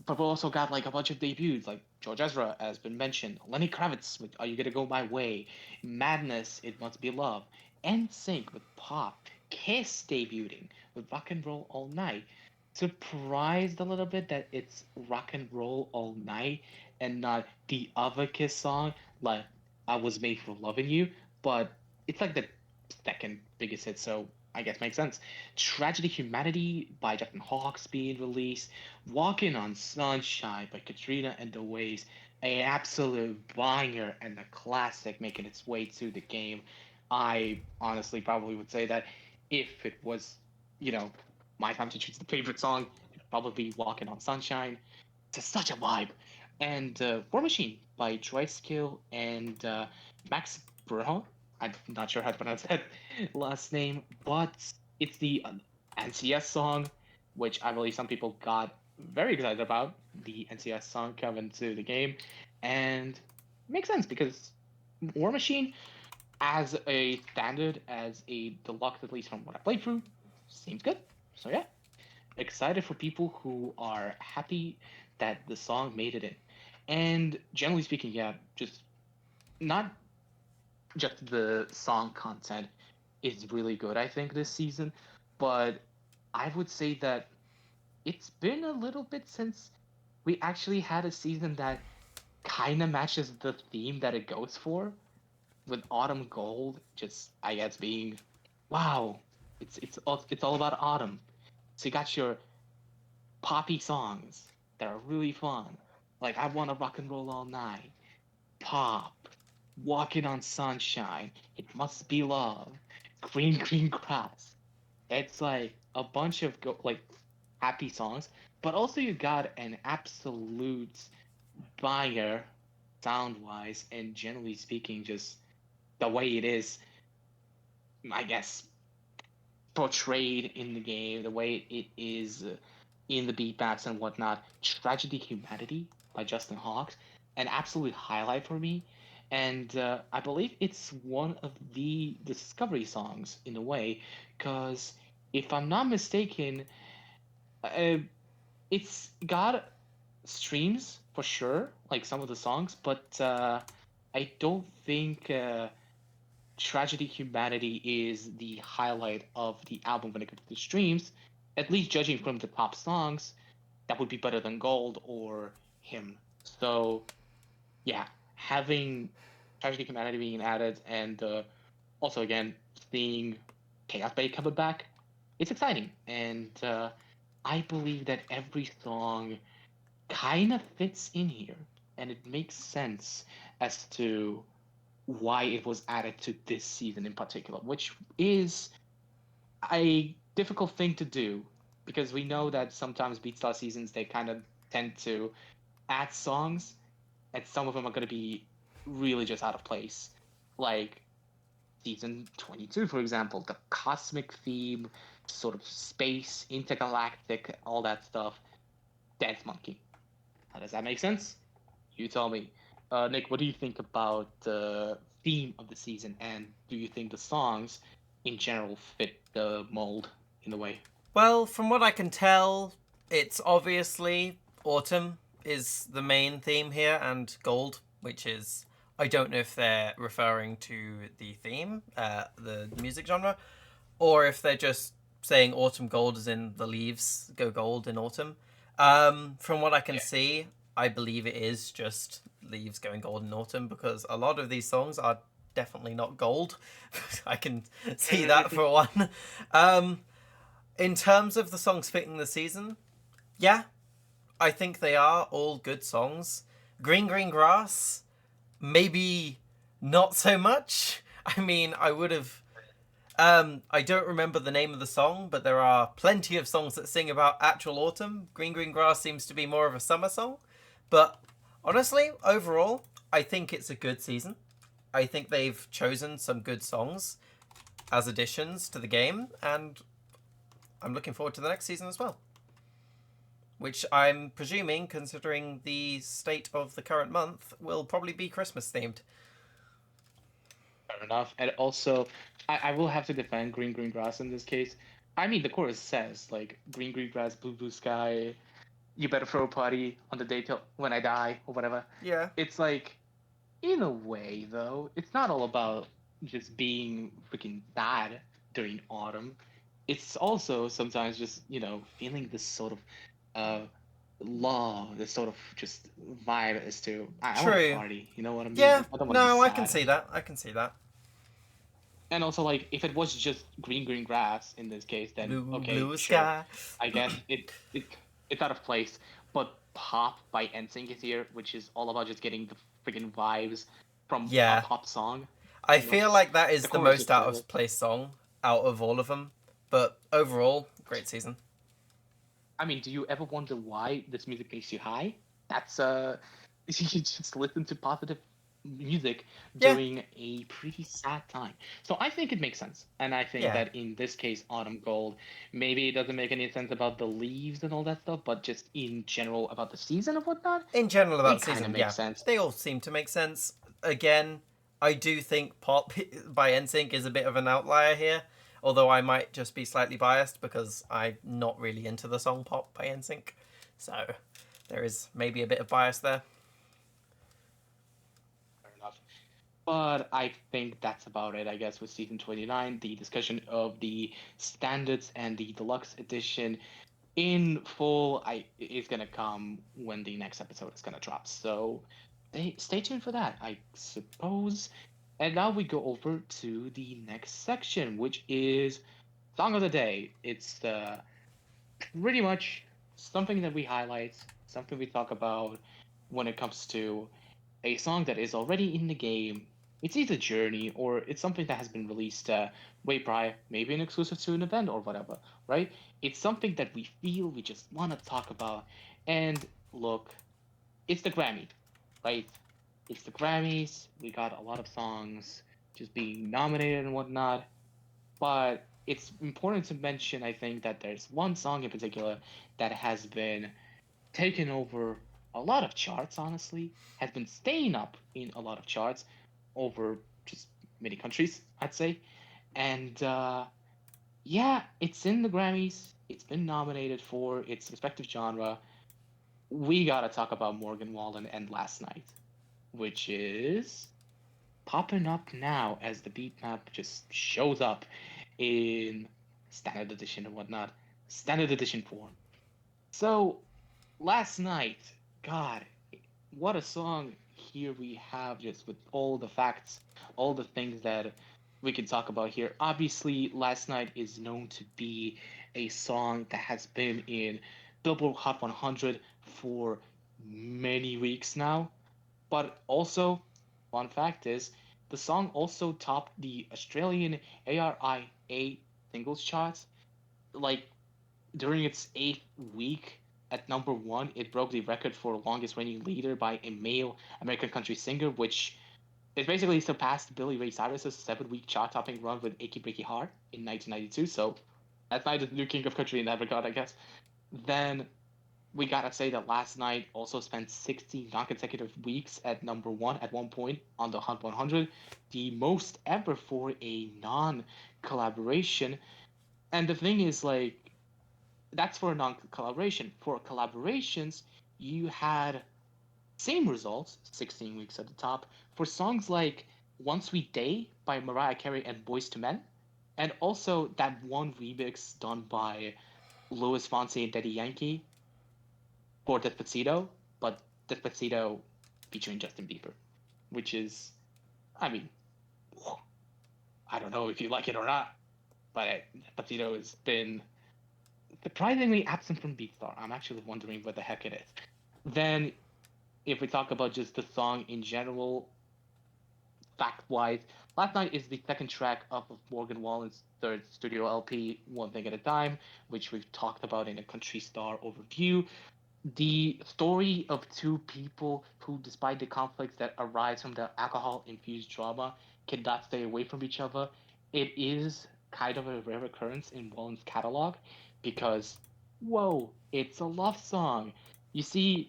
But we also got like a bunch of debuts, like George Ezra has been mentioned, Lenny Kravitz with "Are You Gonna Go My Way," Madness, "It Must Be Love," NSYNC with "Pop," Kiss debuting with "Rock and Roll All Night." Surprised a little bit that it's "Rock and Roll All Night" and not the other Kiss song, like "I Was Made for Loving You," but it's like the second biggest hit, so I guess makes sense. Tragedy Humanity by Justin Hawks being released. Walking on Sunshine by Katrina and the Waves, a absolute banger and a classic making its way to the game. I honestly probably would say that if it was, you know, my time to choose the favorite song, it'd probably be Walking on Sunshine. It's such a vibe. And War Machine by Troy Skill and Max Bruno. I'm not sure how to pronounce that last name, but it's the NCS song. which I believe some people got very excited about the NCS song coming to the game, and it makes sense because War Machine, as a standard, as a deluxe, at least from what I played through, seems good. So yeah, excited for people who are happy that the song made it in. And generally speaking, yeah, just not just the song content is really good, I think, this season, but I would say that it's been a little bit since we actually had a season that kind of matches the theme that it goes for, with Autumn Gold just, I guess, being wow, it's all about autumn. So you got your poppy songs that are really fun, like I Want to Rock and Roll All Night, Pop, Walking on Sunshine, It Must Be Love, Green Green Grass. It's like a bunch of happy songs, but also you got an absolute banger sound wise and generally speaking, just the way it is, I guess, portrayed in the game, the way it is in the beatbacks and whatnot. Tragedy Humanity by Justin Hawks, an absolute highlight for me. And I believe it's one of the discovery songs in a way, because if I'm not mistaken, uh, it's got streams for sure, like some of the songs, but I don't think Tragedy Humanity is the highlight of the album when it comes to streams. At least judging from the top songs, that would be better than Gold or Him. So yeah, having Tragedy Humanity being added and also again seeing Chaos Bay coming back, it's exciting. And I believe that every song kind of fits in here, and it makes sense as to why it was added to this season in particular, which is a difficult thing to do because we know that sometimes Beatstar seasons they kind of tend to add songs, and some of them are going to be really just out of place, like season 22, for example, the cosmic theme, sort of space, intergalactic, all that stuff. Dance Monkey. How does that make sense? You tell me. Nick, what do you think about the theme of the season, and do you think the songs in general fit the mold in a way? Well, from what I can tell, it's obviously autumn is the main theme here, and gold, which is, I don't know if they're referring to the theme, the music genre, or if they're just saying autumn gold as in the leaves go gold in autumn. From what I can Yeah. see, I believe it is just leaves going gold in autumn, because a lot of these songs are definitely not gold. I can see that for one. Um, in terms of the songs fitting the season, yeah, I think they are all good songs. Green Green Grass, maybe not so much. I mean, I would have. I don't remember the name of the song, but there are plenty of songs that sing about actual autumn. Green Green Grass seems to be more of a summer song. But honestly, overall, I think it's a good season. I think they've chosen some good songs as additions to the game, and I'm looking forward to the next season as well. Which I'm presuming, considering the state of the current month, will probably be Christmas themed. Fair enough. And also, I will have to defend Green Green Grass in this case. I mean, the chorus says like Green Green Grass, Blue Blue Sky. You better throw a party on the day till when I die or whatever. Yeah. It's like, in a way, though, it's not all about just being freaking bad during autumn. It's also sometimes just, feeling this sort of uh law, this sort of just vibe as to I want to True. party, you know what I Yeah. mean? I don't want to be No, I can sad. see that. I can see that. And also like if it was just green green grass in this case, then Blue okay, blue sure. sky. I guess it's out of place. But Pop by NSYNC is here, which is all about just getting the freaking vibes from a Yeah. pop song. I You know, feel like that the is the chorus most just out says it. of place song out of all of them. But overall, great season. I mean, do you ever wonder why this music makes you high? That's you just listen to positive. music Yeah, during a pretty sad time. So I think it makes sense. And I think yeah. that in this case, Autumn Gold, maybe it doesn't make any sense about the leaves and all that stuff, but just in general about the season and whatnot, In general, about it the kind of season, yeah, makes sense. they all seem to make sense. Again, I do think Pop by NSYNC is a bit of an outlier here, although I might just be slightly biased because I'm not really into the song Pop by NSYNC. So there is maybe a bit of bias there. Fair enough. But I think that's about it, I guess, with season 29. The discussion of the standards and the deluxe edition in full is gonna come when the next episode is gonna drop. So stay tuned for that, I suppose. And now we go over to the next section, which is Song of the Day. It's pretty much something that we highlight, something we talk about when it comes to a song that is already in the game. It's either Journey or it's something that has been released way prior, maybe an exclusive to an event or whatever, right? It's something that we feel we just want to talk about. And look, it's the Grammy, right? It's the Grammys. We got a lot of songs just being nominated and whatnot. But it's important to mention, I think, that there's one song in particular that has been taken over a lot of charts, honestly, has been staying up in a lot of charts over just many countries, I'd say. And yeah, it's in the Grammys. It's been nominated for its respective genre. We gotta talk about Morgan Wallen and Last Night, which is popping up now as the beat map just shows up in standard edition and whatnot, standard edition form. So Last Night, God, what a song here we have, just with all the facts, all the things that we can talk about here. Obviously, Last Night is known to be a song that has been in Billboard Hot 100 for many weeks now. But also, fun fact is, the song also topped the Australian ARIA singles charts like during its eighth week at number one. It broke the record for longest reigning leader by a male American country singer, which it basically surpassed Billy Ray Cyrus's 7 week chart topping run with Achy Breaky Heart in 1992. So that's not the new king of country in that regard, I guess. Then we gotta say that Last Night also spent 16 non-consecutive weeks at number one at one point on the Hot 100, the most ever for a non-collaboration. And the thing is, like, that's for a non-collaboration. For collaborations, you had same results, 16 weeks at the top, for songs like One Sweet Day by Mariah Carey and Boyz II Men, and also that one remix done by Louis Fonsi and Daddy Yankee for Despacito, but Despacito featuring Justin Bieber, which is, I mean, I don't know if you like it or not, but Despacito has been surprisingly absent from Beatstar. I'm actually wondering what the heck it is. Then, if we talk about just the song in general, fact wise, Last Night is the second track of Morgan Wallen's third studio LP, One Thing at a Time, which we've talked about in a Country Star overview. The story of two people who, despite the conflicts that arise from the alcohol infused drama, cannot stay away from each other. It is kind of a rare occurrence in Wallen's catalog because, whoa, it's a love song. You see,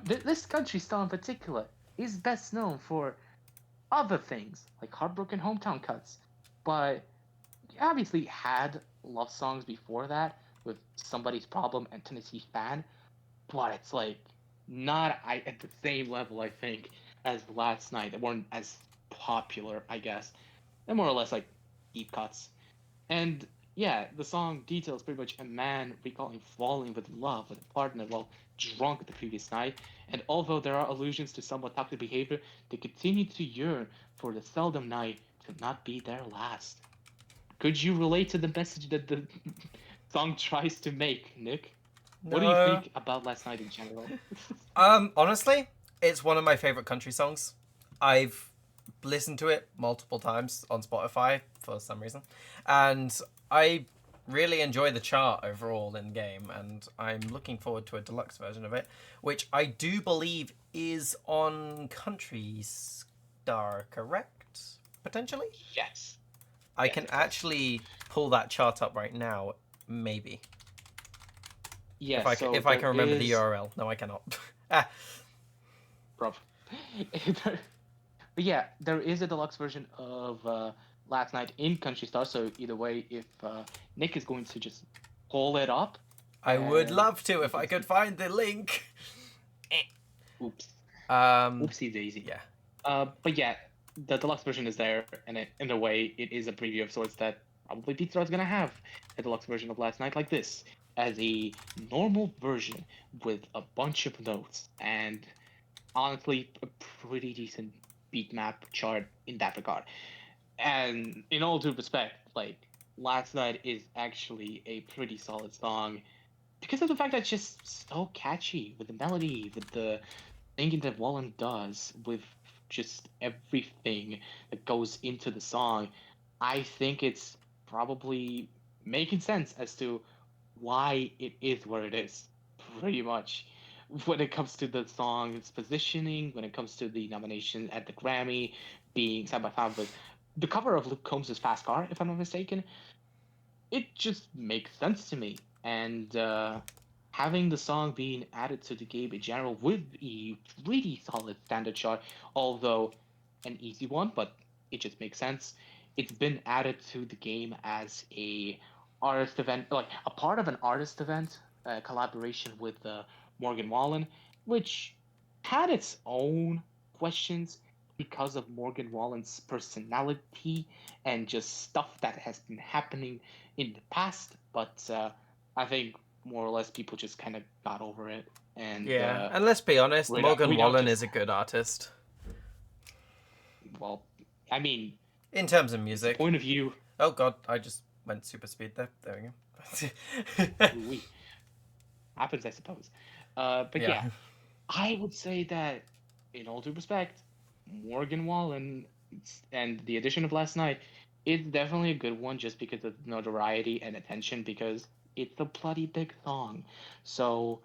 this country star in particular is best known for other things like heartbroken hometown cuts, but he obviously had love songs before that with Somebody's Problem and Tennessee Fan, but it's like not at the same level, I think, as Last Night. They weren't as popular, I guess. They're more or less like deep cuts. And yeah, the song details pretty much a man recalling falling with love with a partner while drunk the previous night. And although there are allusions to somewhat toxic behavior, they continue to yearn for the seldom night to not be their last. Could you relate to the message that the song tries to make, Nick? What do you No. think about Last Night in general? Honestly, it's one of my favorite country songs. I've listened to it multiple times on Spotify for some reason, and I really enjoy the chart overall in game, and I'm looking forward to a deluxe version of it, which I do believe is on Country's Beatstar, correct? Potentially? Yes. I Yes, can yes, yes. actually pull that chart up right now, maybe. Yeah, so If I there can remember the is, URL. No, I cannot. Ah, bro. But yeah, there is a deluxe version of Last Night in Country Star. So either way, if Nick is going to just pull it up, I would and love to we if I can could see. find the link. Oops, Um, oopsie daisy. yeah. But yeah, the deluxe version is there, and in a way, it is a preview of sorts that probably Beatstar is gonna have a deluxe version of Last Night like this as a normal version with a bunch of notes and honestly a pretty decent beat map chart in that regard. And in all due respect, like Last Night is actually a pretty solid song because of the fact that it's just so catchy with the melody, with the thinking that Wallen does, with just everything that goes into the song. I think it's probably making sense as to why it is where it is, pretty much. When it comes to the song's positioning, when it comes to the nomination at the Grammy, being side by side with the cover of Luke Combs' Fast Car, if I'm not mistaken, it just makes sense to me. And having the song being added to the game in general with a pretty solid standard chart, although an easy one, but it just makes sense. It's been added to the game as a artist event, like a part of an artist event, collaboration with Morgan Wallen, which had its own questions because of Morgan Wallen's personality and just stuff that has been happening in the past, but I think more or less people just kind of got over it, and Yeah, and let's be honest, Morgan we now Wallen just is a good artist. well, I mean, In terms of it's a music. point of view. Oh god, I just went super speed there. There we go. We happens, I suppose. But Yeah. yeah, I would say that, in all due respect, Morgan Wallen and the addition of Last Night is definitely a good one just because of notoriety and attention because it's a bloody big song. So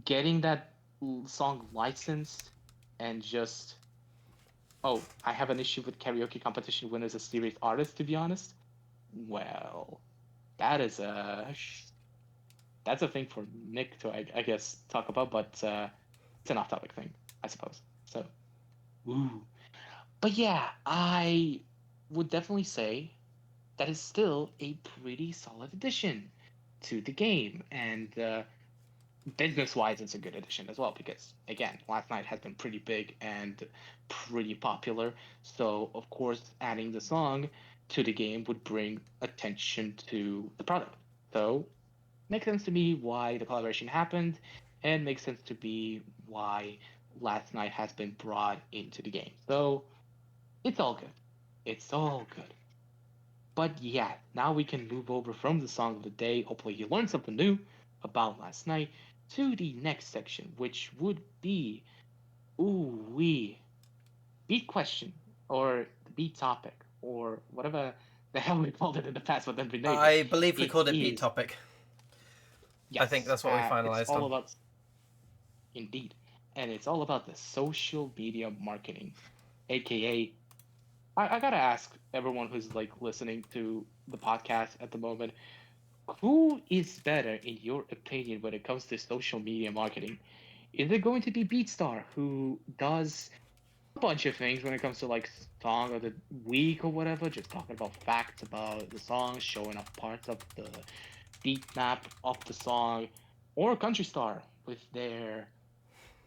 getting that song licensed and just I have an issue with karaoke competition winners as serious artists, to be honest. Well, that is that's a thing for Nick to I guess talk about, but it's an off-topic thing, I suppose. So, ooh, but yeah, I would definitely say that is still a pretty solid addition to the game, and business-wise, it's a good addition as well because again, Last Night has been pretty big and pretty popular. So of course, adding the song to the game would bring attention to the product. So makes sense to me why the collaboration happened, and makes sense to me why Last Night has been brought into the game. So it's all good. It's all good. But yeah, now we can move over from the song of the day. Hopefully, you learned something new about Last Night to the next section, which would be ooh wee beat question or the beat topic or whatever the hell we called it in the past, but then renamed it. I believe we It called it Beat is Topic. I think yes, that's what we it's finalized all on. about indeed, and it's all about the social media marketing, aka I gotta ask everyone who's like listening to the podcast at the moment, who is better in your opinion when it comes to social media marketing? Is it going to be Beatstar, who does a bunch of things when it comes to like song of the week or whatever, just talking about facts about the song, showing off parts of the beat map of the song, or Country Star with their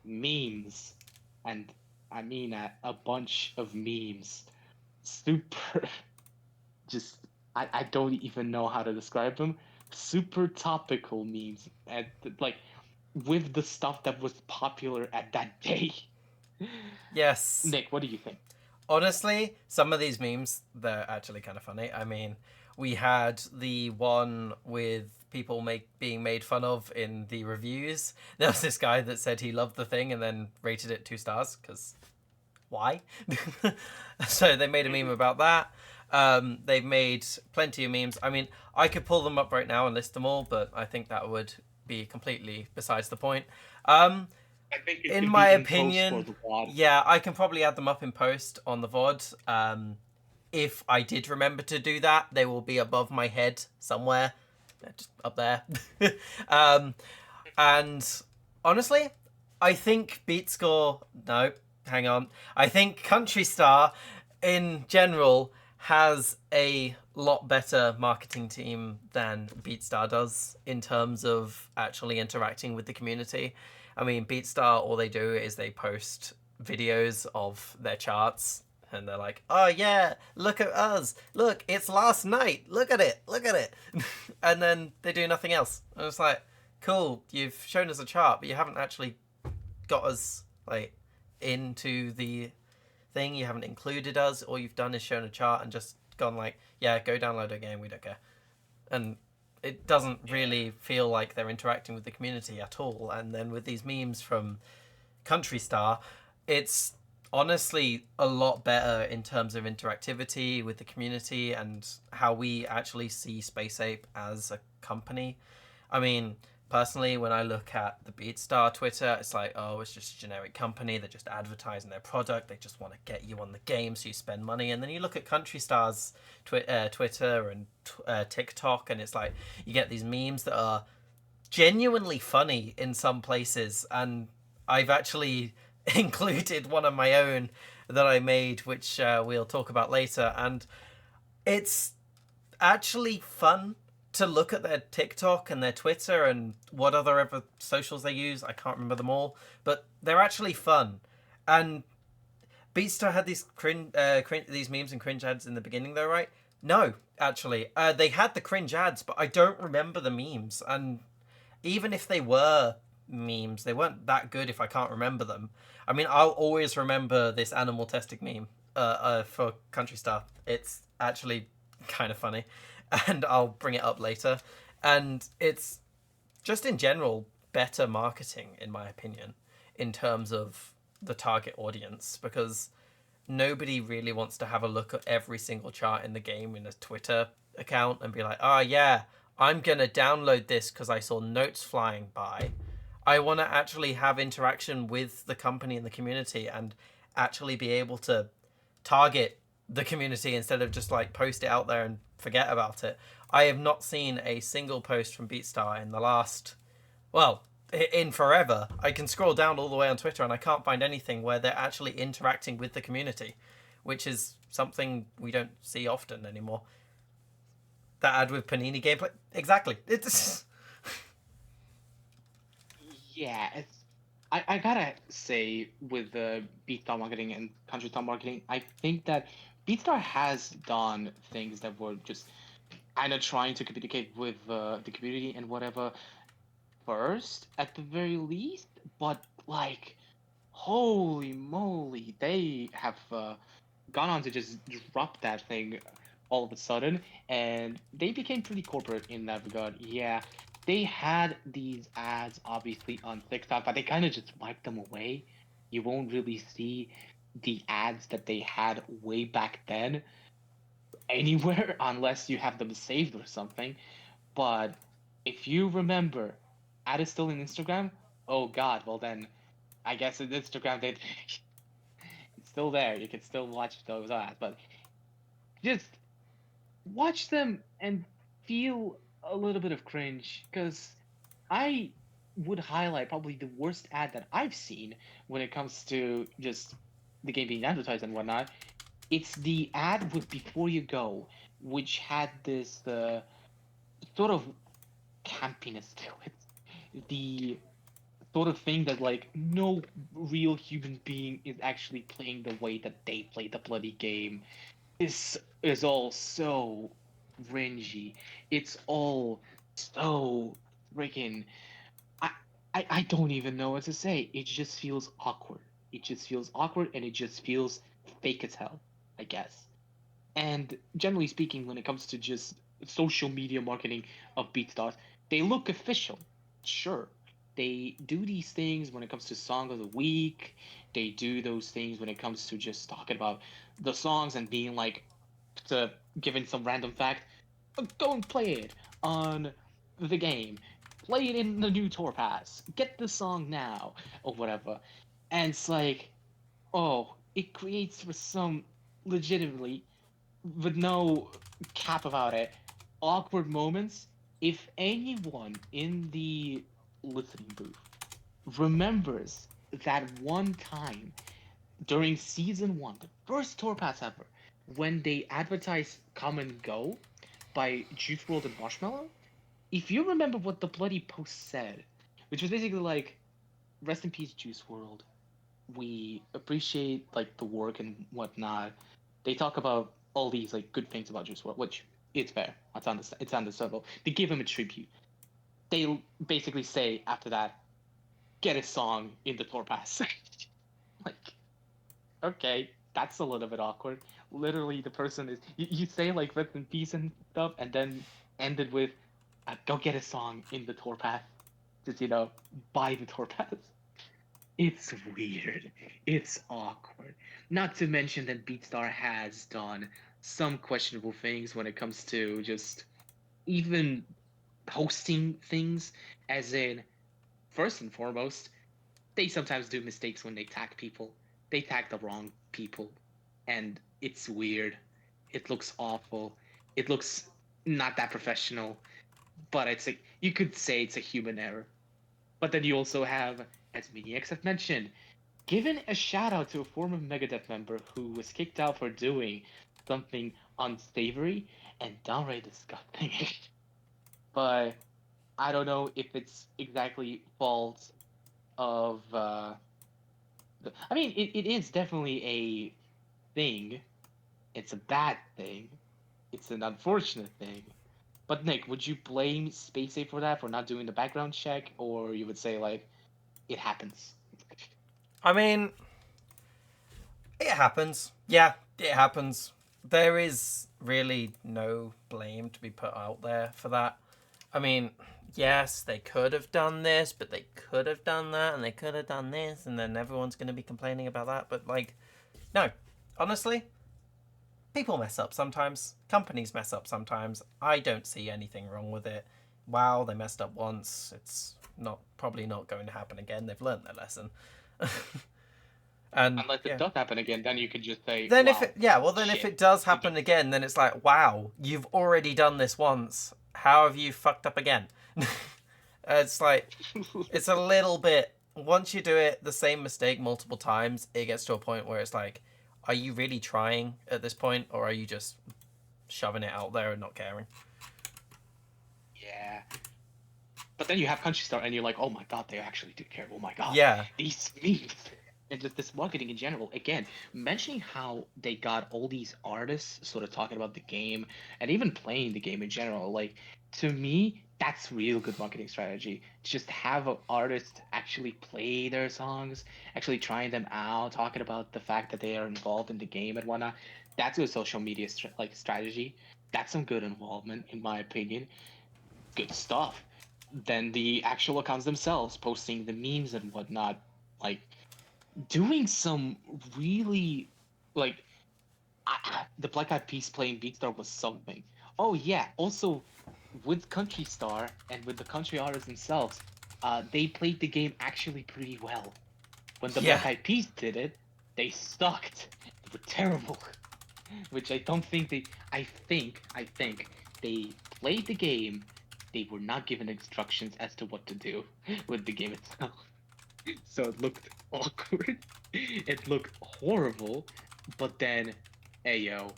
memes, and I mean a bunch of memes, super just I don't even know how to describe them. Super topical memes and like with the stuff that was popular at that day. Yes. Nick, what do you think? Honestly, some of these memes, they're actually kind of funny. I mean, we had the one with people being made fun of in the reviews. There was this guy that said he loved the thing and then rated it 2 stars because why? So they made a meme about that. They've made plenty of memes. I mean, I could pull them up right now and list them all, but I think that would be completely besides the point. I think it in should my be in post for opinion, the VOD. yeah, I can probably add them up in post on the VOD. If I did remember to do that, they will be above my head somewhere. They're just up there. um, and honestly, I think BeatScore. No, hang on. I think Country Star, in general, has a lot better marketing team than Beatstar does in terms of actually interacting with the community. I mean, Beatstar, all they do is they post videos of their charts and they're like, oh yeah, look at us, look, it's last night, look at it, look at it. And then they do nothing else. And it's like, cool, you've shown us a chart, but you haven't actually got us like into the thing, you haven't included us. All you've done is shown a chart and just gone like, yeah, go download a game, we don't care. And it doesn't really feel like they're interacting with the community at all. And then with these memes from Country Star, it's honestly a lot better in terms of interactivity with the community and how we actually see Space Ape as a company. I mean, personally, when I look at the Beatstar Twitter, it's like, oh, it's just a generic company. They're just advertising their product. They just want to get you on the game, so you spend money. And then you look at Country Star's Twitter and TikTok, and it's like you get these memes that are genuinely funny in some places. And I've actually included one of my own that I made, which we'll talk about later. And it's actually fun to look at their TikTok and their Twitter and what other socials they use. I can't remember them all, but they're actually fun. And Beatstar had these these memes and cringe ads in the beginning, though, right? No, actually, they had the cringe ads, but I don't remember the memes. And even if they were memes, they weren't that good if I can't remember them. I mean, I'll always remember this animal testing meme for Country Star. It's actually kind of funny, and I'll bring it up later. And it's just in general better marketing, in my opinion, in terms of the target audience, because nobody really wants to have a look at every single chart in the game in a Twitter account and be like, oh yeah, I'm gonna download this because I saw notes flying by. I want to actually have interaction with the company and the community and actually be able to target the community instead of just like post it out there and forget about it. I have not seen a single post from Beatstar in the last, well, in forever. I can scroll down all the way on Twitter and I can't find anything where they're actually interacting with the community, which is something we don't see often anymore. That ad with Panini gameplay, exactly. It's Yeah, I gotta say with the Beatstar marketing and Country Star marketing, I think that Beatstar has done things that were just kind of trying to communicate with the community and whatever first, at the very least. But like, holy moly, they have gone on to just drop that thing all of a sudden, and they became pretty corporate in that regard. Yeah, they had these ads obviously on TikTok, but they kind of just wiped them away. You won't really see the ads that they had way back then anywhere unless you have them saved or something. But if you remember, ad is still in Instagram. Oh God, well then I guess in Instagram they it's still there. You can still watch those ads, but just watch them and feel a little bit of cringe because I would highlight probably the worst ad that I've seen when it comes to just the game being advertised and whatnot. It's the ad with Before You Go, which had this sort of campiness to it. The sort of thing that like no real human being is actually playing the way that they play the bloody game. This is all so cringy. It's all so freaking. I, I don't even know what to say. It just feels awkward. It just feels awkward, and it just feels fake as hell, I guess. And generally speaking, when it comes to just social media marketing of BeatStars, they look official. Sure. They do these things when it comes to Song of the Week. They do those things when it comes to just talking about the songs and being like, to giving some random fact, go and play it on the game. play it in the new tour pass. Get the song now, or whatever. And it's like, oh, it creates for some legitimately, with no cap about it, awkward moments. If anyone in the listening booth remembers that one time during season one, the first tour pass ever, when they advertised Come and Go by Juice World and Marshmallow, if you remember what the bloody post said, which was basically like, rest in peace, Juice World. We appreciate like the work and whatnot. They talk about all these like good things about Juice World, which it's fair. It's understandable. They give him a tribute. They basically say after that, get a song in the tour pass. Like, okay, that's a little bit awkward. Literally, the person is you say like rest in peace and stuff, and then ended with, go get a song in the tour pass. Just buy the tour pass. It's weird. It's awkward. Not to mention that Beatstar has done some questionable things when it comes to just even hosting things, as in, first and foremost, they sometimes do mistakes when they tag people. They tag the wrong people, and it's weird. It looks awful. It looks not that professional, but it's like you could say it's a human error. But then you also have, as Maniacs have mentioned, given a shout out to a former Megadeth member who was kicked out for doing something unsavory and downright disgusting. But I don't know if it's exactly fault of. I mean, it is definitely a thing. It's a bad thing. It's an unfortunate thing. But Nick, would you blame SpaceSafe for that, for not doing the background check, or you would say like it happens? I mean, it happens. Yeah, it happens. There is really no blame to be put out there for that. I mean, yes, they could have done this, but they could have done that, and they could have done this, and then everyone's going to be complaining about that. But, like, no. Honestly, people mess up sometimes. Companies mess up sometimes. I don't see anything wrong with it. Wow, they messed up once. It's probably not going to happen again. They've learned their lesson. And Unless it does happen again, then you could just say, then wow, if it does happen again, then it's like, wow, you've already done this once. How have you fucked up again? It's like, it's a little bit, once you do it the same mistake multiple times, it gets to a point where it's like, are you really trying at this point, or are you just shoving it out there and not caring? Yeah. But then you have Country Star, and you're like, oh my god, they actually do care. Oh my god. Yeah. These memes. And just this marketing in general. Again, mentioning how they got all these artists sort of talking about the game and even playing the game in general. Like, to me, that's real good marketing strategy. Just have an artist actually play their songs, actually trying them out, talking about the fact that they are involved in the game and whatnot. That's good social media strategy. That's some good involvement, in my opinion. Good stuff. Then the actual accounts themselves posting the memes and whatnot, like doing some really like the Black Eyed Peas playing Beatstar was something. Oh yeah, also with Country Star and with the country artists themselves, they played the game actually pretty well. When the Yeah. Black Eyed Peas did it, they sucked. They were terrible. Which I don't think they. I think they played the game. They were not given instructions as to what to do with the game itself. So it looked awkward. It looked horrible. But then, hey yo,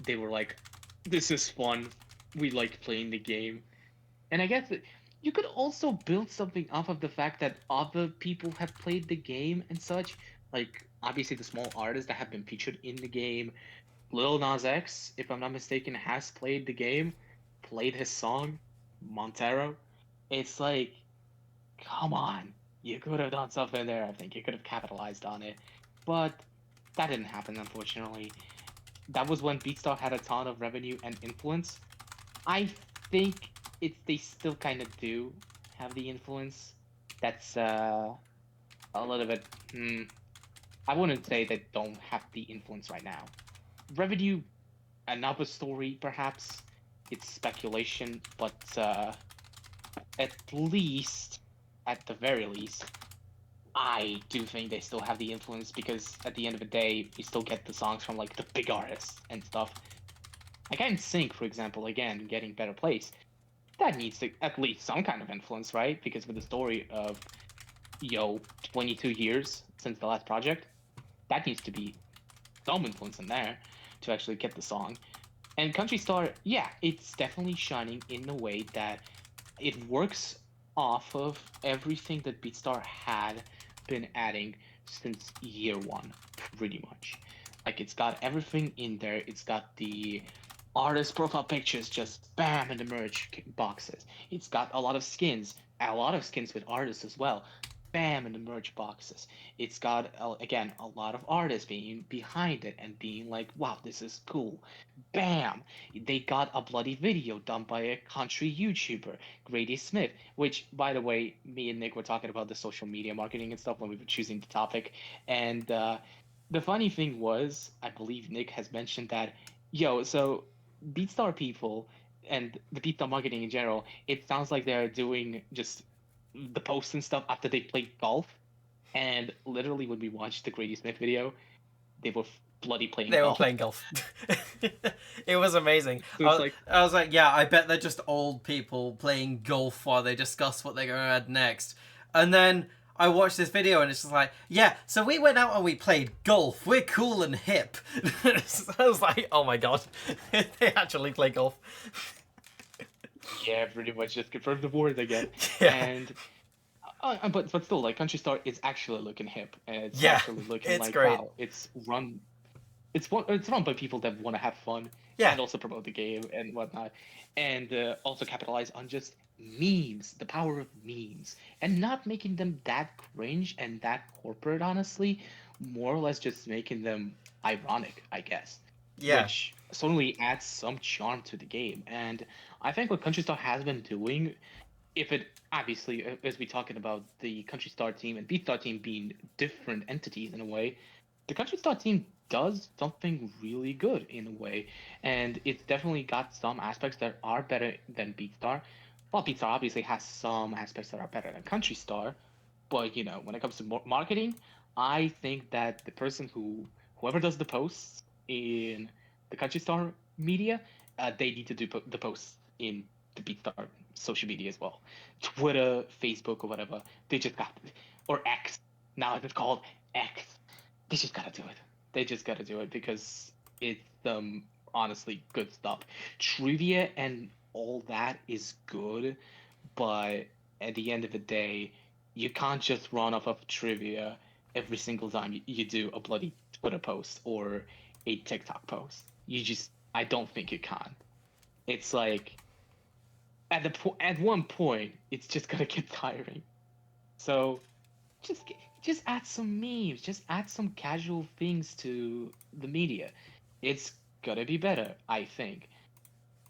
they were like, "This is fun. We like playing the game." And I guess you could also build something off of the fact that other people have played the game and such. Like obviously the small artists that have been featured in the game. Lil Nas X, if I'm not mistaken, has played the game, played his song, Montero. It's like, come on, you could have done something there. I think you could have capitalized on it, but that didn't happen, unfortunately. That was when Beatstar had a ton of revenue and influence. I think they still kind of do have the influence. That's a little bit. I wouldn't say they don't have the influence right now. Revenue, another story perhaps. It's speculation, but at least, at the very least, I do think they still have the influence because at the end of the day, you still get the songs from like the big artists and stuff. Like NSYNC, for example, again, getting better plays. That needs to at least some kind of influence, right? Because with the story of 22 years since the last project, that needs to be some influence in there to actually get the song. And Country Star, yeah, it's definitely shining in a way that it works off of everything that Beatstar had been adding since year one, pretty much. Like it's got everything in there. It's got the artist profile pictures just bam in the merch boxes. It's got a lot of skins with artists as well. Bam in the merch boxes. It's got again a lot of artists being behind it and being like, "Wow, this is cool." Bam! They got a bloody video done by a country YouTuber, Grady Smith, which, by the way, me and Nick were talking about the social media marketing and stuff when we were choosing the topic. And the funny thing was, I believe Nick has mentioned that, so Beatstar people and the Beatstar marketing in general, it sounds like they're doing just the posts and stuff after they play golf. And literally, when we watched the Grady Smith video, they were bloody playing They were golf. playing golf. It was amazing. So it's like, I was like, yeah, I bet they're just old people playing golf while they discuss what they're going to add next. And then I watched this video and it's just like, yeah, so we went out and we played golf. We're cool and hip. I was like, oh my god, they actually play golf. yeah, pretty much just confirmed the word again. Yeah. And but still, like Country Star is actually looking hip, and it's Yeah, actually looking it's like great. wow, it's run by people that want to have fun Yeah. and also promote the game and whatnot, and also capitalize on just memes, the power of memes, and not making them that cringe and that corporate. Honestly, more or less just making them ironic, I guess, Yeah. which certainly adds some charm to the game. And I think what Country Star has been doing, if it obviously as we talking about the Country Star team and Beatstar team being different entities in a way, the Country Star team does something really good in a way, and it's definitely got some aspects that are better than Beatstar. Well, Beatstar obviously has some aspects that are better than Country Star, but when it comes to marketing, I think that whoever does the posts in the Country Star media, they need to do the posts in the Beatstar social media as well, Twitter, Facebook, or whatever. They just got, or X. Now it's called X. They just gotta do it. They just gotta do it because it's honestly good stuff. Trivia and all that is good, but at the end of the day, you can't just run off of trivia every single time you do a bloody Twitter post or a TikTok post. I don't think you can. It's like at one point, it's just gonna get tiring. So just just add some memes, just add some casual things to the media. It's gonna be better, I think.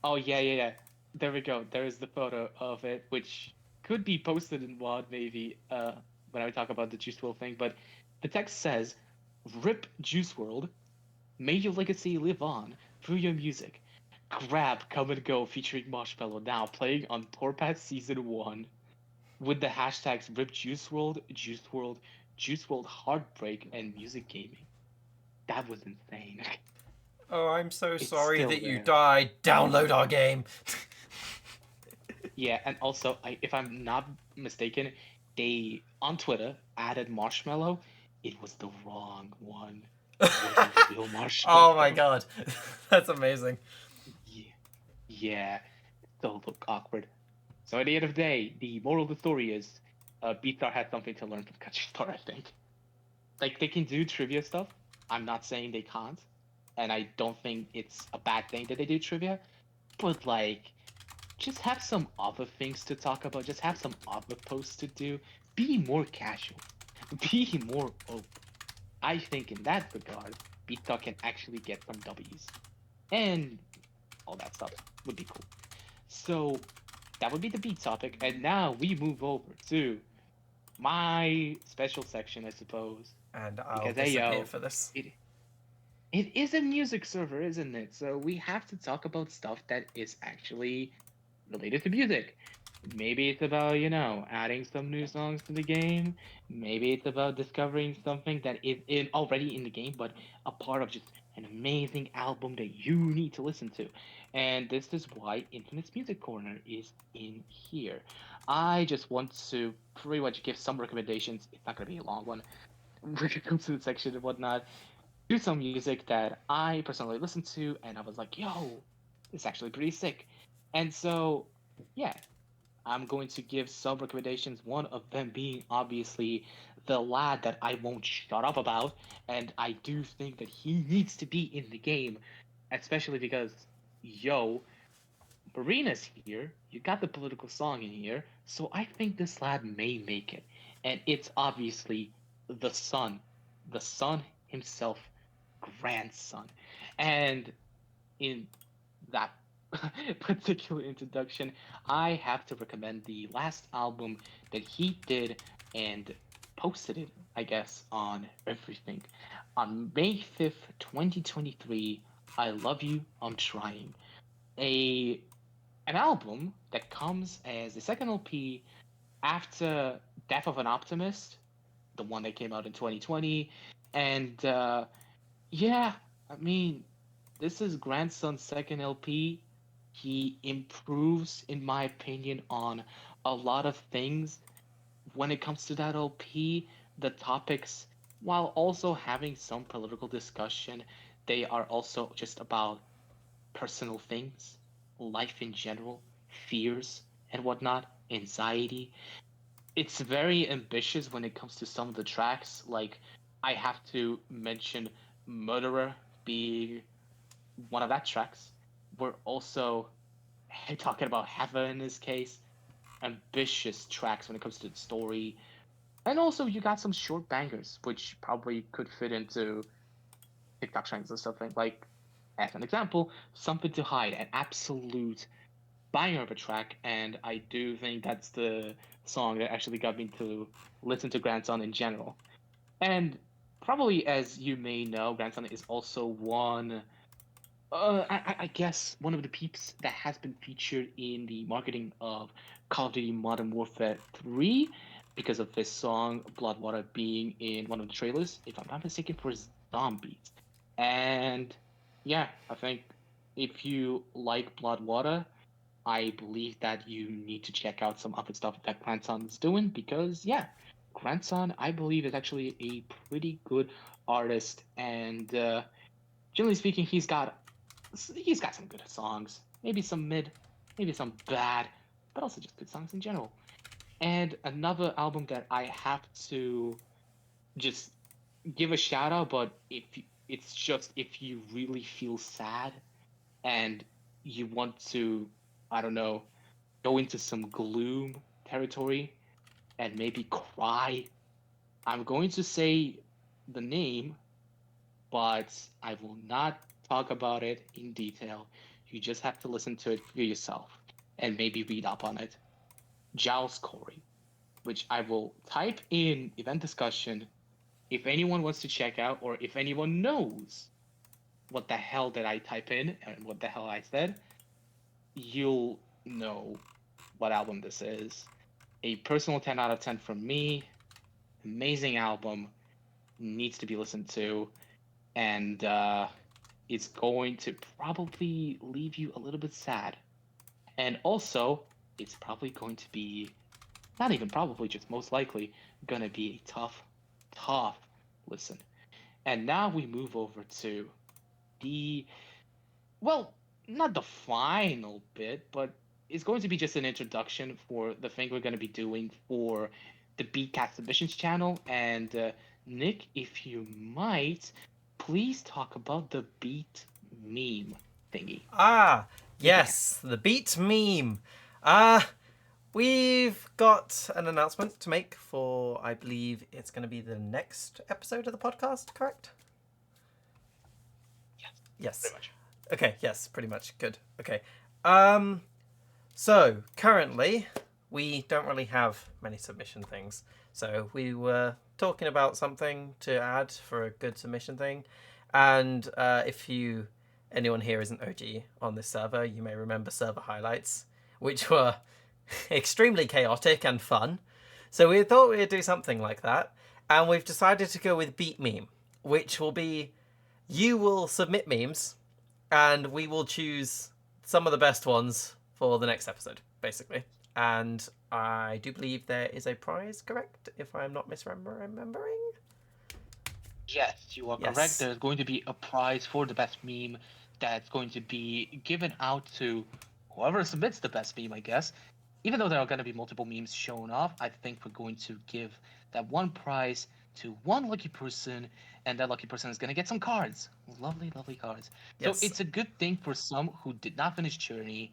Oh yeah. There we go. There is the photo of it, which could be posted in WOD maybe. When I talk about the Juice World thing, but the text says, "Rip Juice World, may your legacy live on through your music. Grab Come and Go featuring Marshmello now playing on Torpad Season 1 with the hashtags Rip Juice World, Juice World, Juice World Heartbreak, and Music Gaming." That was insane. Oh, I'm so It's sorry still that you there. died. Download our game. Yeah, and also, if I'm not mistaken, they on Twitter added Marshmallow. It was the wrong one. It wasn't the real Oh my Marshmallow. god. That's amazing. Yeah, yeah, it still look awkward. So at the end of the day, the moral of the story is, Beatstar had something to learn from Country Star. I think, like they can do trivia stuff. I'm not saying they can't, and I don't think it's a bad thing that they do trivia. But like, just have some other things to talk about. Just have some other posts to do. Be more casual. Be more open. I think in that regard, Beattalk can actually get some W's. And all that stuff would be cool. So that would be the beat topic. And now we move over to my special section, I suppose. And I'll Because hey disappear yo, for this. it it is a music server, isn't it? So we have to talk about stuff that is actually related to music. Maybe it's about, adding some new songs to the game. Maybe it's about discovering something that is already in the game, but a part of just an amazing album that you need to listen to. And this is why Infinite's Music Corner is in here. I just want to pretty much give some recommendations. It's not going to be a long one when it comes to the section and whatnot. Do some music that I personally listened to, and I was like, yo, it's actually pretty sick. And so, yeah, I'm going to give some recommendations. One of them being obviously the lad that I won't shut up about, and I do think that he needs to be in the game, especially because, yo, Marina's here. You got the political song in here, so I think this lad may make it. And it's obviously the son himself, grandson. And in that particular introduction, I have to recommend the last album that he did and posted it, I guess, on everything. On May 5th, 2023, I Love You, I'm Trying. A an album that comes as the second LP after Death of an Optimist, the one that came out in 2020. And yeah, I mean, this is Grandson's second LP. He improves, in my opinion, on a lot of things when it comes to that LP. The topics, while also having some political discussion, they are also just about personal things, life in general, fears and whatnot, anxiety. It's very ambitious when it comes to some of the tracks. Like, I have to mention Murderer being one of that tracks. We're also talking about Heaven in this case. Ambitious tracks when it comes to the story. And also, you got some short bangers, which probably could fit into TikTok trends and stuff like, as an example, Something to Hide, an absolute banger of a track, and I do think that's the song that actually got me to listen to Grandson in general. And probably, as you may know, Grandson is also one. I guess one of the peeps that has been featured in the marketing of Call of Duty Modern Warfare 3 because of this song Bloodwater being in one of the trailers, if I'm not mistaken, for Zombies. And yeah, I think if you like Bloodwater, I believe that you need to check out some other stuff that Grandson's doing because yeah, Grandson I believe is actually a pretty good artist, and generally speaking, he's got some good songs, maybe some mid, maybe some bad, but also just good songs in general. And another album that I have to just give a shout out, but it's just if you really feel sad and you want to, I don't know, go into some gloom territory and maybe cry, I'm going to say the name, but I will not talk about it in detail. You just have to listen to it for yourself and maybe read up on it. Giles Corey, which I will type in event discussion if anyone wants to check out or if anyone knows what the hell did I type in and what the hell I said, you'll know what album this is. A personal 10 out of 10 from me. Amazing album. Needs to be listened to. And it's going to probably leave you a little bit sad. And also, it's probably going to be, not even probably, just most likely, going to be a tough listen. And now we move over to the, well, not the final bit, but it's going to be just an introduction for the thing we're going to be doing for the Beatcast submissions channel. And Nick, if you might, please talk about the Beat meme thingy. Ah, If you can. yes, the Beat meme. Ah, we've got an announcement to make for, I believe it's going to be the next episode of the podcast, correct? Yes, Yes. pretty much. Okay, yes, pretty much. Good. Okay. So currently we don't really have many submission things. So we were talking about something to add for a good submission thing. And if anyone here isn't OG on this server, you may remember server highlights, which were extremely chaotic and fun. So we thought we'd do something like that, and we've decided to go with BeatMeme, which will be you will submit memes, and we will choose some of the best ones for the next episode, basically. And I do believe there is a prize, correct? If I'm not misremembering. Yes, you are correct. Yes. There's going to be a prize for the best meme that's going to be given out to whoever submits the best meme, I guess. Even though there are going to be multiple memes shown off, I think we're going to give that one prize to one lucky person, and that lucky person is going to get some cards. Lovely, lovely cards. So Yes. it's a good thing for some who did not finish Journey.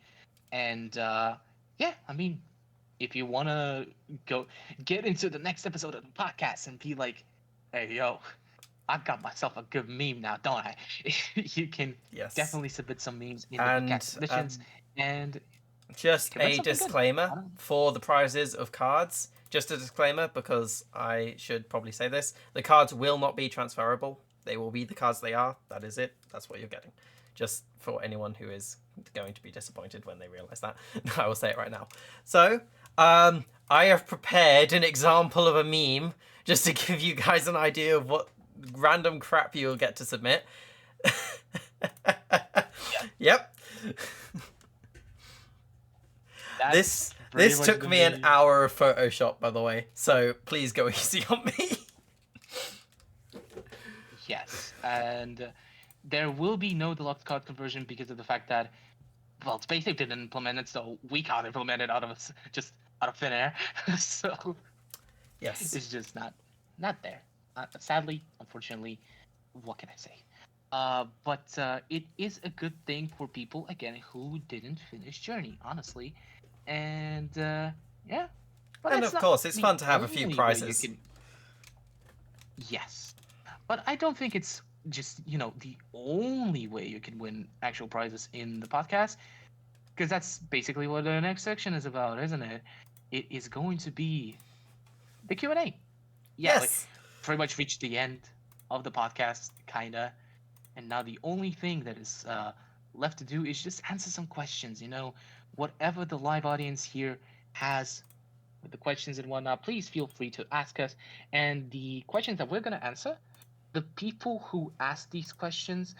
And yeah, I mean, if you want to go get into the next episode of the podcast and be like, hey, yo, I've got myself a good meme now, don't I? You can Yes. definitely submit some memes in the And Beatcast submissions, and you just can win a something good. disclaimer for the prizes of cards. Just a disclaimer, because I should probably say this. The cards will not be transferable. They will be the cards they are. That is it. That's what you're getting. Just for anyone who is going to be disappointed when they realise that. I will say it right now. So, I have prepared an example of a meme just to give you guys an idea of what random crap you'll get to submit. Yep. That's This took me an hour of Photoshop, by the way, so please go easy on me. Yes, and there will be no deluxe card conversion because of the fact that, well, SpaceSafe didn't implement it, so we can't implement it just out of thin air. So Yes. it's just not there. Sadly, unfortunately, what can I say? But it is a good thing for people again who didn't finish Journey, honestly, and yeah. But And it's of not course, it's the fun to have a few only way you prizes. can. Yes, but I don't think it's just the only way you can win actual prizes in the podcast, because that's basically what the next section is about, isn't it? It is going to be the Q&A. Yeah, like Yes. pretty much reached the end of the podcast, kinda. And now the only thing that is left to do is just answer some questions. Whatever the live audience here has with the questions and whatnot, please feel free to ask us. And the questions that we're gonna answer, the people who ask these questions,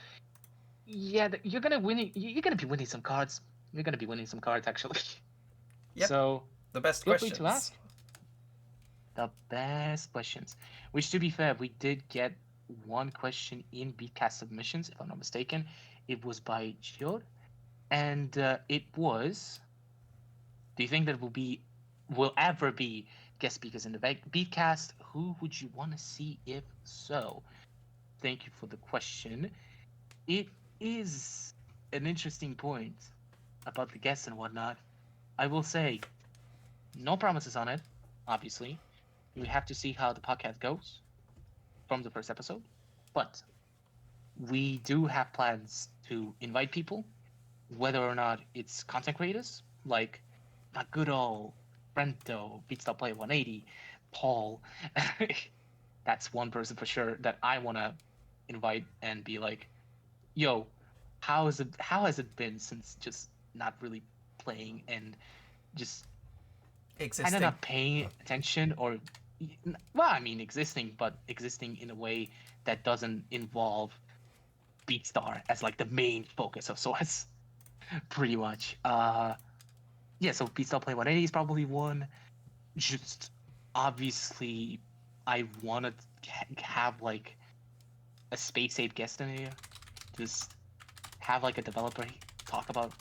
yeah, you're gonna win. You're gonna be winning some cards. You're gonna be winning some cards, actually. Yep. So The best feel free to questions. ask the best questions. Which, to be fair, we did get one question in Beatcast submissions, if I'm not mistaken. It was by Jod, and it was, do you think that will ever be guest speakers in the Beatcast? Who would you want to see if so? Thank you for the question. It is an interesting point about the guests and whatnot. I will say, no promises on it, obviously. We have to see how the podcast goes from the first episode. But we do have plans to invite people, whether or not it's content creators like that good old Brento, Beatstar Play 180, Paul. That's one person for sure that I want to invite and be like, yo, how has it been since just not really playing and just kind of Existing. not paying attention, or well, I mean existing, but existing in a way that doesn't involve Beatstar as like the main focus of sorts, pretty much. Yeah, so Beatstar Play 180 is probably one. Just obviously, I want to have like a space safe guest in here. Just have like a developer talk about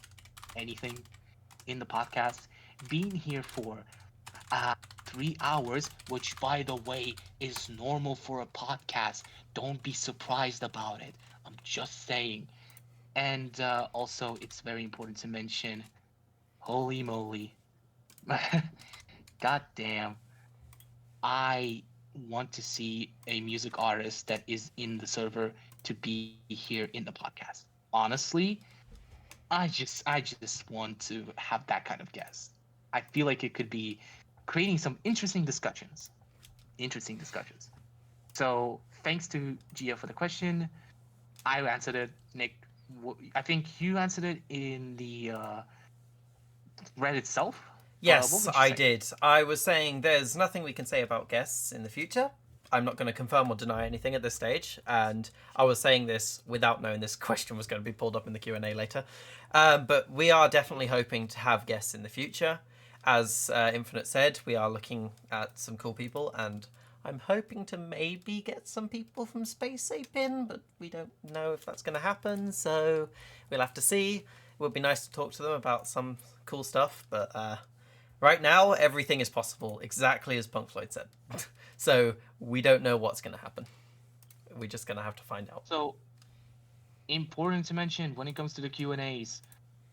anything in the podcast. Being here for 3 hours, which by the way is normal for a podcast. Don't be surprised about it. I'm just saying. And also, it's very important to mention, holy moly, god damn, I want to see a music artist that is in the server to be here in the podcast. Honestly, I just want to have that kind of guest. I feel like it could be creating some interesting discussions. Interesting discussions. So thanks to Gia for the question. I answered it. Nick, I think you answered it in the Reddit itself. Yes, What would you I say? did. I was saying there's nothing we can say about guests in the future. I'm not going to confirm or deny anything at this stage, and I was saying this without knowing this question was going to be pulled up in the Q&A later. But we are definitely hoping to have guests in the future. As Infinite said, we are looking at some cool people, and I'm hoping to maybe get some people from Space Ape in, but we don't know if that's going to happen, so we'll have to see. It would be nice to talk to them about some cool stuff, but right now, everything is possible, exactly as Punk Floyd said. So we don't know what's going to happen. We're just going to have to find out. So important to mention when it comes to the Q&As,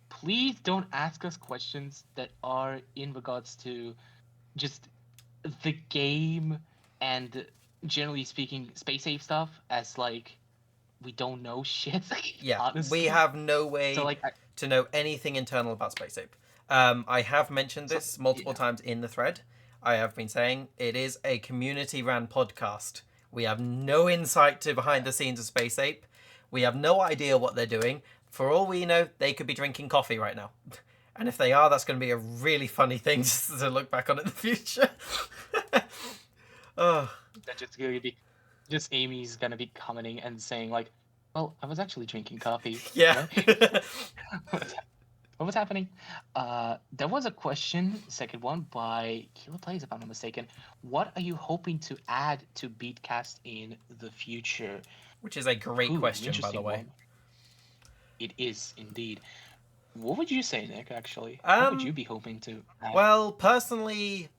please don't ask us questions that are in regards to just the game and generally speaking Space Ape stuff, as like we don't know shit. Yeah, honestly. we have no way So like to know anything internal about Space Ape. I have mentioned so this multiple yeah. times in the thread. I have been saying it is a community ran podcast. We have no insight to behind the scenes of Space Ape. We have no idea what they're doing. For all we know, they could be drinking coffee right now. And if they are, that's going to be a really funny thing just to look back on in the future. Oh, That's just gonna be just Amy's gonna be commenting and saying like, well, I was actually drinking coffee. yeah. What? What was happening? There was a question, second one by Kilo Plays, if I'm not mistaken. What are you hoping to add to Beatcast in the future? Which is a great Ooh, question, by the interesting way. one. It is indeed. What would you say, Nick? Actually, what would you be hoping to add? Well, personally,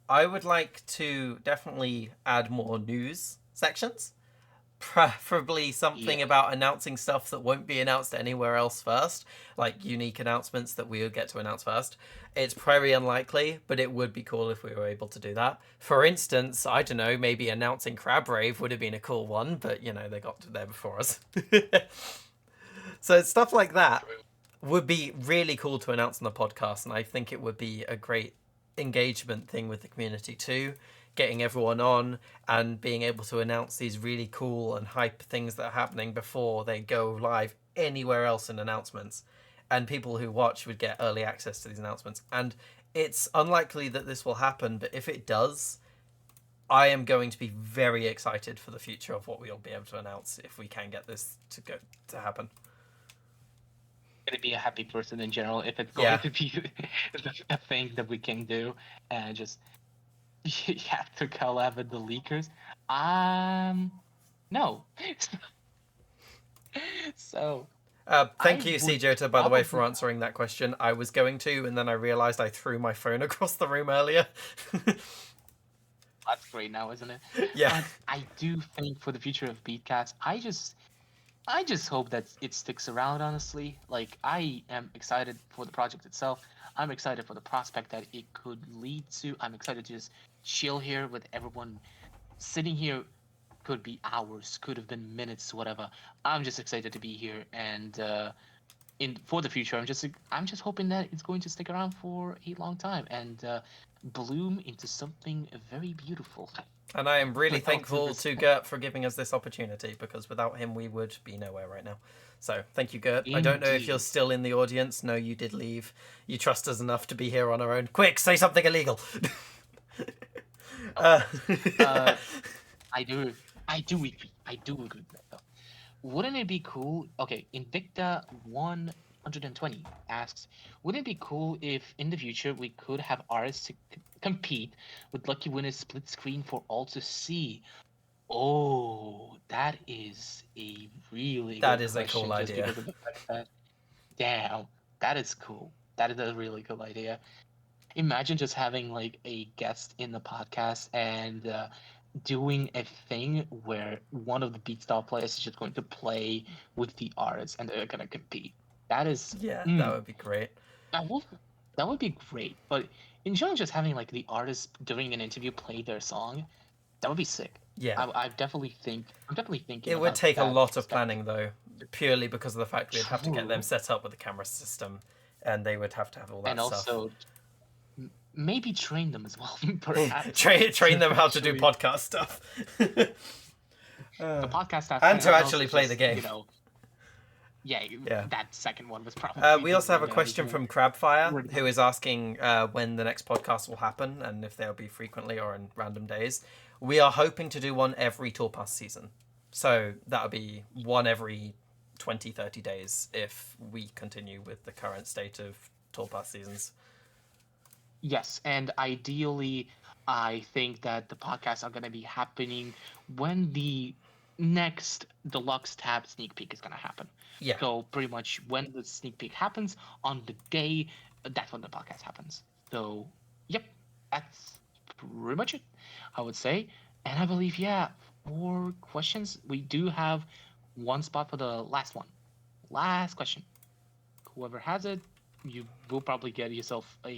I would like to definitely add more news sections. Preferably something Yeah. about announcing stuff that won't be announced anywhere else first, like unique announcements that we would get to announce first. It's very unlikely, but it would be cool if we were able to do that. For instance, I don't know, maybe announcing Crab Rave would have been a cool one, but you know, they got there before us. So stuff like that would be really cool to announce on the podcast, and I think it would be a great engagement thing with the community too, getting everyone on and being able to announce these really cool and hype things that are happening before they go live anywhere else in announcements, and people who watch would get early access to these announcements. And it's unlikely that this will happen, but if it does, I am going to be very excited for the future of what we'll be able to announce if we can get this to happen. Gonna be a happy person in general if it's Yeah. going to be a thing that we can do, and just you have to collab with the leakers. No. So Thank I you, would CJota, by the way, for probably answering that question. I was going to, and then I realised I threw my phone across the room earlier. that's great now, isn't it? Yeah. But I do think for the future of Beatcast, I just hope that it sticks around, honestly. Like, I am excited for the project itself. I'm excited for the prospect that it could lead to. I'm excited to just chill here with everyone. Sitting here could be hours, could have been minutes, whatever. I'm just excited to be here, and in for the future, I'm just hoping that it's going to stick around for a long time and bloom into something very beautiful. And I am really With all due thankful to respect. Gert for giving us this opportunity, because without him we would be nowhere right now. So thank you, Gert. I don't know if you're Indeed. still in the audience. No, you did leave. You trust us enough to be here on our own. Quick, say something illegal. uh, I do. I do agree. I do agree with that, though. Wouldn't it be cool? Okay, Invicta 120 asks, wouldn't it be cool if in the future we could have artists to compete with lucky winners split screen for all to see? Oh, that is a really That good is a cool question, just idea. because of the fact that, damn, that is cool. That is a really cool idea. Imagine just having like a guest in the podcast and doing a thing where one of the Beatstar players is just going to play with the artists and they're gonna compete. That is, Yeah, that would be great. that would that would be great. But in general, just having like the artists during an interview play their song, that would be sick. Yeah. I'm definitely thinking It would about take a that lot of aspect. planning, though, purely because of the fact we'd have to get them True, set up with a camera system, and they would have to have all and that stuff. also maybe train them as well, perhaps. Train them how to do Actually, podcast stuff. the podcast staff And to can actually also play the just, game. you know, Yeah, Yeah. that second one was probably. We the also have a one that I question was from Crabfire, worried who about. is asking when the next podcast will happen and if they'll be frequently or in random days. We are hoping to do one every Tour Pass season. So that'll be one every 20, 30 days if we continue with the current state of Tour Pass seasons. Yes, and ideally, I think that the podcasts are going to be happening when the next deluxe tab sneak peek is going to happen. Yeah. So pretty much when the sneak peek happens on the day, that's when the podcast happens. So yep, that's pretty much it, I would say. And I believe, yeah, 4 questions. We do have one spot for the last one. Last question. Whoever has it, you will probably get yourself a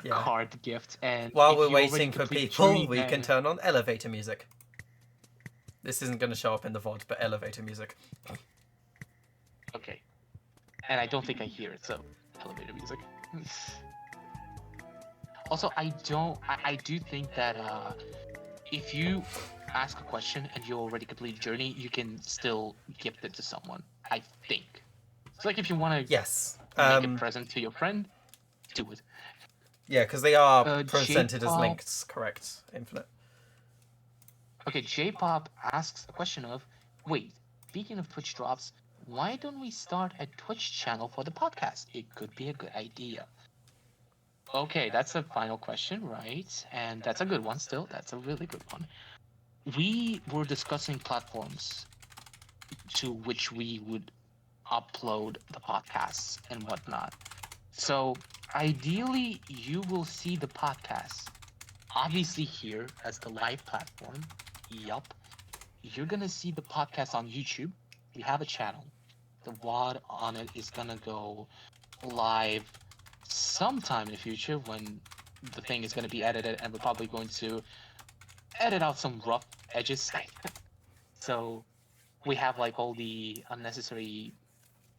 Yeah. card gift. And While if we're you already waiting for complete people, 3, we can then turn on elevator music. This isn't going to show up in the VOD, but elevator music. okay. And I don't think I hear it, so elevator music. Also, I do think that if you ask a question and you already complete a journey, you can still gift it to someone. I think. So like if you want to Yes. make a present to your friend, do it. Yeah, because they are presented as J-pop. links, correct, Infinite. Okay, J-pop asks a question of, wait, speaking of Twitch drops, why don't we start a Twitch channel for the podcast? It could be a good idea. Okay, that's a final question, right? And that's a good one still. That's a really good one. We were discussing platforms to which we would upload the podcasts and whatnot. So ideally, you will see the podcast obviously here as the live platform. Yup. You're gonna see the podcast on YouTube. We have a channel. The WOD on it is gonna go live sometime in the future when the thing is gonna be edited, and we're probably going to edit out some rough edges. So we have like all the unnecessary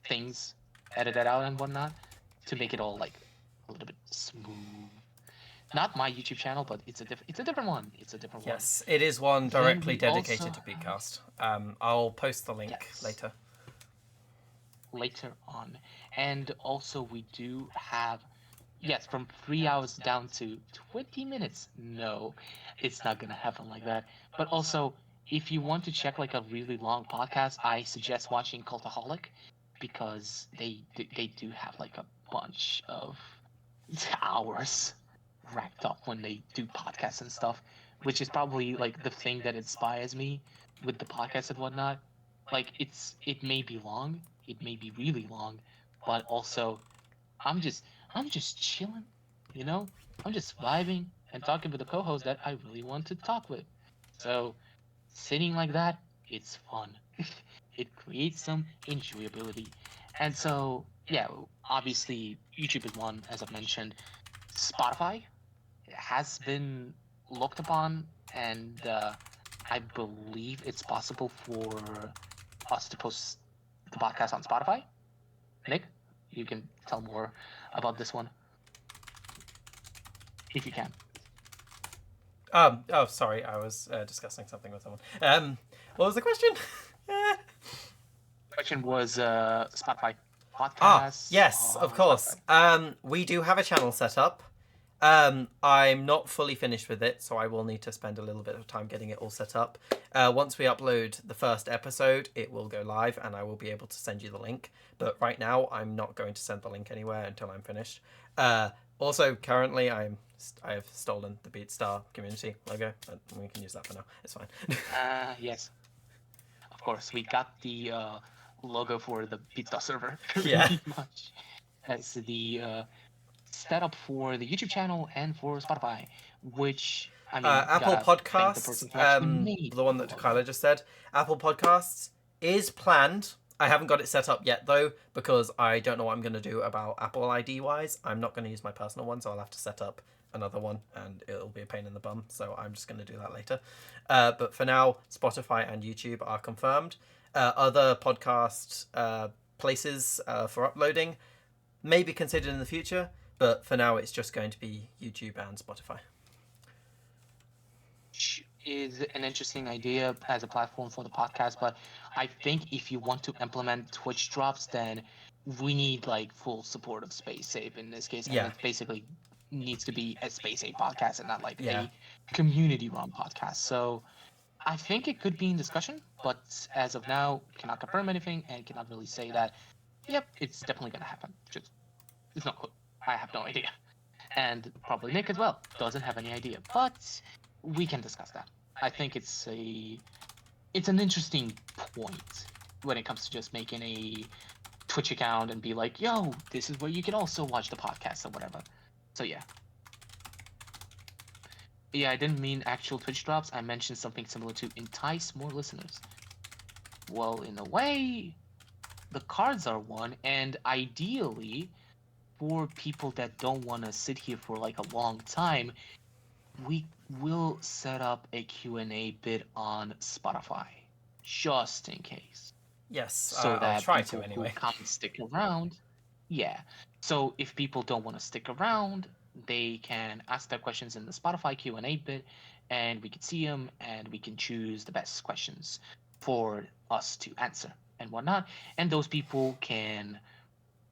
things edited out and whatnot to make it all like a little bit smooth. Not my YouTube channel, but it's a different one. It's a different one. Yes, it is one Then directly we dedicated also to Beatcast. I'll post the link yes, later. later on. And also we do have yes, from 3 hours down to 20 minutes. No, it's not gonna happen like that. But also, if you want to check like a really long podcast, I suggest watching Cultaholic because they do have like a bunch of hours racked up when they do podcasts and stuff, which is probably like the thing that inspires me with the podcast and whatnot. Like it may be long, it may be really long, but also I'm just I'm just chilling, you know? I'm just vibing and talking with the co-host that I really want to talk with. So sitting like that, it's fun. It creates some enjoyability. And so yeah, obviously YouTube is one, as I've mentioned. Spotify has been looked upon, and I believe it's possible for us to post the podcast on Spotify. Nick, you can tell more about this one if you can. Oh, sorry, I was discussing something with someone. What was the question? Question was Spotify Ah, podcasts yes, of on course. Spotify. We do have a channel set up. I'm not fully finished with it, so I will need to spend a little bit of time getting it all set up. Once we upload the first episode, it will go live, and I will be able to send you the link. But right now, I'm not going to send the link anywhere until I'm finished. Also, currently, I have stolen the Beatstar community logo, but we can use that for now. It's fine. Yes, of course. We got the logo for the Beatstar server Yeah. pretty much. That's the setup for the YouTube channel and for Spotify, which I mean, Apple gotta thank the Podcasts, person who actually made the one the that logo. Kyla just said, Apple Podcasts is planned. I haven't got it set up yet though, because I don't know what I'm going to do about Apple ID wise. I'm not going to use my personal one, so I'll have to set up another one, and it'll be a pain in the bum. So I'm just going to do that later. But for now, Spotify and YouTube are confirmed. Other podcast places for uploading may be considered in the future, but for now, it's just going to be YouTube and Spotify. is an interesting idea as a platform for the podcast, but I think if you want to implement Twitch drops, then we need like full support of Space Safe in this case, and Yeah, it basically needs to be a Space Safe podcast and not like yeah, a community run podcast. So I think it could be in discussion, but as of now, cannot confirm anything and cannot really say that. Yep, it's definitely gonna happen. Just it's not. I have no idea, and probably Nick as well doesn't have any idea. But we can discuss that. I think it's an interesting point when it comes to just making a Twitch account and be like, yo, this is where you can also watch the podcast or whatever. So yeah. Yeah, I didn't mean actual Twitch drops. I mentioned something similar to entice more listeners. Well, in a way, the cards are one, and ideally, for people that don't want to sit here for like a long time, we will set up a Q&A bit on Spotify, just in case. yes. So I'll that try to people who anyway. can't stick around, yeah. So if people don't want to stick around, they can ask their questions in the Spotify Q&A bit, and we can see them, and we can choose the best questions for us to answer and whatnot. And those people can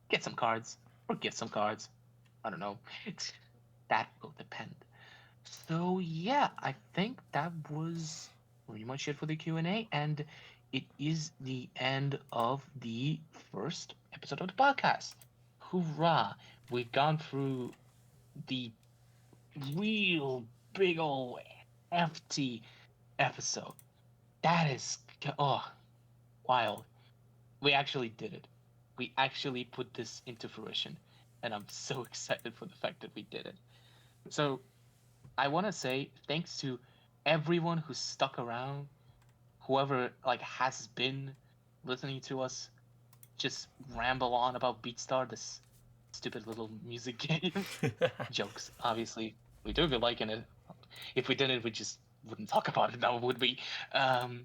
get some cards or get some cards. I don't know. That will depend. So yeah, I think that was pretty much it for the Q&A, and it is the end of the first episode of the podcast. Hoorah! We've gone through the real big old hefty episode. That is wild. We actually did it. We actually put this into fruition, and I'm so excited for the fact that we did it. So I want to say thanks to everyone who stuck around, whoever like has been listening to us just ramble on about Beatstar, this stupid little music game. Jokes, obviously. We do be liking it. If we didn't, we just wouldn't talk about it now, would we? Um,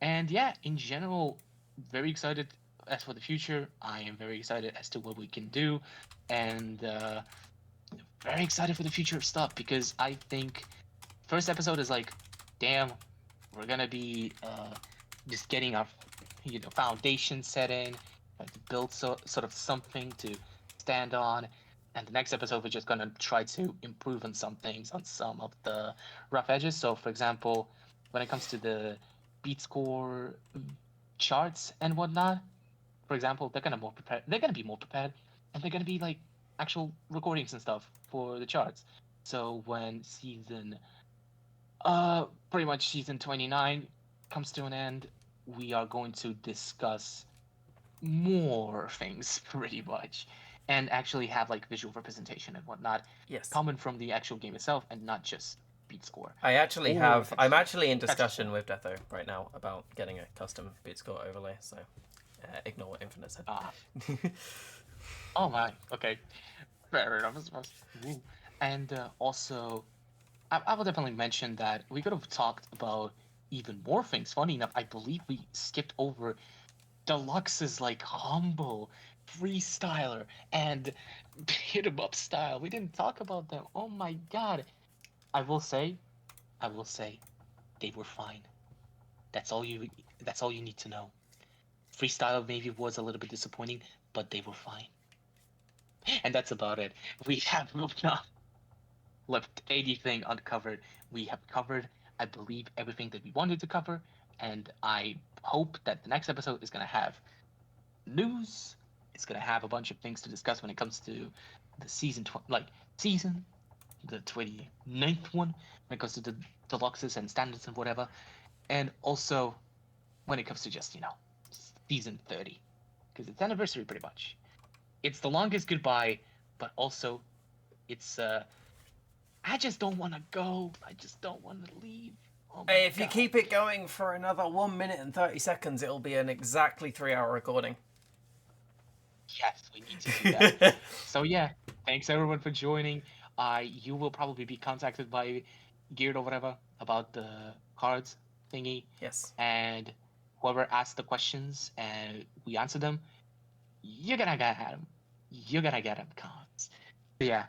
and yeah, in general, very excited as for the future. I am very excited as to what we can do, and very excited for the future of stuff because I think first episode is like, damn, we're gonna be just getting our foundation set in, like to build sort of something to stand on. And the next episode we're just gonna try to improve on some things, on some of the rough edges. So for example, when it comes to the beat score charts and whatnot, for example, they're gonna be more prepared, and they're gonna be like actual recordings and stuff for the charts. So when pretty much season 29 comes to an end, we are going to discuss more things pretty much, and actually have like visual representation and whatnot Yes. coming from the actual game itself and not just beat score or I'm texture. actually in That's discussion cool. with Detho right now about getting a custom beat score overlay, so ignore what Infinite said. Ah, oh my, okay, fair enough. Ooh. And also, I will definitely mention that we could have talked about even more things. Funny enough, I believe we skipped over Deluxe's like humble freestyler and hit 'em up style. We didn't talk about them. Oh my god. I will say, I will say, they were fine. That's all you that's all you need to know. Freestyle maybe was a little bit disappointing, but they were fine. And that's about it. We have not left anything uncovered. We have covered, I believe, everything that we wanted to cover, and I hope that the next episode is gonna have news. It's gonna have a bunch of things to discuss when it comes to the season, the 29th one, when it comes to the deluxes and standards and whatever, and also when it comes to just season 30, because it's anniversary pretty much. It's the longest goodbye, but also it's I just don't want to go. I just don't want to leave. Oh my Hey, if you god. keep it going for another 1 minute and 30 seconds, it'll be an exactly 3 hour recording. Yes, we need to do that. So yeah, thanks everyone for joining. You will probably be contacted by Geared or whatever about the cards thingy, Yes. and whoever asked the questions and we answer them, you're gonna get them. You're gonna get them cards. So yeah,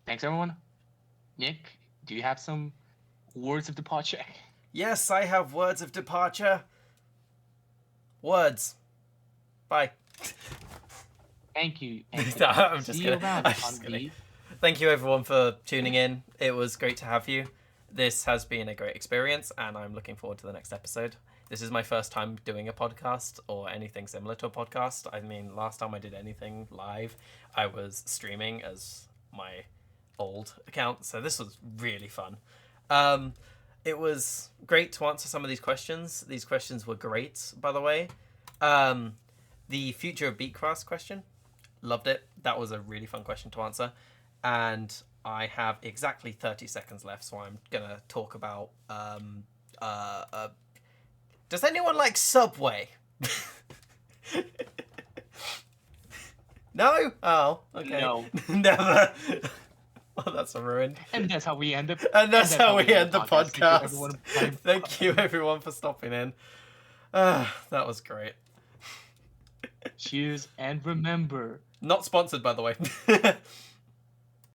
thanks everyone. Nick, do you have some words of departure? Yes, I have words of departure. Words. Bye. Thank you. I'm just See you kidding. around I'm just on kidding. the. Thank you everyone for tuning in. It was great to have you. This has been a great experience, and I'm looking forward to the next episode. This is my first time doing a podcast or anything similar to a podcast. I mean, last time I did anything live, I was streaming as my old account, so this was really fun. It was great to answer some of these questions. These questions were great, by the way. The future of Beatcast question, loved it. That was a really fun question to answer. And I have exactly 30 seconds left, so I'm going to talk about... does anyone like Subway? No? Oh, okay. No. Never. Oh, that's a ruin. And that's how we end the. And that's how we end the podcast. Thank you, Thank you everyone for stopping in. That was great. Cheers, and remember. Not sponsored, by the way.